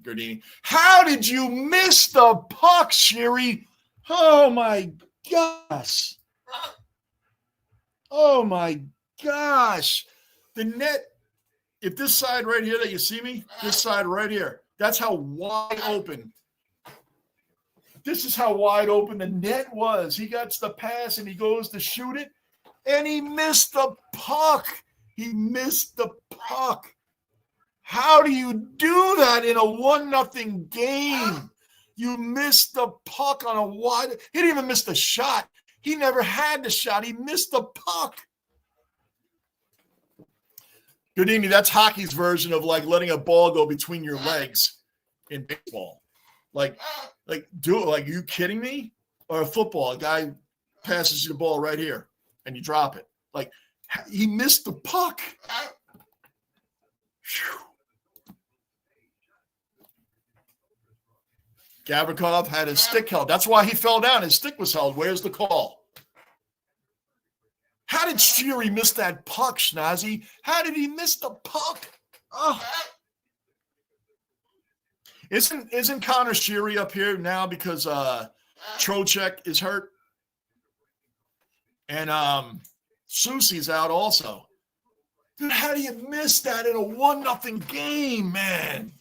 Speaker 1: Gardini. How did you miss the puck, Sherry? Oh, my gosh. Oh, my gosh. The net, if this side right here that you see me, this side right here, that's how wide open. This is how wide open the net was. He gets the pass and he goes to shoot it, and he missed the puck. He missed the puck. How do you do that in a 1-0 game? You missed the puck on a wide. He didn't even miss the shot. He never had the shot. He missed the puck. Gardini, that's hockey's version of like letting a ball go between your legs in baseball. Like, are you kidding me? Or a football, a guy passes you the ball right here and you drop it. Like, he missed the puck. Whew. Gavrikov had his stick held. That's why he fell down. His stick was held. Where's the call? How did Sheary miss that puck, Schnazzy? How did he miss the puck? Oh. Isn't Connor Sheary up here now because Trocheck is hurt? And Soucy's out also. Dude, how do you miss that in a 1-0 game, man?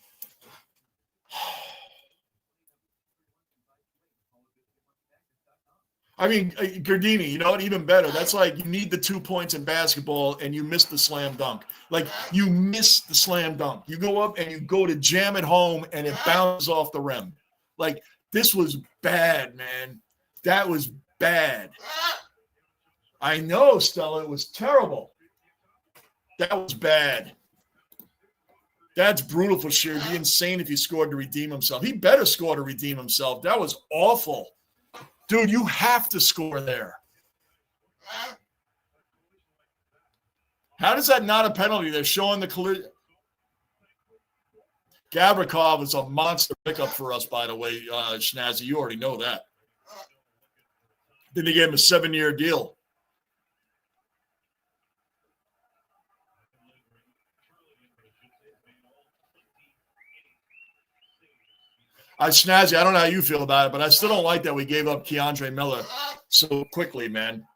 Speaker 1: I mean, Gardini, you know what? Even better. That's like you need the 2 points in basketball and you miss the slam dunk. Like you miss the slam dunk. You go up and you go to jam it home and it bounces off the rim. Like this was bad, man. That was bad. I know, Stella. It was terrible. That was bad. That's brutal for sure. It'd be insane if he scored to redeem himself. He better score to redeem himself. That was awful. Dude, you have to score there. How does that not a penalty? They're showing the collision. Gavrikov is a monster pickup for us, by the way, Schnazzy. You already know that. Then they gave him a 7-year deal. Snazzy, I don't know how you feel about it, but I still don't like that we gave up Keandre Miller so quickly, man.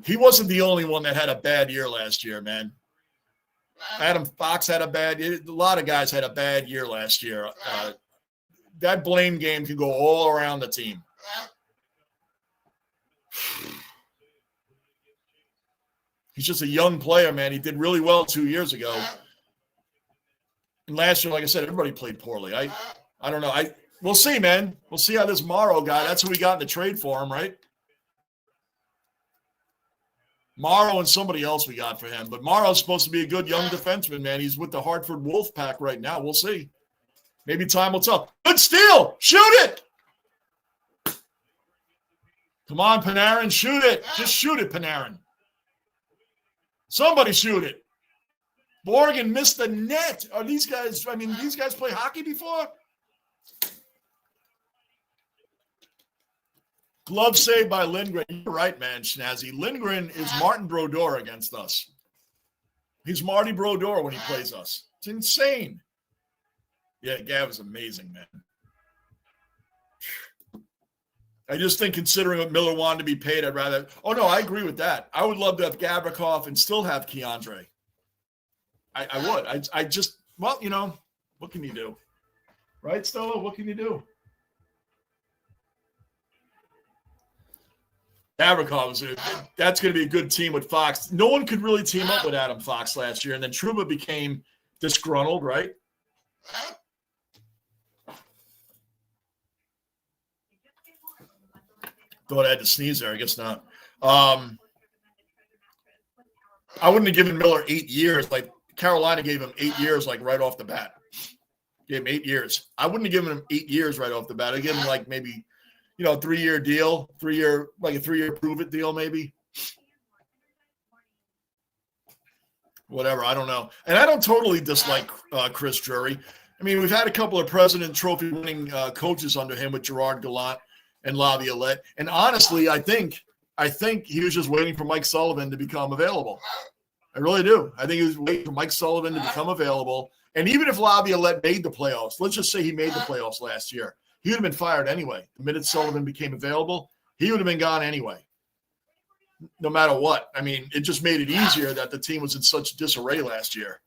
Speaker 1: He wasn't the only one that had a bad year last year, man. Adam Fox had a bad year. A lot of guys had a bad year last year. That blame game can go all around the team. He's just a young player, man. He did really well 2 years ago. And last year, like I said, everybody played poorly. I don't know. We'll see, man. We'll see how this Morrow guy, that's who we got in the trade for him, right? Morrow and somebody else we got for him. But Morrow's supposed to be a good young defenseman, man. He's with the Hartford Wolfpack right now. We'll see. Maybe time will tell. Good steal. Shoot it. Come on, Panarin. Shoot it. Just shoot it, Panarin. Somebody shoot it. Morgan missed the net. Are these guys play hockey before? Glove save by Lindgren. You're right, man, Schnazzy. Lindgren is Martin Brodeur against us. He's Marty Brodeur when he plays us. It's insane. Yeah, Gav is amazing, man. I just think considering what Miller wanted to be paid, I'd rather – oh, no, I agree with that. I would love to have Gavrikov and still have Keandre. I would. I just – well, you know, what can you do? Right, Stella? What can you do? Gavrikov that's going to be a good team with Fox. No one could really team up with Adam Fox last year, and then Trouba became disgruntled, right? Thought I had to sneeze there. I guess not. I wouldn't have given Miller 8 years. Like Carolina gave him 8 years, like right off the bat. Gave him 8 years. I wouldn't have given him 8 years right off the bat. I'd give him like maybe, you know, a 3-year deal, a 3-year prove it deal, maybe. Whatever. I don't know. And I don't totally dislike Chris Drury. I mean, we've had a couple of President Trophy winning coaches under him with Gerard Gallant and Laviolette. And honestly, I think he was just waiting for Mike Sullivan to become available. I really do. I think he was waiting for Mike Sullivan to become available. And even if Laviolette made the playoffs, let's just say he made the playoffs last year, he would have been fired anyway. The minute Sullivan became available, he would have been gone anyway. No matter what. I mean, it just made it easier that the team was in such disarray last year.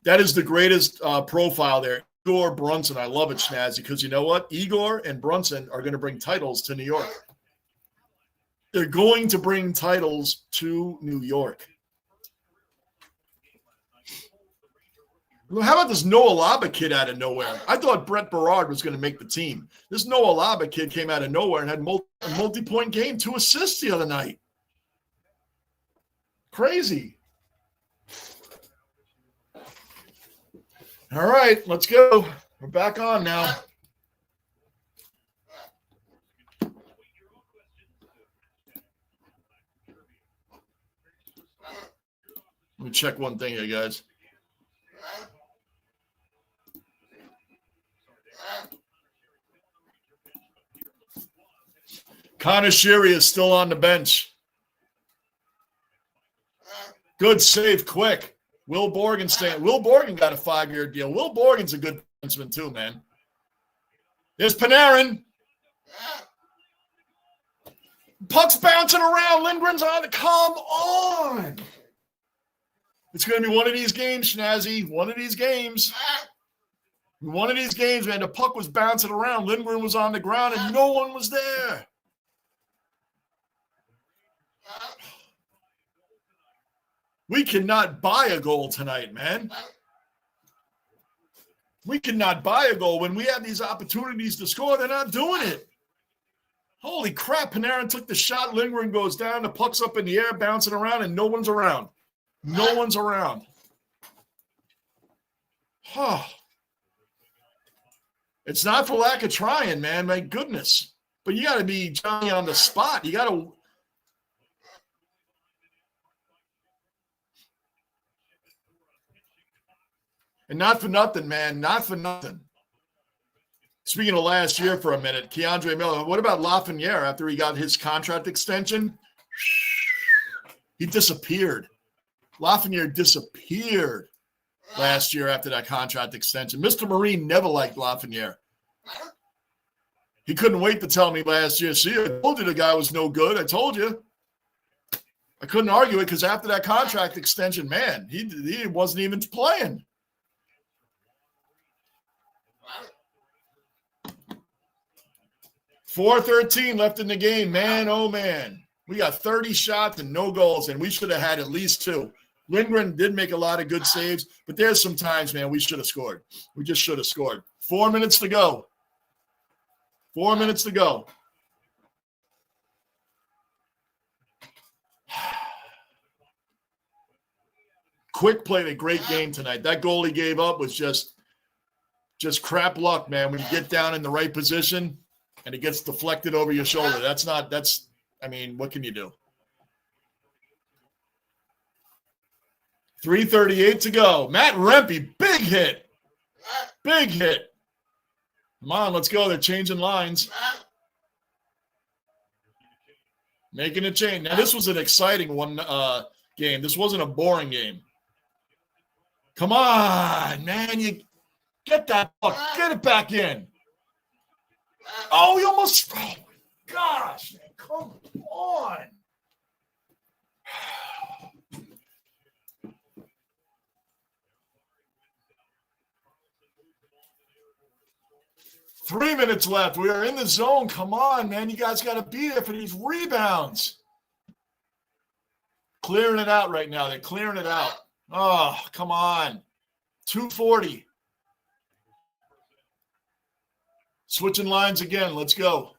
Speaker 1: That is the greatest profile there. Igor Brunson. I love it, Schnazzy, because you know what? Igor and Brunson are going to bring titles to New York. They're going to bring titles to New York. How about this Noah Laba kid out of nowhere? I thought Brett Berard was going to make the team. This Noah Laba kid came out of nowhere and had a multi-point game, 2 assists the other night. Crazy. All right, let's go. We're back on now. Let me check one thing here, guys. Connor Sheary is still on the bench. Good save, quick. Will Borgen got a 5-year deal. Will Borgen's a good defenseman too, man. There's Panarin. Puck's bouncing around. Lindgren's on. Come on. It's going to be one of these games, Schnazzy. One of these games. In one of these games, man, the puck was bouncing around. Lindgren was on the ground, and no one was there. We cannot buy a goal tonight, man. We cannot buy a goal. When we have these opportunities to score, they're not doing it. Holy crap, Panarin took the shot. Lindgren goes down. The puck's up in the air, bouncing around, and no one's around. No one's around. It's not for lack of trying, man. My goodness. But you got to be Johnny on the spot. You got to. And not for nothing, man. Not for nothing. Speaking of last year for a minute, Keandre Miller, what about Lafreniere after he got his contract extension? He disappeared. Lafreniere disappeared last year after that contract extension. Mr. Marine never liked Lafreniere. He couldn't wait to tell me last year, see, I told you the guy was no good. I told you. I couldn't argue it because after that contract extension, man, he wasn't even playing. .413 left in the game. Man, oh, man. We got 30 shots and no goals, and we should have had at least 2. Lindgren did make a lot of good saves, but there's some times, man, we should have scored. We just should have scored. 4 minutes to go. 4 minutes to go. Quick played a great game tonight. That goal he gave up was just crap luck, man. When you get down in the right position and it gets deflected over your shoulder, I mean, what can you do? 3:38 to go. Matt Rempe, big hit. Big hit. Come on, let's go. They're changing lines. Making a change. Now, this was an exciting one game. This wasn't a boring game. Come on, man. You get that puck. Get it back in. Oh, you almost. Oh, my gosh, man. Come on. 3 minutes left. We are in the zone. Come on, man. You guys got to be there for these rebounds. Clearing it out right now. They're clearing it out. Oh, come on. 2:40. Switching lines again. Let's go.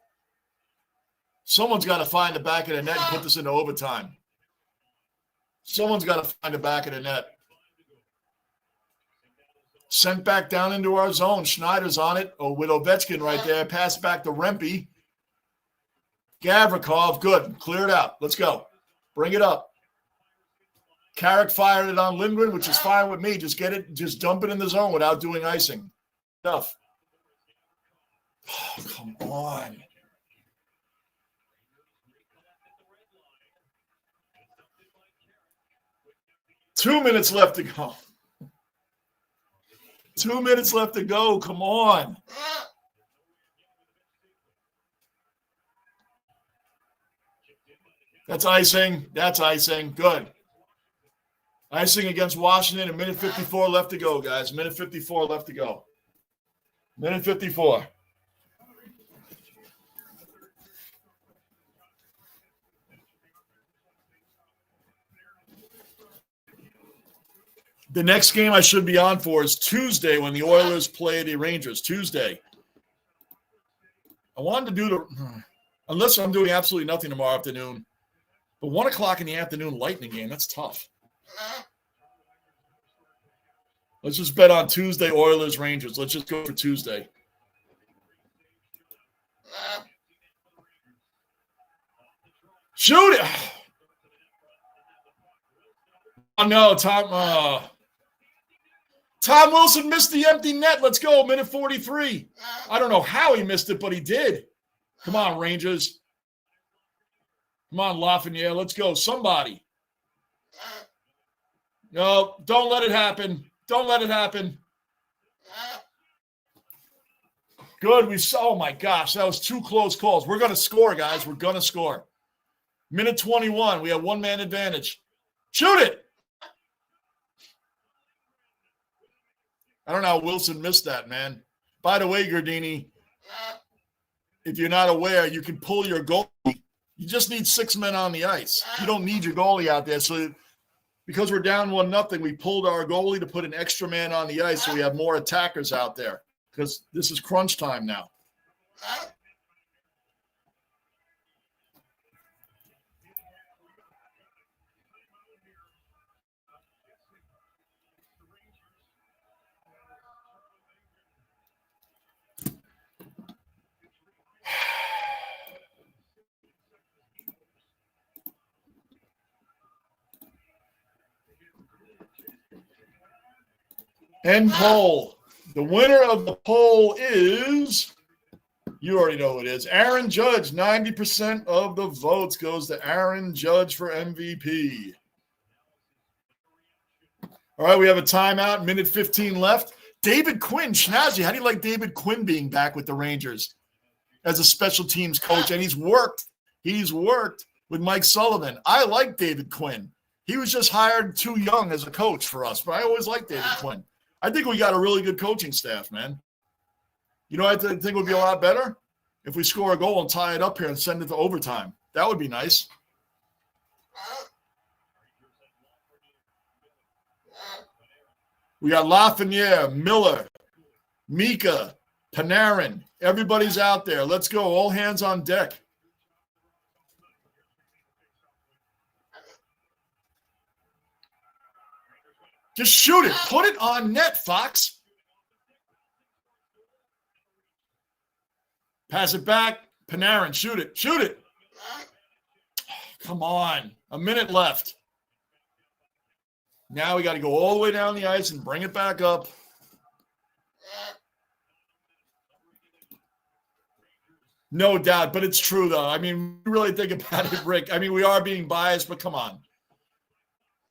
Speaker 1: Someone's got to find the back of the net and put this into overtime. Someone's got to find the back of the net. Sent back down into our zone. Schneider's on it. Oh, with Ovechkin right there. Pass back to Rempe. Gavrikov. Good. Clear it out. Let's go. Bring it up. Carrick fired it on Lindgren, which is fine with me. Just get it. Just dump it in the zone without doing icing. Enough. Oh, come on. Two minutes left to go. 2 minutes left to go. Come on. That's icing. That's icing. Good. Icing against Washington. A minute 54 left to go, guys. Minute 54 left to go. Minute 54. The next game I should be on for is Tuesday when the Oilers play the Rangers. Tuesday. I wanted to do unless I'm doing absolutely nothing tomorrow afternoon. But 1 o'clock in the afternoon Lightning game, that's tough. Let's just bet on Tuesday, Oilers, Rangers. Let's just go for Tuesday. Shoot it! Oh, no, Tom. Tom Wilson missed the empty net. Let's go. Minute 43. I don't know how he missed it, but he did. Come on, Rangers. Come on, Lafreniere. Let's go. Somebody. No, don't let it happen. Don't let it happen. Good. Oh, my gosh. That was 2 close calls. We're going to score, guys. We're going to score. Minute 21. We have 1-man advantage. Shoot it. I don't know how Wilson missed that, man. By the way, Gardini, if you're not aware, you can pull your goalie. You just need 6 men on the ice. You don't need your goalie out there. So because we're down 1-0, we pulled our goalie to put an extra man on the ice so we have more attackers out there because this is crunch time now. End poll. The winner of the poll is, you already know who it is, Aaron Judge. 90% of the votes goes to Aaron Judge for MVP. All right, we have a timeout, minute 15 left. David Quinn, Schnazzy, how do you like David Quinn being back with the Rangers as a special teams coach? And he's worked with Mike Sullivan. I like David Quinn. He was just hired too young as a coach for us, but I always liked David Quinn. I think we got a really good coaching staff, man. You know, I think it would be a lot better if we score a goal and tie it up here and send it to overtime. That would be nice. We got Lafreniere, Miller, Mika, Panarin. Everybody's out there. Let's go. All hands on deck. Just shoot it. Put it on net, Fox. Pass it back. Panarin, shoot it. Shoot it. Come on. A minute left. Now we got to go all the way down the ice and bring it back up. No doubt, but it's true, though. I mean, really think about it, Rick. I mean, we are being biased, but come on.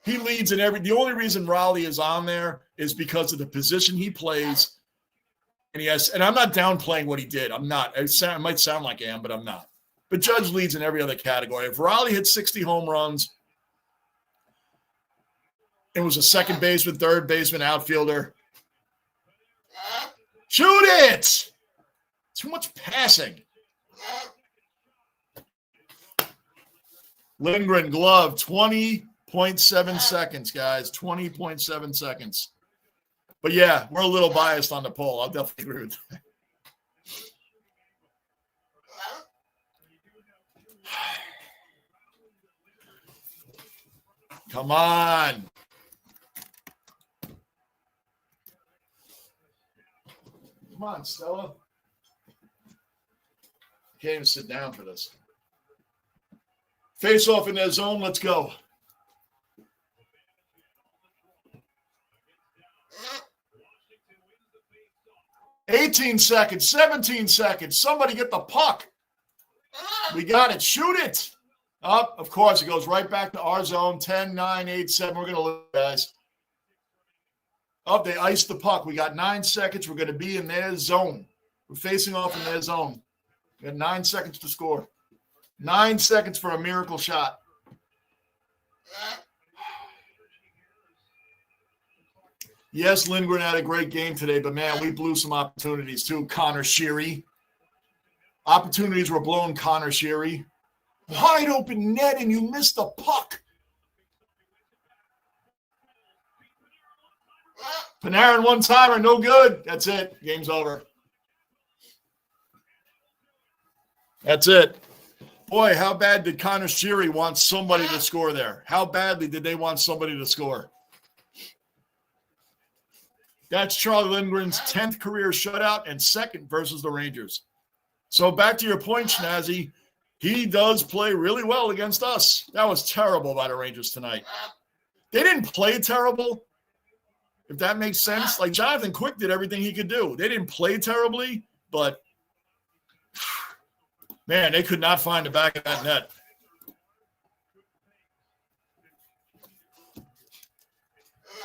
Speaker 1: He leads in every – the only reason Raleigh is on there is because of the position he plays. And I'm not downplaying what he did. I'm not. It might sound like I am, but I'm not. But Judge leads in every other category. If Raleigh hit 60 home runs, it was a second baseman, third baseman, outfielder. Shoot it! Too much passing. Lindgren glove, 20.7 seconds, guys. 20.7 seconds. But yeah, we're a little biased on the poll. I'll definitely agree with that. Come on. Come on, Stella. Can't even sit down for this. Face off in their zone. Let's go. $18 seconds, 17 seconds. Somebody get the puck. We got it. Shoot it. Up, of course, it goes right back to our zone. 10, 9, 8, 7. We're going to lose, guys. Up, they iced the puck. We got 9 seconds. We're going to be in their zone. We're facing off in their zone. We got 9 seconds to score. 9 seconds for a miracle shot. Yes, Lindgren had a great game today, but, man, we blew some opportunities too. Connor Sheary. Opportunities were blown, Connor Sheary. Wide open net, and you missed the puck. Panarin one-timer, no good. That's it. Game's over. That's it. Boy, how bad did Connor Sheary want somebody to score there? How badly did they want somebody to score? That's Charlie Lindgren's 10th career shutout and second versus the Rangers. So back to your point, Schnazzy, he does play really well against us. That was terrible by the Rangers tonight. They didn't play terrible, if that makes sense. Like, Jonathan Quick did everything he could do. They didn't play terribly, but, man, they could not find the back of that net.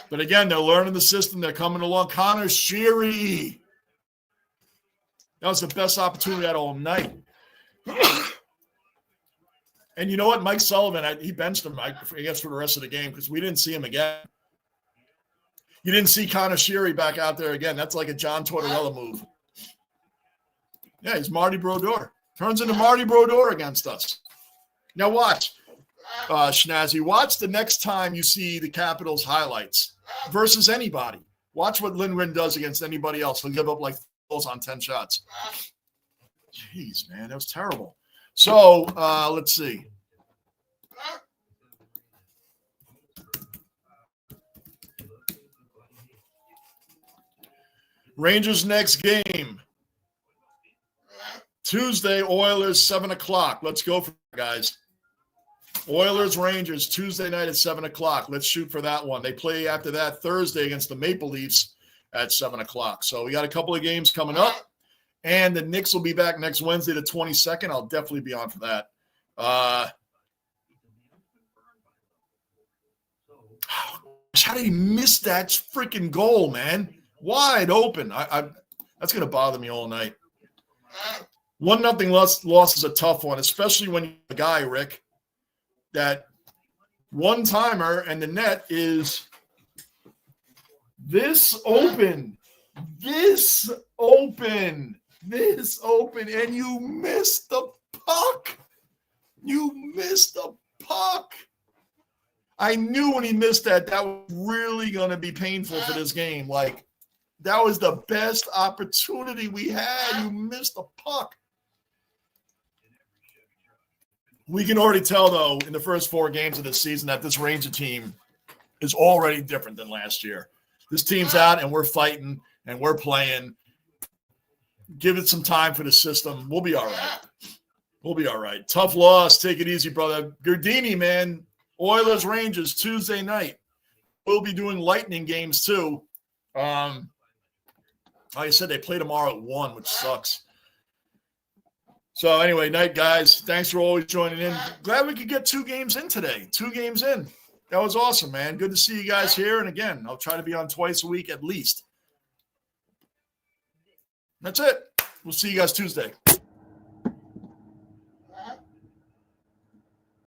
Speaker 1: But again, they're learning the system. They're coming along. Connor Sheary. That was the best opportunity I had all night. And you know what? Mike Sullivan, he benched him, I guess, for the rest of the game because we didn't see him again. You didn't see Connor Sheary back out there again. That's like a John Tortorella move. Yeah, he's Marty Brodeur. Turns into Marty Brodeur against us. Now watch, Schnazzy. Watch the next time you see the Capitals highlights versus anybody. Watch what Lindgren does against anybody else. He'll give up like goals on 10 shots. Jeez, man, that was terrible. So let's see. Rangers next game. Tuesday, Oilers, 7 o'clock. Let's go for it, guys. Oilers, Rangers, Tuesday night at 7 o'clock. Let's shoot for that one. They play after that Thursday against the Maple Leafs at 7 o'clock. So we got a couple of games coming up. And the Knicks will be back next Wednesday, the 22nd. I'll definitely be on for that. How did he miss that freaking goal, man? Wide open. That's going to bother me all night. 1-0 loss is a tough one, especially when you're a guy, Rick, that one-timer and the net is this open, and you missed the puck. I knew when he missed that was really going to be painful for this game. Like, that was the best opportunity we had. You missed the puck. We can already tell, though, in the first 4 games of this season that this Ranger team is already different than last year. This team's out, and we're fighting, and we're playing. Give it some time for the system. We'll be all right. Tough loss. Take it easy, brother. Gardini, man. Oilers, Rangers, Tuesday night. We'll be doing Lightning games, too. Like I said, they play tomorrow at 1, which sucks. So anyway, night, guys. Thanks for always joining in. Glad we could get 2 games in today. 2 games in. That was awesome, man. Good to see you guys here. And again, I'll try to be on twice a week at least. That's it. We'll see you guys Tuesday.